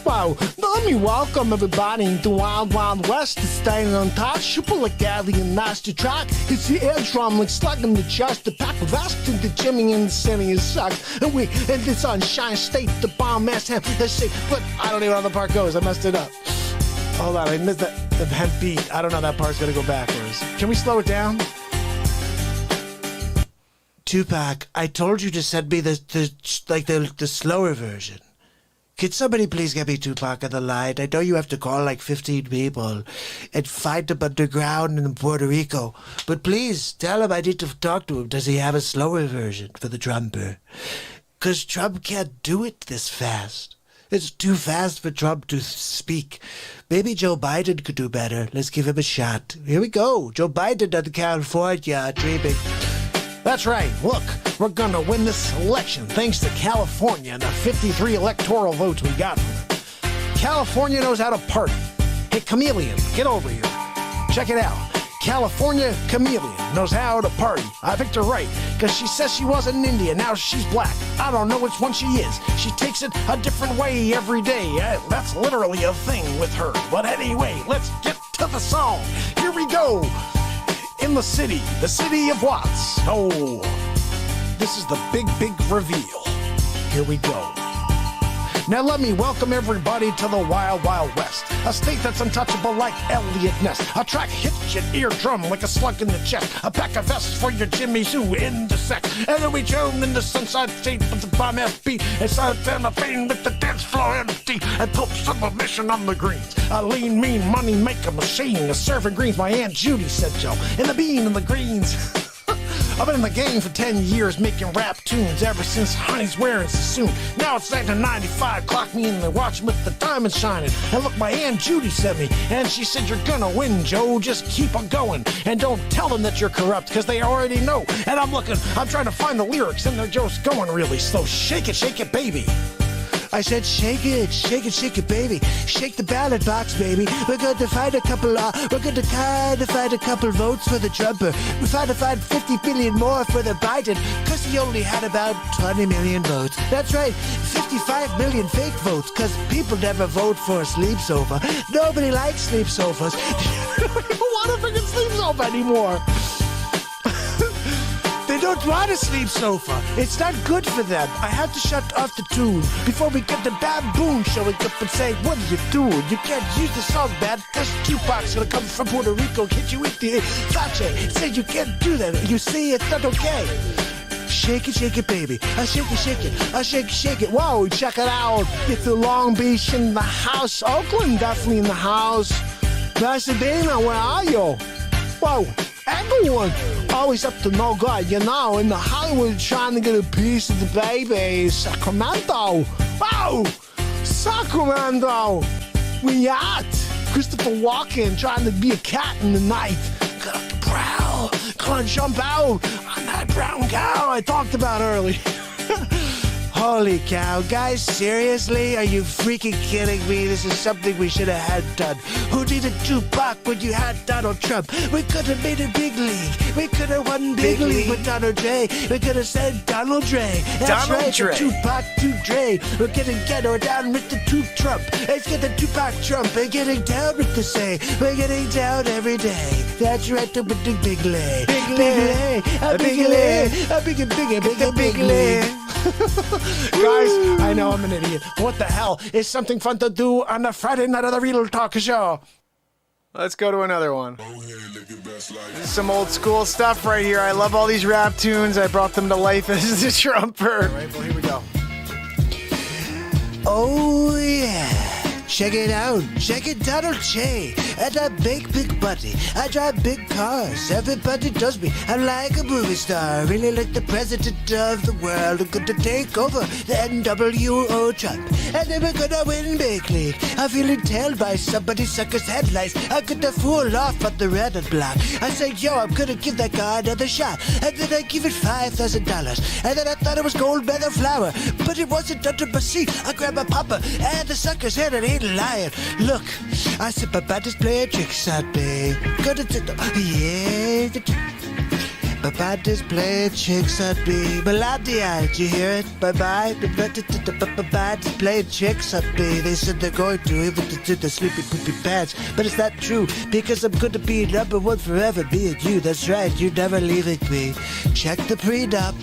Wow, now let me welcome everybody to Wild Wild West. It's standing on top, super like Galley and Master Track. It's the air drum like slug in the chest, the pack of vest and the Jimmy and the Sammy and sucks. And the Sunshine State, the bomb ass hemp. Let's see, but I don't even know how the part goes. I messed it up. Hold on, I missed the hemp beat. I don't know, that part's gonna go backwards. Can we slow it down? Tupac, I told you to send me the slower version. Could somebody please get me Tupac on the line? I know you have to call like 15 people and find him underground in Puerto Rico. But please, tell him I need to talk to him. Does he have a slower version for the Trumper? Because Trump can't do it this fast. It's too fast for Trump to speak. Maybe Joe Biden could do better. Let's give him a shot. Here we go. Joe Biden of California, dreaming. That's right. Look, we're going to win this election thanks to California and the 53 electoral votes we got from it. California knows how to party. Hey, Chameleon, get over here. Check it out. California Chameleon knows how to party. I picked her right, because she says she was an Indian. Now she's black. I don't know which one she is. She takes it a different way every day. That's literally a thing with her. But anyway, let's get to the song. Here we go. In the city of Watts. Oh, this is the big reveal. Here we go. Now let me welcome everybody to the Wild Wild West, a state that's untouchable like Elliot Ness. A track hits your eardrum like a slug in the chest, a pack of vests for your Jimmy Sue in the sack. And then we tune in the Sunshine State with the bomb ass beat, and start down the pain with the dance floor empty, and put some mission on the greens. A lean, mean money maker machine, a serving greens, my Aunt Judy said Joe, and the bean and the greens. I've been in the game for 10 years making rap tunes ever since Honey's wearing Sassoon. Now it's 1995, clock me in the watch with the diamond shining. And look, my Aunt Judy sent me, and she said, you're gonna win, Joe, just keep on going. And don't tell them that you're corrupt, because they already know. And I'm trying to find the lyrics, and they're just going really slow. Shake it, baby. I said, shake it, baby. Shake the ballot box, baby. We're going to find a couple votes for the Trumper. We're trying to find 50 billion more for the Biden, because he only had about 20 million votes. That's right, 55 million fake votes, because people never vote for a sleep sofa. Nobody likes sleep sofas. They don't even want a freaking sleep sofa anymore. They don't want a sleep sofa. It's not good for them. I have to shut off the tune before we get the baboon showing up and say, what are you doing? You can't use the song, man, because Tupac's gonna come from Puerto Rico, hit you with the Facce. Say you can't do that. You see, it's not okay. Shake it, baby. I shake it. Whoa, check it out. It's the Long Beach in the house. Oakland definitely in the house. Pasadena, where are you? Whoa. Everyone always up to no good, you know, in the Hollywood trying to get a piece of the baby. Sacramento. Wow! Sacramento! We at Christopher Walken trying to be a cat in the night. Gonna prowl. Gonna jump out on that brown cow I talked about earlier. Holy cow, guys, seriously? Are you freaking kidding me? This is something we should have had done. Who needed Tupac when you had Donald Trump? We could have made a big league. We could have won big league with Donald Dre. We could have said Donald Dre. That's Donald right, Dre. Tupac to Dre. We're getting ghetto down with the Tooth Trump. Let's get the Tupac Trump. We're getting down with the say. We're getting down every day. That's right, the big lay. Big lay. A big lay. A big lay. Guys, I know I'm an idiot. What the hell is something fun to do on a Friday night of the Real Talk Show? Let's go to another one. This is some old school stuff right here. I love all these rap tunes. I brought them to life as a trumper. All right, well, here we go. Oh yeah. Check it out. Check it, Donald J. And I big buddy. I drive big cars. Everybody does me. I'm like a movie star. Really like the president of the world. I'm going to take over the NWO Trump. And then we're gonna win big league. I'm feeling tailed by somebody sucker's headlights. I'm gonna fool off on the red and black. I say, yo, I'm gonna give that guy another shot. And then I give it $5,000. And then I thought it was gold feather flour. But it wasn't under my seat. I grabbed my papa and the sucker's head and ain't lying. Look, I said, Papa, just play tricks on me. Gonna do the, yeah. Papa, just play tricks on me. Melodia, did you hear it? Bye-bye. Papa, just play tricks on me. They said they're going to, even to the sleepy poopy pants. But it's not true, because I'm going to be number one forever, me and you. That's right, you're never leaving me. Check the prenup.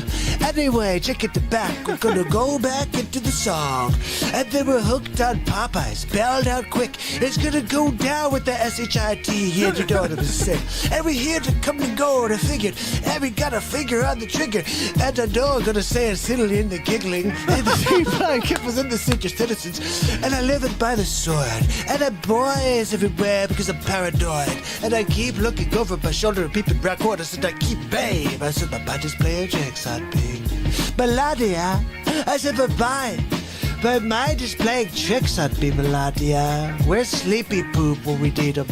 Anyway, check it the back. We're gonna go back into the song. And then we're hooked on Popeyes. Spelled out quick. It's gonna go down with the S-H-I-T. Yeah, you know what I'm saying. And we're here to come and go to figure. And we got a finger on the trigger. And I know I'm gonna say it's silly in the giggling. And the same time kept us in the senior citizens. And I live it by the sword. And I boys everywhere because I'm paranoid. And I keep looking over my shoulder and peeping round corners. And I keep babe. I said, Papa, just play tricks on me. Melodia, I said bye-bye. But mine is playing tricks on me, Melodia. Where's Sleepy Poop when we need him?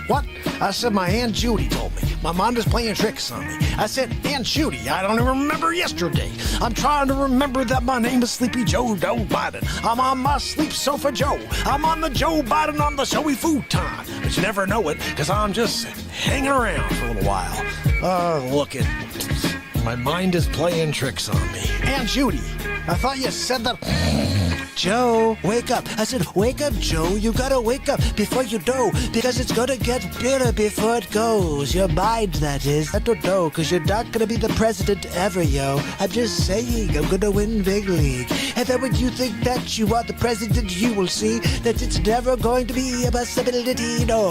What? I said my Aunt Judy told me. My mom is playing tricks on me. I said, Aunt Judy, I don't even remember yesterday. I'm trying to remember that my name is Sleepy Joe Biden. I'm on my sleep sofa Joe. I'm on the Joe Biden on the showy futon. But you never know it, because I'm just hanging around for a little while. Look it. My mind is playing tricks on me. Aunt Judy, I thought you said that. Joe, wake up. I said, wake up, Joe. You gotta wake up before you know, because it's gonna get better before it goes. Your mind, that is. I don't know, because you're not gonna be the president ever, yo. I'm just saying, I'm gonna win big league. And then when you think that you are the president, you will see that it's never going to be a possibility. No.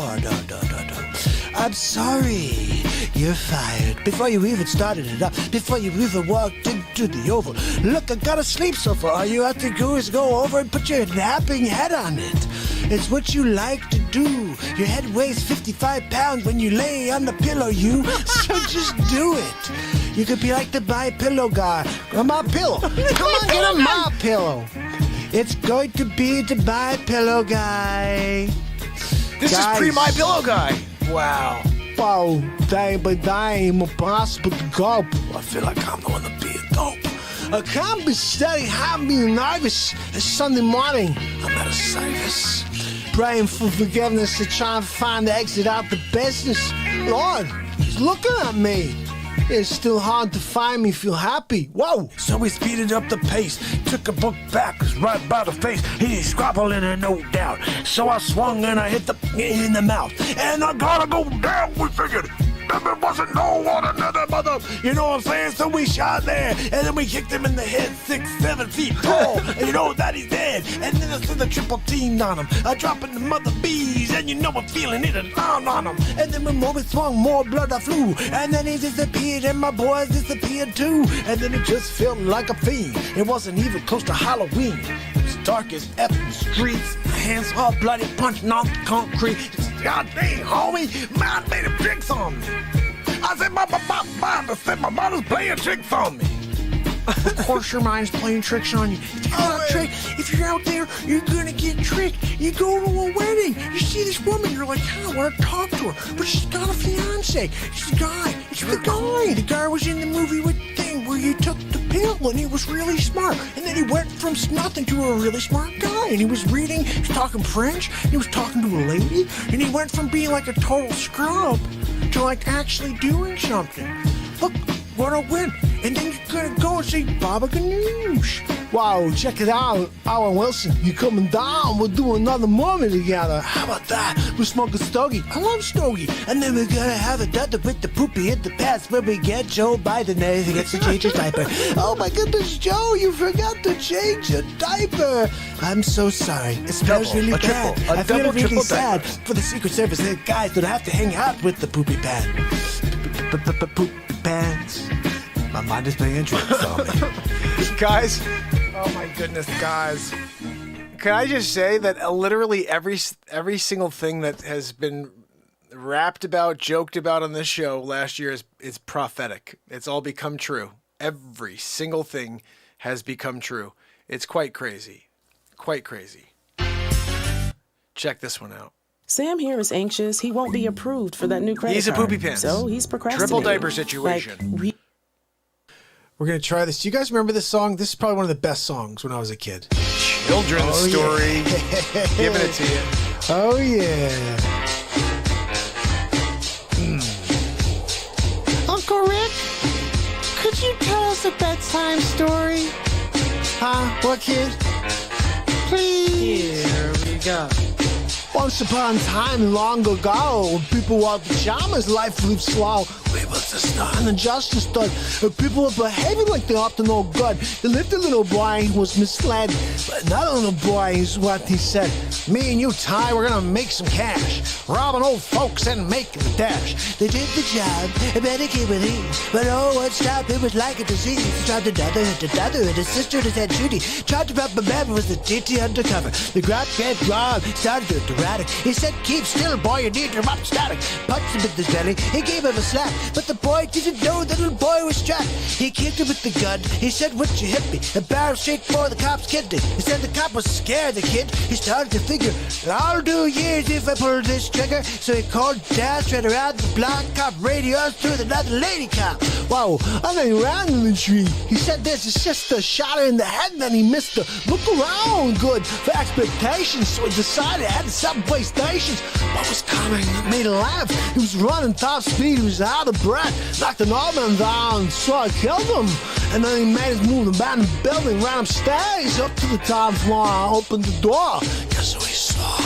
I'm sorry. You're fired. Before you even started it up, before you even walked into the Oval. Look, I got a sleep sofa. All you have to do is go over and put your napping head on it. It's what you like to do. Your head weighs 55 pounds when you lay on the pillow, you. So just do it. You could be like the My Pillow guy. A My Pillow. Come on, get a My Pillow. It's going to be the My Pillow guy. This is pre-My Pillow guy. Wow. Wow, I'm impossible to go. I feel like I'm the one to be a dope. I can't be steady, I'm being nervous. It's Sunday morning. I'm not a cyphus. Praying for forgiveness to try and find the exit out the business. Lord, he's looking at me. It's still hard to find me feel happy. Whoa! So we speeded up the pace, took a book back, right by the face. He's squabbling and no doubt. So I swung and I hit the in the mouth. And I gotta go down, we figured. There wasn't no one another mother. You know what I'm saying? So we shot there, and then we kicked him in the head, 6-7 feet tall. And you know that he's dead. And then I threw the triple team on him. I dropping the mother bees, and you know I'm feeling it and on him. And then when more swung, more blood I flew. And then he disappeared, and my boys disappeared too. And then it just felt like a fiend. It wasn't even close to Halloween. It was dark as F in the streets. My hands all bloody, punching on the concrete. God dang, homie, mine made him tricks on me. I said, my mother's playing tricks on me. Of course your mind's playing tricks on you. If you're out there, you're gonna get tricked. You go to a wedding, you see this woman, you're like, I want to talk to her, but she's got a fiance. It's the guy. It's the guy. The guy was in the movie with the thing where you took the Hammerlin, he was really smart. And then he went from nothing to a really smart guy. And he was reading, he was talking French, he was talking to a lady, and he went from being like a total scrub to like actually doing something. Look, what a win. And then you're gonna go and see Baba Ganoush. Wow, check it out. Alan Wilson, you coming down? We'll do another movie together. How about that? We're smoking stogie. I love stogie. And then we're gonna have another with the poopy in the past where we get Joe Biden and he gets to change his diaper. Oh my goodness, Joe, you forgot to change your diaper. I'm so sorry. It smells really bad. I feel really sad for the Secret Service. The guys that have to hang out with the poopy pants. Poopy pants. My mind is playing tricks on me. Guys, oh my goodness, guys. Can I just say that literally every single thing that has been rapped about, joked about on this show last year is prophetic. It's all become true. Every single thing has become true. It's quite crazy. Quite crazy. Check this one out. Sam here is anxious. He won't be approved for that new credit card. He's a poopy pants. So he's procrastinating. Triple diaper situation. We're going to try this. Do you guys remember this song? This is probably one of the best songs when I was a kid. Children's Story. Yeah. Giving it to you. Oh, yeah. Uncle Rick, could you tell us a bedtime story? Huh? What, kid? Please. Here we go. Once upon a time, long ago, people wore pajamas, life moved slow. We was the star and the justice stood. People were behaving like they ought to know good. There lived a little boy who was misled, but another little boy is what he said. Me and you, Ty, we're gonna make some cash, robbing old folks and making the dash. They did the job, and better keep with ease. But oh, what stopped it was like a disease. He tried to daughter, and his sister, his head Judy. Tried to rob the man, was the DT undercover. The grab started to erratic. He said, keep still, boy, you need to rob static. Punched him in the belly, he gave him a slap. But the boy didn't know the little boy was trapped. He kicked him with the gun. He said, would you hit me? A barrel shake for the cops killed him. He said the cop was scared, the kid. He started to figure, I'll do years if I pull this trigger. So he called dad, straight around the block. Cop radios to another lady cop. Wow, and then he ran in the tree. He said there's his sister, shot her in the head, and then he missed her. Look around good for expectations. So he decided at the subway stations. What was coming that made him laugh? He was running top speed, he was out of breath. Knocked an old man down, so I killed him. And then he made his move, abandoned the building, ran upstairs, up to the top floor. I opened the door. Guess who he saw?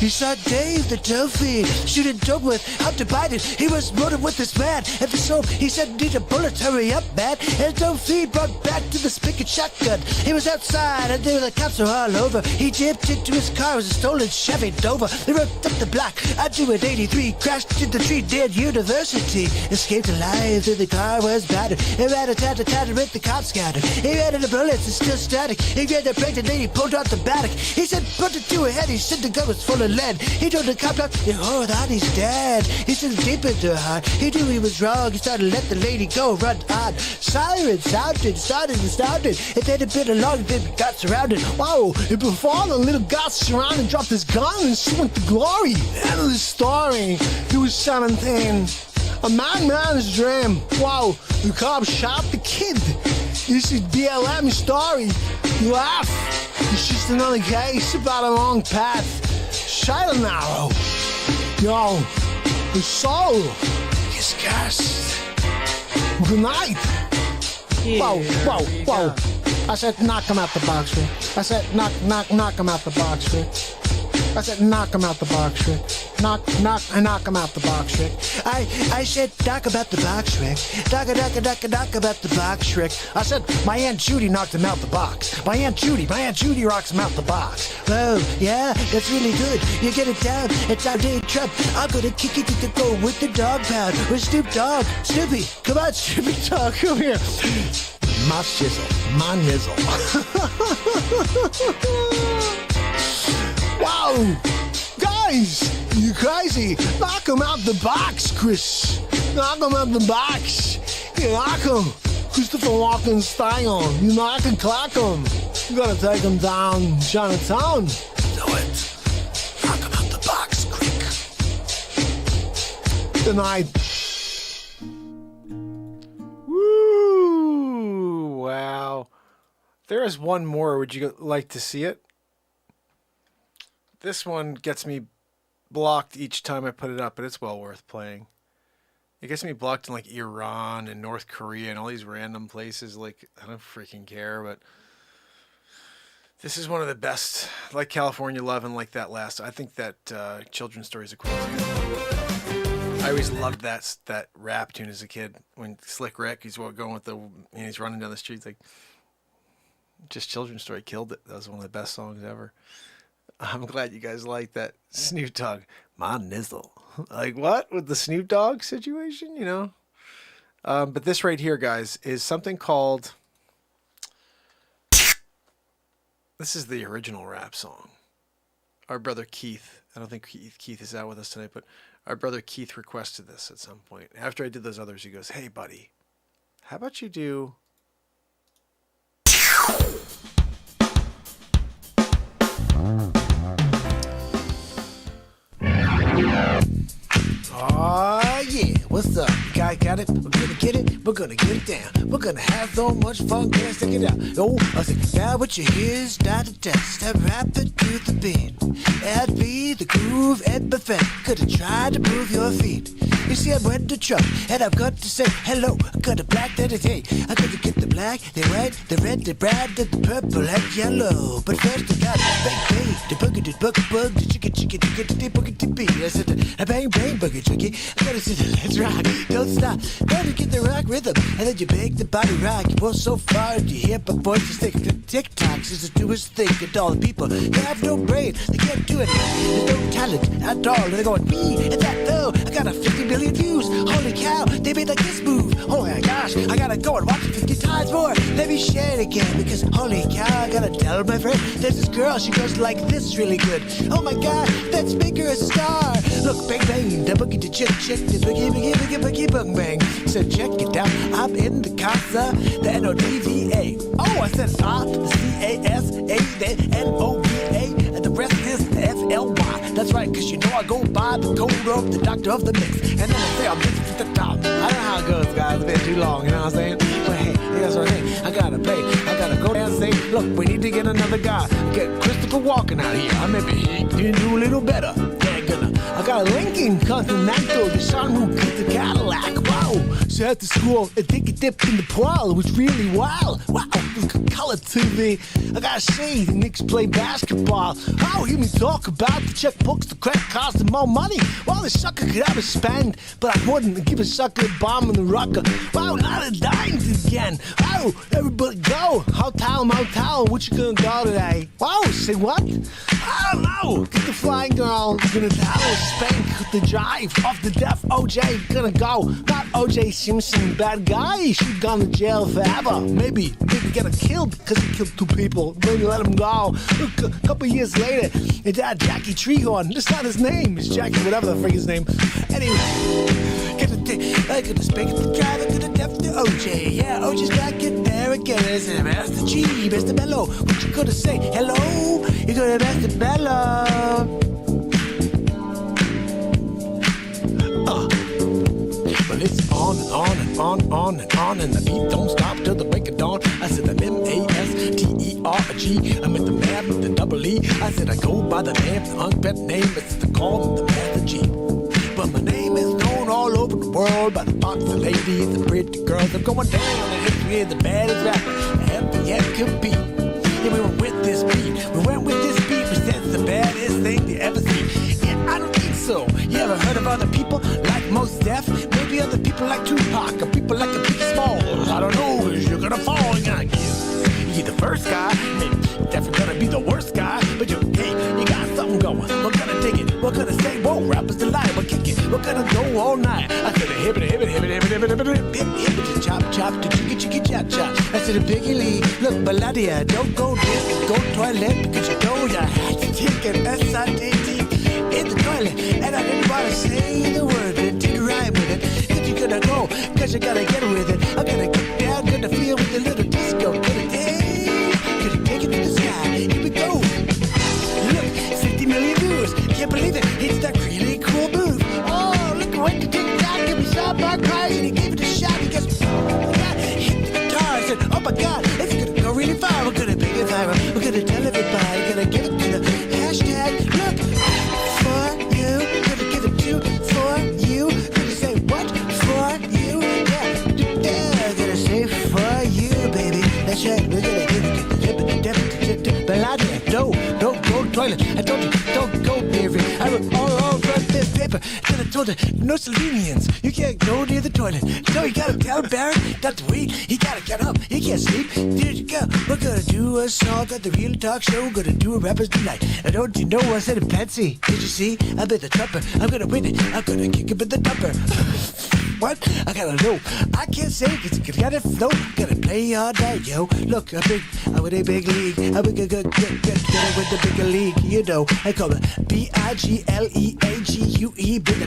He saw Dave, the tofu, shooting dope with Hunter Biden. He was murdered with this man. And for so, he said, need a bullet, hurry up, man. And tofu brought back to the spigot shotgun. He was outside, and there the cops were all over. He jumped into his car, it was a stolen Chevy Dover. They ripped up the block, onto an 83, crashed into the tree, dead University. Escaped alive, though the car was battered. He ran a tat-tat-tat with the cops scattered. He ran into bullets, it's still static. He ran the pregnant lady, pulled out the batic. He said, put it to her head, he said the gun was full of lead. He told the cop, oh, that he's dead. He said deep into her heart. He knew he was wrong. He started to let the lady go, run on. Sirens sounded, and then a bit along, then got surrounded. Wow, and before the little got surrounded, dropped his gun and went to glory. The end of the story. He was 17. A madman's dream. Wow, the cop shot the kid. This is BLM story. You laugh. It's just another case about a wrong path. Shadow narrow. Yo, the soul is cast. Good night. Whoa. I said knock him out the box, Rick. I said knock him out the box, Rick. I said knock him out the box, Rick. Knock him out the box, Rick. I said knock him out the box, Rick. Knock him out the box, Rick. I said my Aunt Judy knocked him out the box. My Aunt Judy rocks him out the box. Whoa, yeah, that's really good. You get it down. It's our day Trump. I'm gonna kick it to go with the dog pound. With Snoop Dogg. Snoopy, come on, Snoopy Dogg, come here. My shizzle, my nizzle. Wow! Guys! You crazy! Knock him out the box, Chris! Knock him out the box! You knock him! Christopher Walken style! You knock and clack him! You gotta take him down Chinatown! Do it! Knock him out the box, quick! Good night! Woo! There is one more. Would you like to see it? This one gets me blocked each time I put it up, but it's well worth playing. It gets me blocked in like Iran and North Korea and all these random places. Like, I don't freaking care, but this is one of the best. Like California Love and like that last. I think that Children's Stories are cool. I always loved that rap tune as a kid. When Slick Rick, he's going with he's running down the streets like. Just Children's Story killed it. That was one of the best songs ever. I'm glad you guys like that Snoop Dogg. My nizzle. Like what? With the Snoop Dogg situation, you know? But this right here, guys, is something called... This is the original rap song. Our brother Keith. I don't think Keith is out with us tonight, but our brother Keith requested this at some point. After I did those others, he goes, hey, buddy, how about you do... Oh yeah, what's up? You guys got it? We're gonna get it, we're gonna get it down. We're gonna have so much fun, can't stick it out. Oh, I said, now what you hear is not a test. Step rapid to the beat. Add B, the groove, and buffet. Could have tried to move your feet. You see, I'm ready to truck, and I've got to say hello. I got the black, that is hey. I got to get the black, the white, the red, the brown, the purple, and yellow. But first I got bang, the boogie, the bug, the chicken, the boogie, the beat. I said, bang, boogie, tricky. I gotta see the let's rock, don't stop. Gotta get the rock rhythm, and then you make the body rock. You go so far, and you hear my voice just think the TikToks is the newest thing. And all the people, they have no brain, they can't do it. There's no talent at all. They're going, me and that though. I got a 50 million views. Holy cow, they made like this move. Oh my gosh, I gotta go and watch it 50 times more. Let me share it again, because holy cow, I gotta tell my friend. There's this girl, she goes like this really good. Oh my god, let's make her a star. Look, bang, bang, the boogie, the chick, the boogie, bang, bang. So check it out, I'm in the casa, the N-O-D-V-A. Oh, I said the C-A-S-A, the N-O-V-A, and the rest is the F-L-Y. That's right, because you know I go by the code of the doctor of the mix. And then I say I'm mixing to the top. I don't know how it goes, guys. It's been too long, you know what I'm saying? But hey, that's what I'm saying. I gotta play. I gotta go down and say, look, we need to get another guy. Get Christopher Walken out here. Maybe he can do a little better. I got a Lincoln Continental, the son who got the Cadillac. Wow, so at the school and take a dip in the pool. It was really wild. Wow, color TV. I gotta say, the Knicks play basketball. Oh, hear me talk about the checkbooks, the credit cards, and more money. Well, the sucker could have a spend, but I wouldn't give a sucker a bomb in the rocker. Wow, not a dimes again. Wow, everybody go. Hotel, motel, what you gonna go today? Wow, say what? I don't know. Get the flying girl, gonna tell spank the drive off the deaf OJ, gonna go. Not OJ Simpson, bad guy. She gone to jail forever. Maybe get him killed because he killed 2 people. Maybe let him go. Look, a couple years later, his dad Jackie Treehorn. That's not his name. It's Jackie, whatever the freak his name. Anyway, I got to spank the drive, I got to deaf the OJ. Yeah, OJ's back in there again. It's Master G, Mr. Mello. What you gonna say? Hello? You gonna Master Mello? Well, it's on and on and on and on, and the beat don't stop till the break of dawn. I said I'm M-A-S-T-E-R-G. I'm at the man with the double E. I said I go by the name, the unpet name. It's the call, the Master G. But my name is known all over the world by the boxer ladies, the pretty girls. I'm going down in history as the baddest rapper ever yet could be. Yeah, we went with this beat. We went with this beat. We said it's the baddest thing you ever see. Yeah, I don't think so. You ever heard of other people like Mos Def? Maybe other people like Tupac, or people like a Biggie Smalls. I don't know, cause you're gonna fall. You're gonna get. You're the first guy. Maybe definitely gonna be the worst guy. But you got something going. We're gonna dig it. We're gonna say, whoa, rappers delight. We're kicking. We're gonna go all night. I said a hip, chop, chop, the chicky, chop, chop. I said a Biggie Lee, look, Balladia, don't go this, go toilet, because you know you had to take an S-I-D-D in the toilet. And I didn't want to say the word, it didn't rhyme with it. Cause you're gonna go, cause you gotta get with it. I'm gonna get down, gonna feel with a little disco. Gonna take it to the sky, here we go. Look, 50 million views, can't believe it, it's that really cool move. Oh, look, I went to TikTok, give me some Mark Pires, and he gave it a shot. He goes, hit the guitar, I said, oh my god, it's gonna go really far. We're gonna toilet. I told you, don't go near it. I wrote all this paper. Then I told her, no Slovenians. You can't go near the toilet. So you gotta tell Barrett not to wait. He gotta get up. He can't sleep. Here you go. We're gonna do a song at the Real Talk Show. Gonna do a rappers tonight. And don't you know I said it, Patsy? Did you see? I bet the trumper. I'm gonna win it. I'm gonna kick him in the dumper. What? I gotta know. I can't say it 'cause you gotta flow. Gotta play all night, yo. Look, I'm with a big league. I'm with the bigger league. You know, I call it BIGLEAGUE.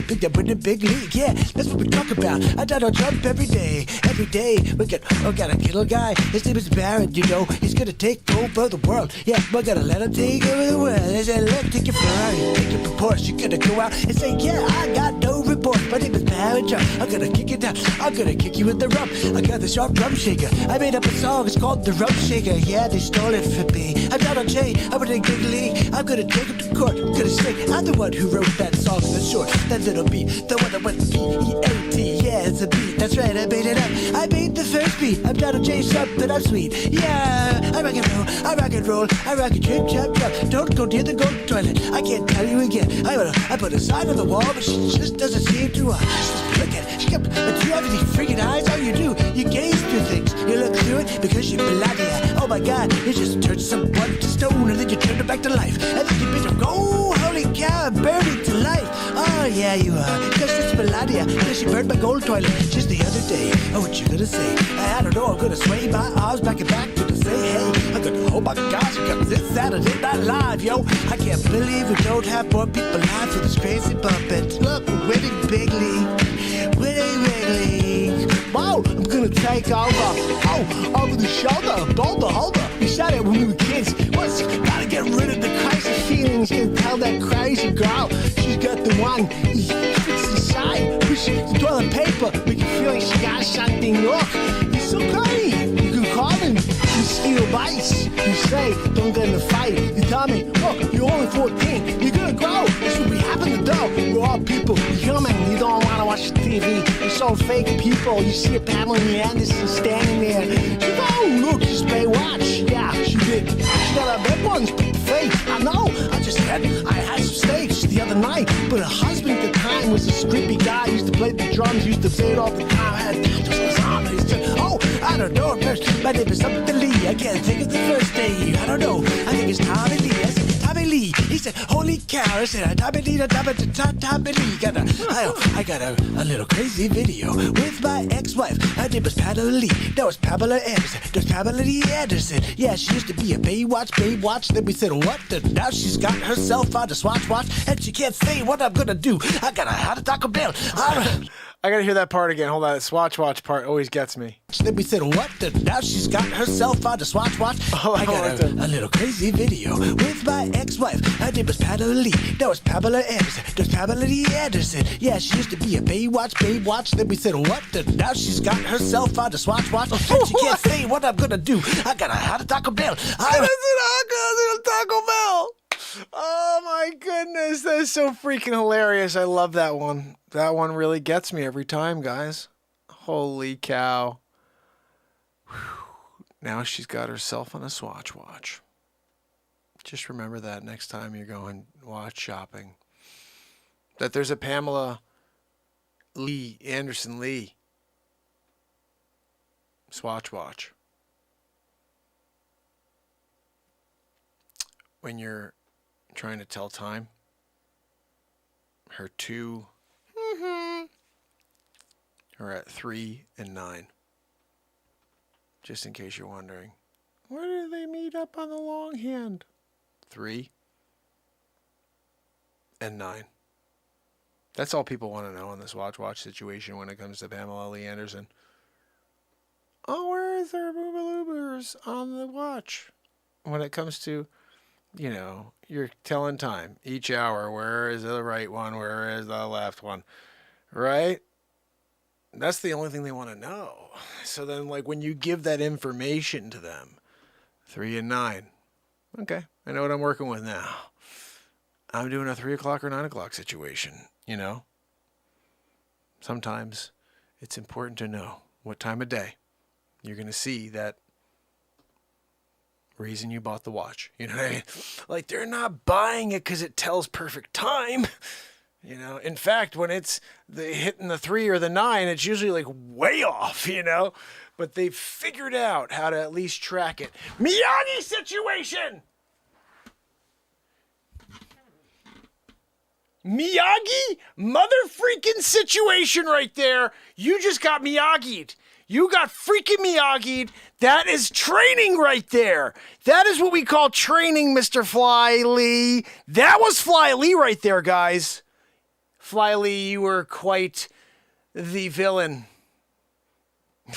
Big up with the big league. Yeah, that's what we talk about. I Donald Trump every day. Every day. We got a killer guy. His name is Barrett, you know. He's gonna take over the world. Yeah, we're gonna let him take over the world. They said, let him take your Ferrari, take your Porsche. You're gonna go out and say, yeah, I got no report. My name is Barrett Trump. I'm gonna kick it down. I'm gonna kick you with the rum. I got the sharp rum shaker. I made up a song. It's called the Rum Shaker. Yeah, they stole it from me. I'm Donald J. I'm with a big league. I'm gonna take him to court. I'm gonna say I'm the one who wrote that song for short. That little beat, the one that went B-E-A-T. Yeah, it's a beat. That's right. I made it up. I made the first beat. I'm Donald J. Something. I'm sweet. Yeah, I rock and roll. I rock and roll. I rock and chip, chop, chop. Don't go near the gold toilet. I can't tell you again. I put a sign on the wall, but she just doesn't seem to. Look at it. She kept, but do you have any freaking eyes? All you do, you gaze through things. You look through it because you're bloody. Oh my God, you just turned someone to stone and then you turned it back to life. And then you bitch them, oh, holy cow, burned it to life. Oh yeah, you are. Because it's Melodia. Because she burned my gold toilet just the other day. Oh, what you gonna say? I don't know, I'm gonna sway my arms back and back to say, hey, I'm gonna, oh my gosh, because it's Saturday Night Live, yo. I can't believe we don't have more people live for this crazy puppet. Look, we're winning big league. Winning big league. Wow, I'm gonna take over. Oh, over the shoulder. Hold up. We shot it when we were kids. What's gotta get rid of the crazy feelings. You can tell that crazy girl. She's got the one. Fix inside. Push the toilet paper. Make you feel like she got something. Look, it's so great. You can call him. You steal bites. You say, don't get in a fight. You tell me, look, you're only 14. You're gonna grow. That's what we happen to do. We're all people. You're human. You don't want to watch TV. You're so fake people. You see a Pamela Anderson standing there. She goes, oh, look, she's Baywatch. Yeah, she did. She got her red ones, but fake. I know. I had some steaks the other night. But her husband at the time was a creepy guy. Used to play the drums. Used to say it all the time. Oh, I don't know. My name is something Lee. I can't think of the first day. I don't know. I think it's Tommy Lee. I said, Tommy Lee. He said, holy cow. I said, Tommy Lee. Tommy Lee. I got a little crazy video with my ex-wife. Her name was Pamela Lee. That was Pamela Anderson. There's Pamela Lee Anderson. Yeah, she used to be a Baywatch. Then we said, what? Now she's got herself on the Swatch Watch. And she can't say what I'm gonna do. I gotta have a Taco Bell. I gotta hear that part again. Hold on, that Swatch Watch part always gets me. Then we said, what? Now she's got herself on the Swatch Watch. I got a little crazy video with my ex-wife. Her name was Pamela Lee. That was Pamela Anderson. There's Pamela Lee Anderson. Yeah, she used to be a Baywatch. Then we said, what? Now she's got herself on the Swatch Watch. And she can't say what I'm gonna do. I gotta have a Taco Bell. Taco Bell. Oh my goodness, that is so freaking hilarious. I love that one. That one really gets me every time, guys. Holy cow. Whew. Now she's got herself on a Swatch Watch. Just remember that next time you're going watch shopping. That there's a Pamela Anderson Lee Swatch Watch. When you're trying to tell time, her two are at 3 and 9. Just in case you're wondering, where do they meet up on the long hand? 3 and 9. That's all people want to know in this watch situation when it comes to Pamela Lee Anderson. Oh, where is their boobalubers on the watch? When it comes to, you know, you're telling time each hour. Where is the right one? Where is the left one? Right? That's the only thing they want to know. So then, like, when you give that information to them, 3 and 9. Okay, I know what I'm working with now. I'm doing a 3 o'clock or 9 o'clock situation, you know? Sometimes it's important to know what time of day you're going to see that reason you bought the watch. You know what I mean? Like, they're not buying it because it tells perfect time. You know, in fact, when it's hitting the 3 or the 9, it's usually like way off, you know? But they've figured out how to at least track it. Miyagi situation! Miyagi mother freaking situation right there. You just got Miyagi'd. You got freaking Miyagi'd. That is training right there. That is what we call training, Mr. Fly Lee. That was Fly Lee right there, guys. Fly Lee, you were quite the villain.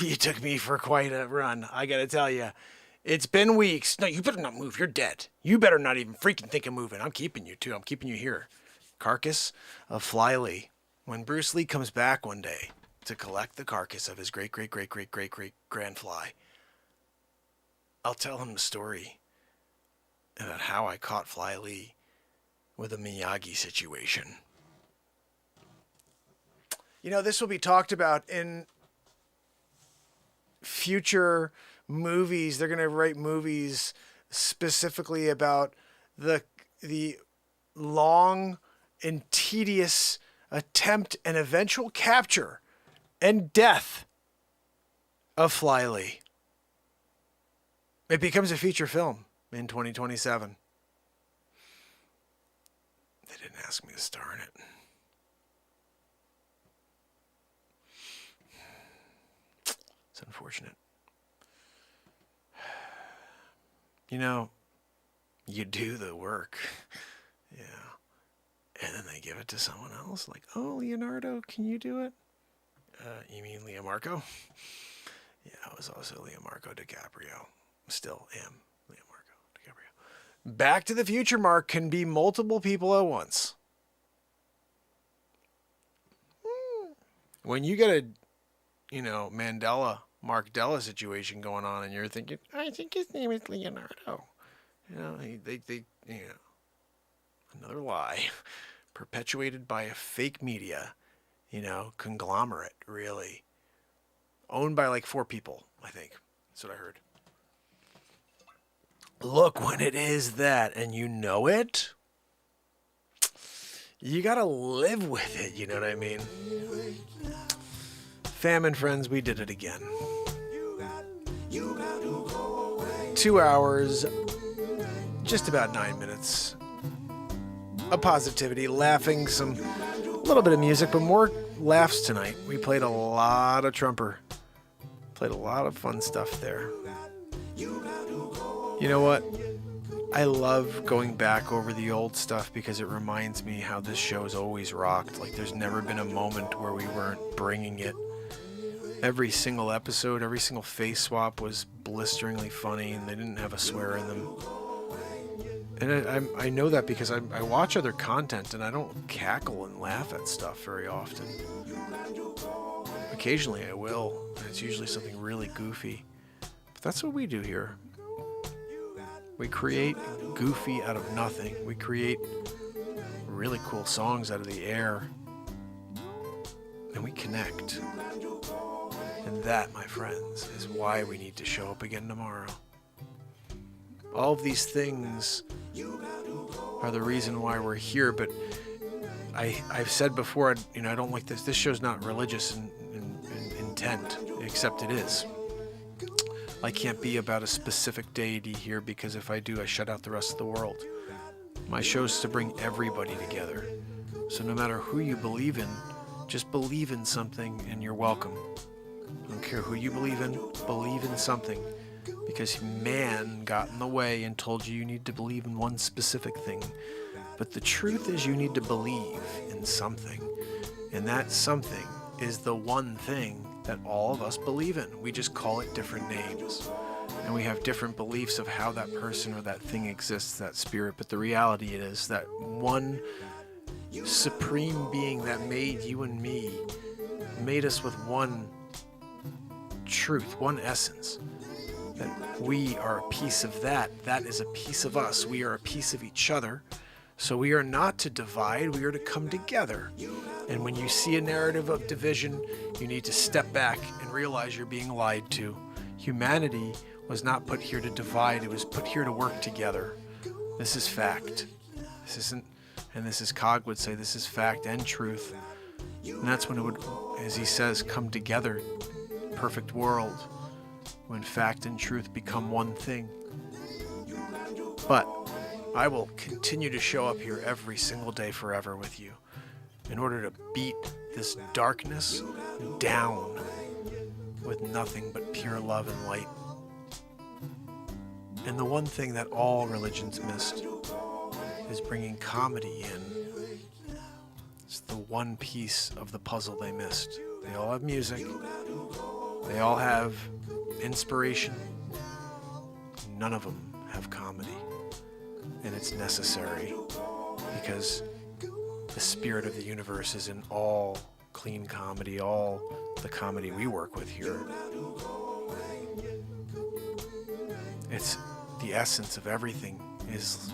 You took me for quite a run, I gotta tell you. It's been weeks. No, you better not move. You're dead. You better not even freaking think of moving. I'm keeping you, too. I'm keeping you here. Carcass of Fly Lee. When Bruce Lee comes back one day to collect the carcass of his great-great-great-great-great-great grandfly, I'll tell him the story about how I caught Fly Lee with a Miyagi situation. You know, this will be talked about in future movies. They're going to write movies specifically about the long and tedious attempt and eventual capture and death of Fly Lee. It becomes a feature film in 2027. They didn't ask me to star in it. It's unfortunate. You know, you do the work. Yeah. And then they give it to someone else. Like, oh, Leonardo, can you do it? You mean Leo Marco? Yeah, I was also Leonardo DiCaprio. Still am Leonardo DiCaprio. Back to the Future Mark can be multiple people at once. When you get a, Mark Della situation going on and you're thinking, I think his name is Leonardo. Another lie. Perpetuated by a fake media, conglomerate, really. Owned by like 4 people, I think. That's what I heard. Look, when it is that and you know it, you gotta live with it, you know what I mean? Famine friends, we did it again. 2 hours, just about 9 minutes of positivity, laughing, a little bit of music, but more laughs tonight. We played a lot of Trumper. Played a lot of fun stuff there. You know what? I love going back over the old stuff because it reminds me how this show's always rocked. Like, there's never been a moment where we weren't bringing it. Every single episode, every single face swap was blisteringly funny, and they didn't have a swear in them. And I know that because I watch other content, and I don't cackle and laugh at stuff very often. Occasionally I will, and it's usually something really goofy. But that's what we do here. We create goofy out of nothing. We create really cool songs out of the air. And we connect. And that, my friends, is why we need to show up again tomorrow. All of these things are the reason why we're here, but I've said before, I don't like this. This show's not religious in intent, except it is. I can't be about a specific deity here because if I do, I shut out the rest of the world. My show's to bring everybody together. So no matter who you believe in, just believe in something and you're welcome. I don't care who you believe in something. Because man got in the way and told you need to believe in one specific thing. But the truth is you need to believe in something. And that something is the one thing that all of us believe in. We just call it different names. And we have different beliefs of how that person or that thing exists, that spirit. But the reality is that one supreme being that made you and me, made us with one truth, one essence. That we are a piece of that. That is a piece of us. We are a piece of each other. So we are not to divide. We are to come together. And when you see a narrative of division, you need to step back and realize you're being lied to. Humanity was not put here to divide. It was put here to work together. This is fact. This isn't, and this is Cog would say, this is fact and truth. And that's when it would, as he says, come together. Perfect world. When fact and truth become one thing. But I will continue to show up here every single day forever with you in order to beat this darkness down with nothing but pure love and light. And the one thing that all religions missed is bringing comedy in. It's the one piece of the puzzle they missed. They all have music. They all have inspiration. None of them have comedy. And it's necessary because the spirit of the universe is in all clean comedy, all the comedy we work with here. It's the essence of everything is,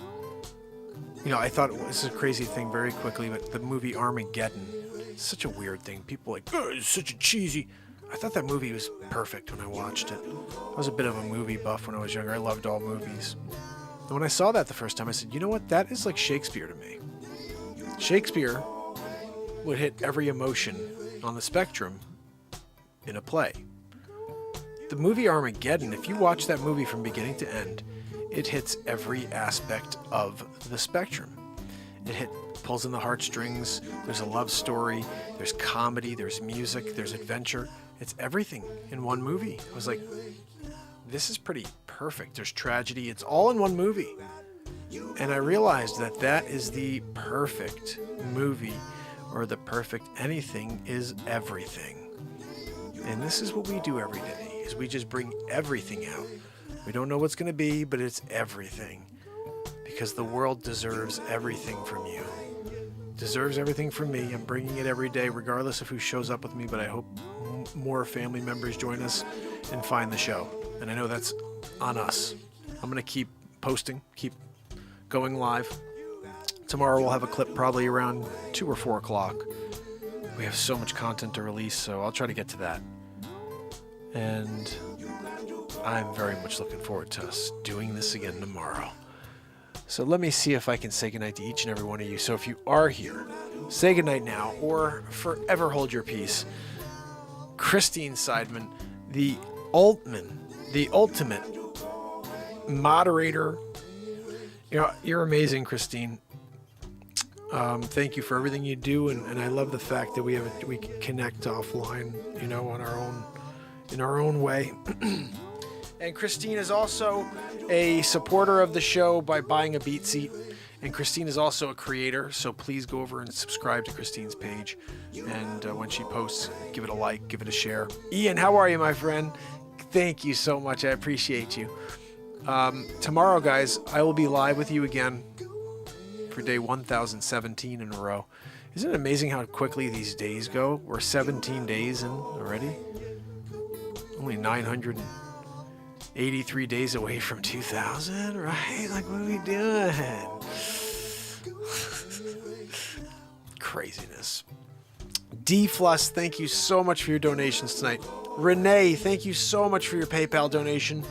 you know, I thought this is a crazy thing very quickly, but the movie Armageddon, it's such a weird thing. People are like, oh, it's such a cheesy. I thought that movie was perfect when I watched it. I was a bit of a movie buff when I was younger. I loved all movies. And when I saw that the first time, I said, you know what? That is like Shakespeare to me. Shakespeare would hit every emotion on the spectrum in a play. The movie Armageddon, if you watch that movie from beginning to end, it hits every aspect of the spectrum. It pulls in the heartstrings. There's a love story. There's comedy. There's music. There's adventure. It's everything in one movie. I was like, this is pretty perfect. There's tragedy. It's all in one movie. And I realized that that is the perfect movie, or the perfect anything is everything. And this is what we do every day, is we just bring everything out. We don't know what's going to be, but it's everything. Because the world deserves everything from you. Deserves everything from me. I'm bringing it every day, regardless of who shows up with me, but I hope more family members join us and find the show. And I know that's on us. I'm going to keep posting, keep going live. Tomorrow we'll have a clip probably around 2 or 4 o'clock. We have so much content to release, so I'll try to get to that. And I'm very much looking forward to us doing this again tomorrow. So let me see if I can say goodnight to each and every one of you. So if you are here, say goodnight now or forever hold your peace. Christine Seidman, the ultimate moderator. You know, you're amazing, Christine. Thank you for everything you do, and I love the fact that we can connect offline, you know, in our own way. And Christine is also a supporter of the show by buying a beat seat. And Christine is also a creator, so please go over and subscribe to Christine's page. And when she posts, give it a like, give it a share. Ian, how are you, my friend? Thank you so much. I appreciate you. Tomorrow, guys, I will be live with you again for day 1017 in a row. Isn't it amazing how quickly these days go? We're 17 days in already. Only 983 days away from 2000, right? Like, what are we doing? Craziness. D Fluss, thank you so much for your donations tonight. Renee, thank you so much for your PayPal donation.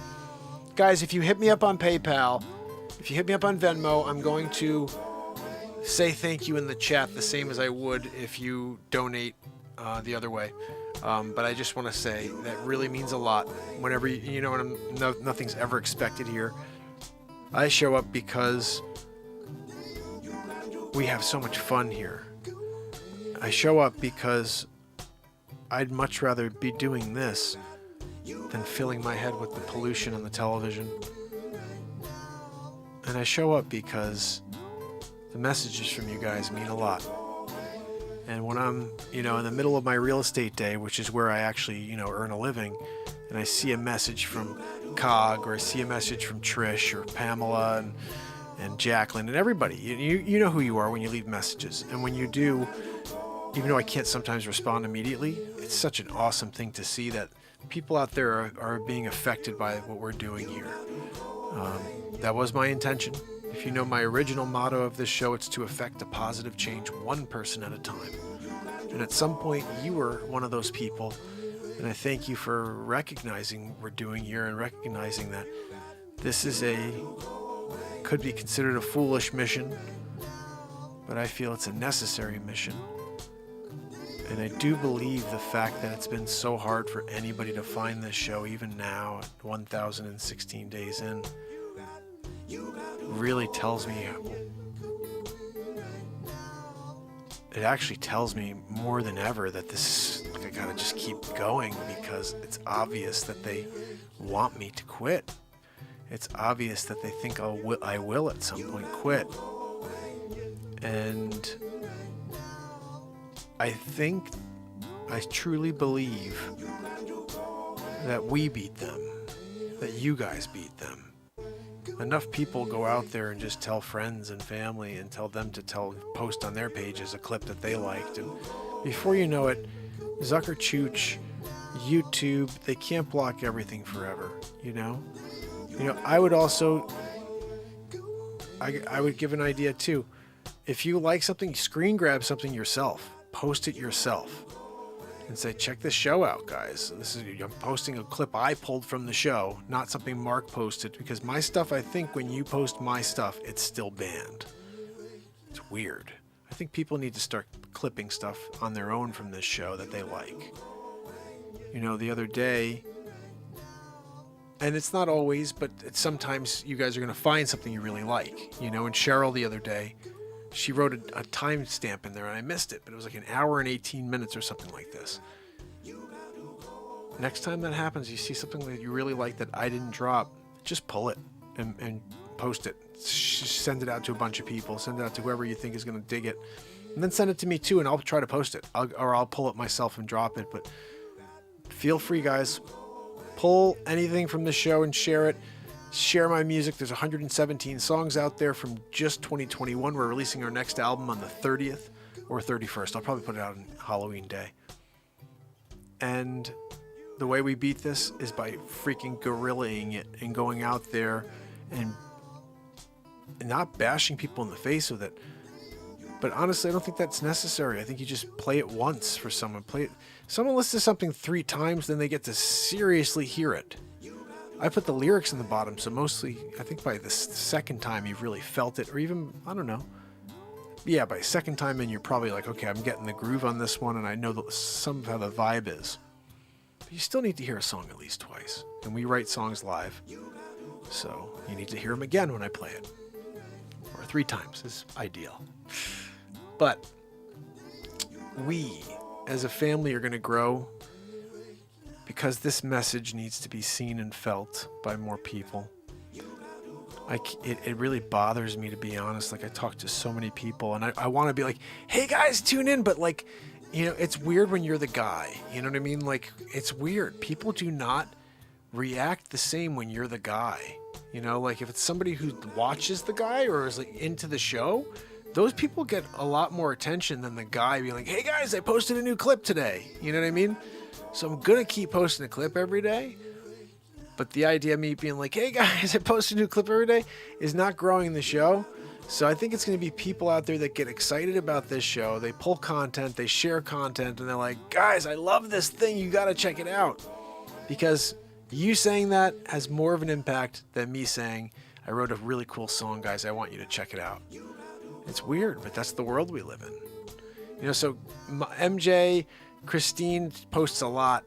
Guys, if you hit me up on PayPal, if you hit me up on Venmo, I'm going to say thank you in the chat the same as I would if you donate the other way. But I just want to say that really means a lot. Whenever, you know, when nothing's ever expected here. I show up because we have so much fun here. I show up because I'd much rather be doing this than filling my head with the pollution on the television. And I show up because the messages from you guys mean a lot. And when I'm, you know, in the middle of my real estate day, which is where I actually, you know, earn a living, and I see a message from Cog, or I see a message from Trish or Pamela and Jacqueline and everybody, you know who you are when you leave messages. And when you do, even though I can't sometimes respond immediately, it's such an awesome thing to see that people out there are being affected by what we're doing here. That was my intention. If you know my original motto of this show, it's to effect a positive change one person at a time. And at some point, you were one of those people And I thank you for recognizing what we're doing here and recognizing that this is could be considered a foolish mission, but I feel it's a necessary mission. And I do believe the fact that it's been so hard for anybody to find this show, even now at 1,016 days in, really tells me, it actually tells me more than ever that this, I gotta just keep going, because it's obvious that they want me to quit. It's obvious that they think I will at some point quit. And I truly believe that we beat them, that you guys beat them. Enough people go out there and just tell friends and family and tell them to post on their pages a clip that they liked, and before you know it, Zucker Chooch, YouTube, they can't block everything forever, you know? I would also, I would give an idea too. If you like something, screen grab something yourself, post it yourself, and say, check this show out, guys. I'm posting a clip I pulled from the show, not something Mark posted, because my stuff, I think when you post my stuff, it's still banned. It's weird. I think people need to start clipping stuff on their own from this show that they like. The other day, and it's not always, but sometimes you guys are going to find something you really like, and Cheryl the other day, she wrote a timestamp in there and I missed it, but it was like an hour and 18 minutes or something like this. Next time that happens, you see something that you really like that I didn't drop, just pull it and post it. Send it out to a bunch of people, send it out to whoever you think is going to dig it, and then send it to me too, and I'll try to post it, or I'll pull it myself and drop it. But feel free, guys. Pull anything from the show and share it. Share my music. There's 117 songs out there from just 2021. We're releasing our next album on the 30th or 31st. I'll probably put it out on Halloween Day. And the way we beat this is by freaking guerrillaing it and going out there and not bashing people in the face with it. But honestly, I don't think that's necessary. I think you just play it once for someone. Someone listens to something 3 times, then they get to seriously hear it. I put the lyrics in the bottom, so mostly, I think by the second time you've really felt it, or even, I don't know. Yeah, by second time in, you're probably like, okay, I'm getting the groove on this one, and I know somehow the vibe is. But you still need to hear a song at least twice, and we write songs live, so you need to hear them again when I play it. Or 3 times is ideal. But we, as a family, are going to grow because this message needs to be seen and felt by more people. It really bothers me, to be honest. Like, I talk to so many people, and I want to be like, hey guys, tune in, but like, it's weird when you're the guy. You know what I mean? Like, it's weird. People do not react the same when you're the guy. Like if it's somebody who watches the guy or is like into the show, those people get a lot more attention than the guy being like, hey guys, I posted a new clip today. You know what I mean? So I'm going to keep posting a clip every day. But the idea of me being like, hey guys, I post a new clip every day is not growing the show. So I think it's going to be people out there that get excited about this show. They pull content, they share content, and they're like, guys, I love this thing. You got to check it out. Because you saying that has more of an impact than me saying, I wrote a really cool song, guys. I want you to check it out. It's weird, but that's the world we live in. So MJ, Christine posts a lot.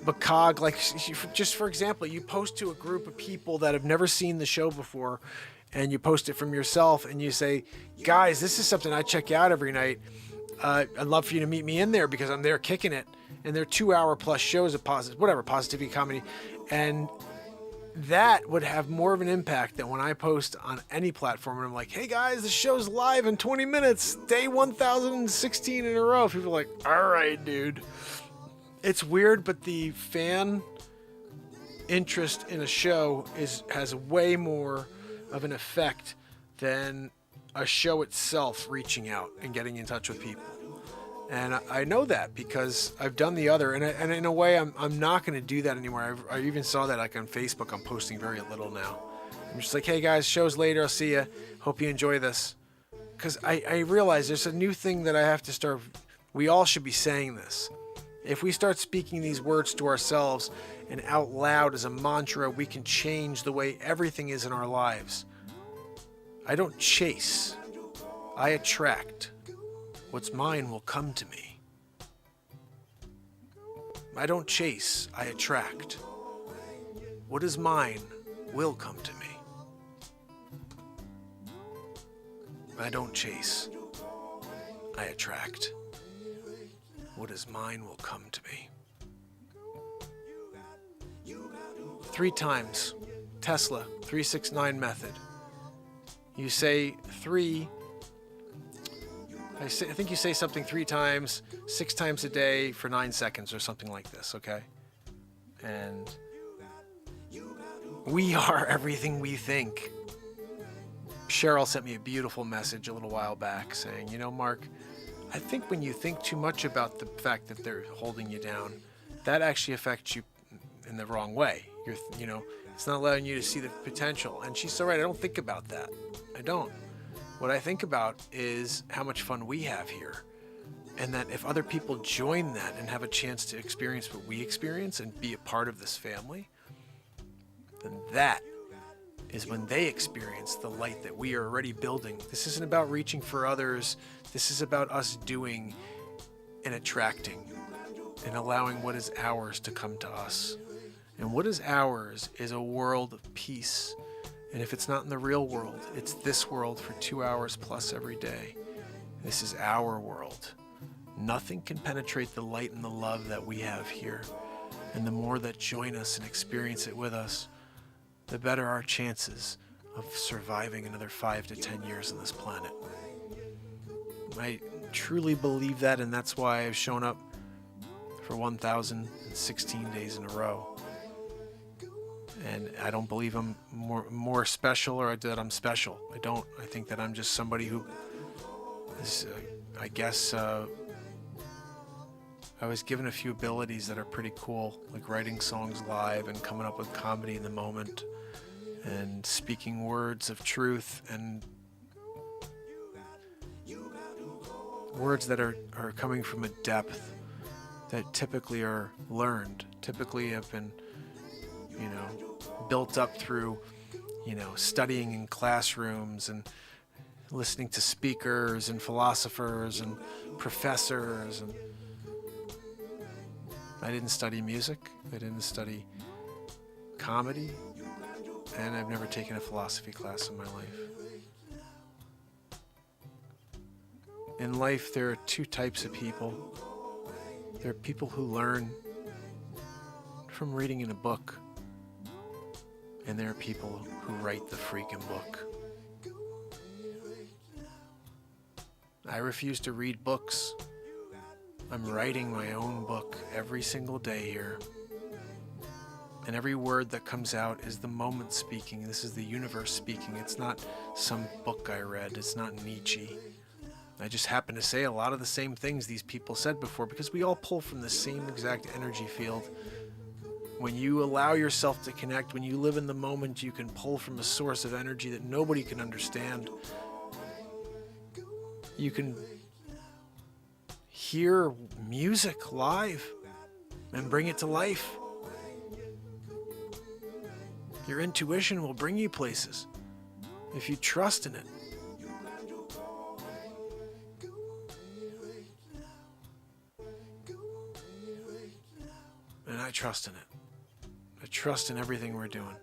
Macog, like, just for example, you post to a group of people that have never seen the show before, and you post it from yourself, and you say, guys, this is something I check out every night. I'd love for you to meet me in there because I'm there kicking it. And they're 2-hour plus shows of positivity comedy. And that would have more of an impact than when I post on any platform and I'm like, hey guys, the show's live in 20 minutes, day 1016 in a row. People are like, all right, dude. It's weird, but the fan interest in a show has way more of an effect than a show itself reaching out and getting in touch with people. And I know that because I've done the other, and in a way, I'm not going to do that anymore. I even saw that like on Facebook. I'm posting very little now. I'm just like, hey guys, show's later. I'll see you. Hope you enjoy this. Because I realize there's a new thing that I have to start. We all should be saying this. If we start speaking these words to ourselves and out loud as a mantra, we can change the way everything is in our lives. I don't chase. I attract. What's mine will come to me. I don't chase. I attract. What is mine will come to me. I don't chase. I attract. What is mine will come to me. 3 times. Tesla, 369 method. You say 3. I think you say something 3 times, 6 times a day for 9 seconds or something like this, okay? And we are everything we think. Cheryl sent me a beautiful message a little while back saying, you know, Mark, I think when you think too much about the fact that they're holding you down, that actually affects you in the wrong way. It's not allowing you to see the potential. And she's so right. I don't think about that. I don't. What I think about is how much fun we have here. And that if other people join that and have a chance to experience what we experience and be a part of this family, then that is when they experience the light that we are already building. This isn't about reaching for others. This is about us doing and attracting and allowing what is ours to come to us. And what is ours is a world of peace. And if it's not in the real world, it's this world for 2 hours plus every day. This is our world. Nothing can penetrate the light and the love that we have here. And the more that join us and experience it with us, the better our chances of surviving another 5 to 10 years on this planet. I truly believe that, and that's why I've shown up for 1,016 days in a row. And I don't believe I'm more special or that I'm special. I don't. I think that I'm just somebody who is, I guess, I was given a few abilities that are pretty cool, like writing songs live and coming up with comedy in the moment and speaking words of truth and words that are coming from a depth that typically are learned, typically have been, built up through, studying in classrooms and listening to speakers and philosophers and professors. And I didn't study music. I didn't study comedy. And I've never taken a philosophy class in my life. In life, there are 2 types of people. There are people who learn from reading in a book. And there are people who write the freaking book. I refuse to read books. I'm writing my own book every single day here. And every word that comes out is the moment speaking. This is the universe speaking. It's not some book I read. It's not Nietzsche. I just happen to say a lot of the same things these people said before because we all pull from the same exact energy field. When you allow yourself to connect, when you live in the moment, you can pull from a source of energy that nobody can understand. You can hear music live and bring it to life. Your intuition will bring you places if you trust in it. And I trust in it. I trust in everything we're doing.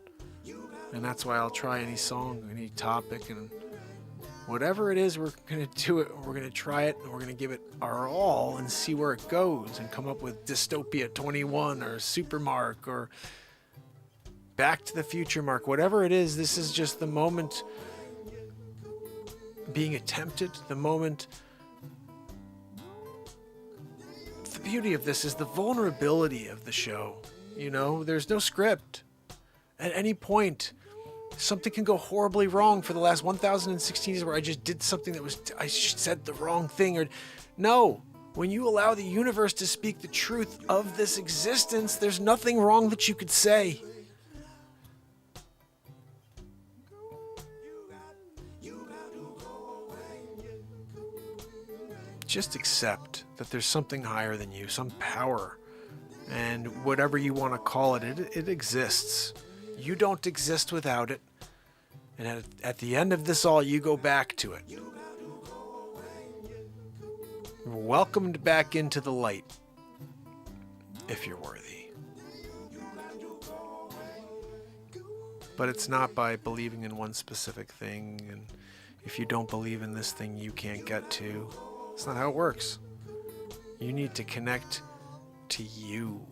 And that's why I'll try any song, any topic, and whatever it is, we're going to do it. We're going to try it, and we're going to give it our all and see where it goes and come up with Dystopia 21 or Supermark or Back to the Future Mark. Whatever it is, this is just the moment being attempted, the moment. The beauty of this is the vulnerability of the show. There's no script. At any point, something can go horribly wrong. For the last 1,016 days where I just did something I said the wrong thing. No, when you allow the universe to speak the truth of this existence, there's nothing wrong that you could say. Just accept that there's something higher than you, some power, and whatever you want to call it, it exists. You don't exist without it. And at the end of this all, you go back to it. You're welcomed back into the light, if you're worthy. But it's not by believing in one specific thing, and if you don't believe in this thing, you can't get to. It's not how it works. You need to connect to you.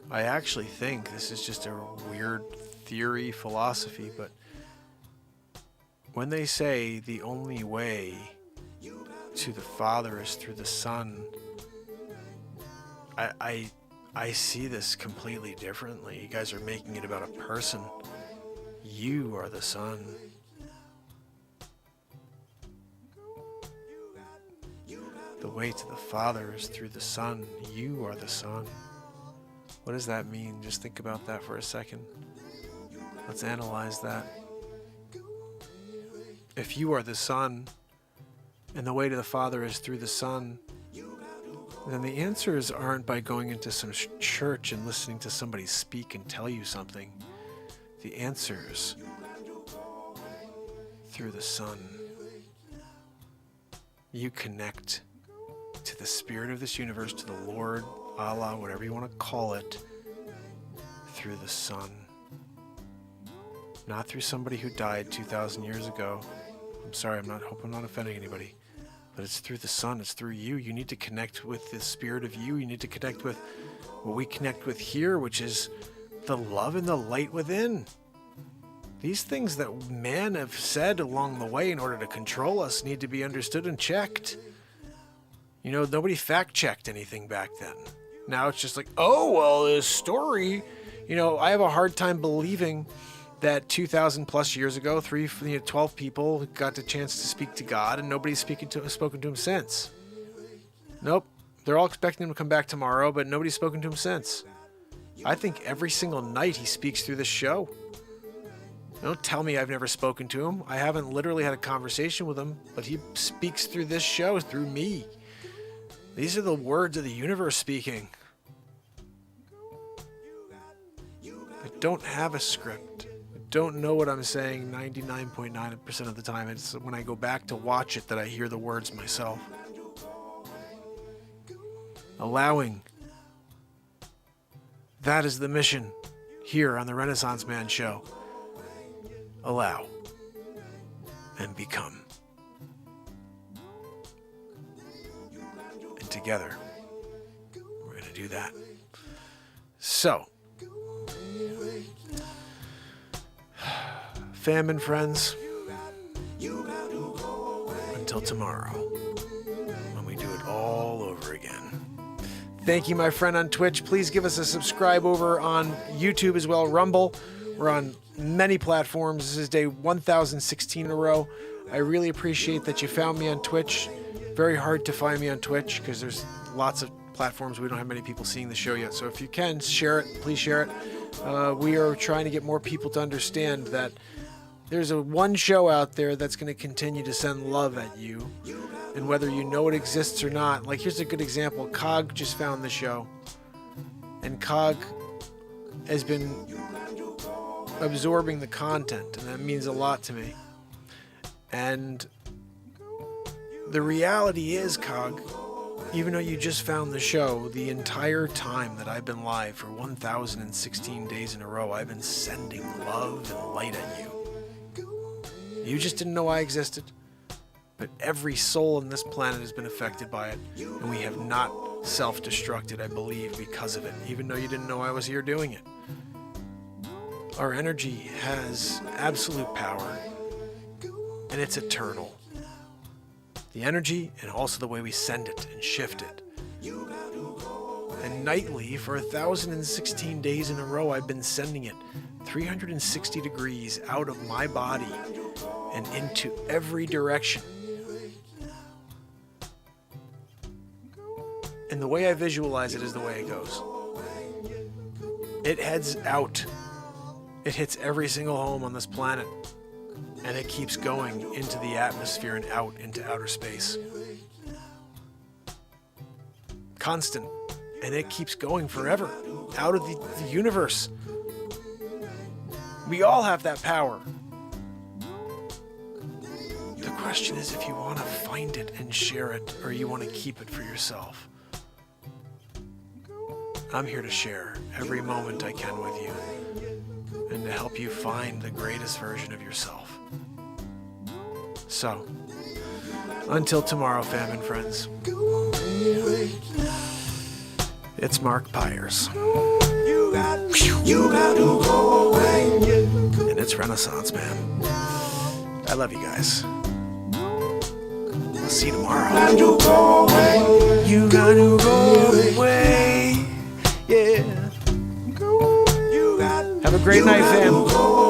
I actually think this is just a weird theory, philosophy, but when they say the only way to the Father is through the Son, I see this completely differently. You guys are making it about a person. You are the Son. The way to the Father is through the Son. You are the Son. What does that mean? Just think about that for a second. Let's analyze that. If you are the Son, and the way to the Father is through the Son, then the answers aren't by going into some church and listening to somebody speak and tell you something. The answers through the Son. You connect to the Spirit of this universe, to the Lord, Allah, whatever you want to call it, through the Son. Not through somebody who died 2,000 years ago. I'm sorry, I hope I'm not offending anybody. But it's through the Son, it's through you. You need to connect with the Spirit of you. You need to connect with what we connect with here, which is the love and the light within. These things that men have said along the way in order to control us need to be understood and checked. You know, nobody fact-checked anything back then. Now it's just like, oh, well, this story. You know, I have a hard time believing that 2,000 plus years ago, 12 people got the chance to speak to God, and nobody's spoken to him since. Nope. They're all expecting him to come back tomorrow, but nobody's spoken to him since. I think every single night he speaks through this show. Don't tell me I've never spoken to him. I haven't literally had a conversation with him, but he speaks through this show, through me. These are the words of the universe speaking. I don't have a script. I don't know what I'm saying 99.9% of the time. It's when I go back to watch it that I hear the words myself. Allowing. That is the mission here on the Renaissance Man Show. Allow and become. And together, we're going to do that. So, fam and friends, until tomorrow, when we do it all over again. Thank you, my friend on Twitch. Please give us a subscribe over on YouTube as well, Rumble. We're on many platforms. This is day 1016 in a row. I really appreciate that you found me on Twitch. Very hard to find me on Twitch because there's lots of platforms. We don't have many people seeing the show yet. So if you can, share it. Please share it. We are trying to get more people to understand that there's one show out there that's going to continue to send love at you. And whether you know it exists or not, like here's a good example. Cog just found the show. And Cog has been absorbing the content, and that means a lot to me. And the reality is, Cog, even though you just found the show, the entire time that I've been live for 1016 days in a row, I've been sending love and light at you. You just didn't know I existed, but every soul on this planet has been affected by it, and we have not self-destructed, I believe, because of it, even though you didn't know I was here doing it. Our energy has absolute power, and it's eternal. The energy and also the way we send it and shift it. And nightly, for 1016 days in a row, I've been sending it 360 degrees out of my body and into every direction. And the way I visualize it is the way it goes. It heads out. It hits every single home on this planet, and it keeps going into the atmosphere and out into outer space. constant, and it keeps going forever, out of the universe. We all have that power. The question is if you want to find it and share it, or you want to keep it for yourself. I'm here to share every moment I can with you, and to help you find the greatest version of yourself. So, until tomorrow, fam and friends, it's Mark Pires. You got to go away. And it's Renaissance, man. I love you guys. I'll see you tomorrow. You got to go away. Yeah. Have a great night, fam.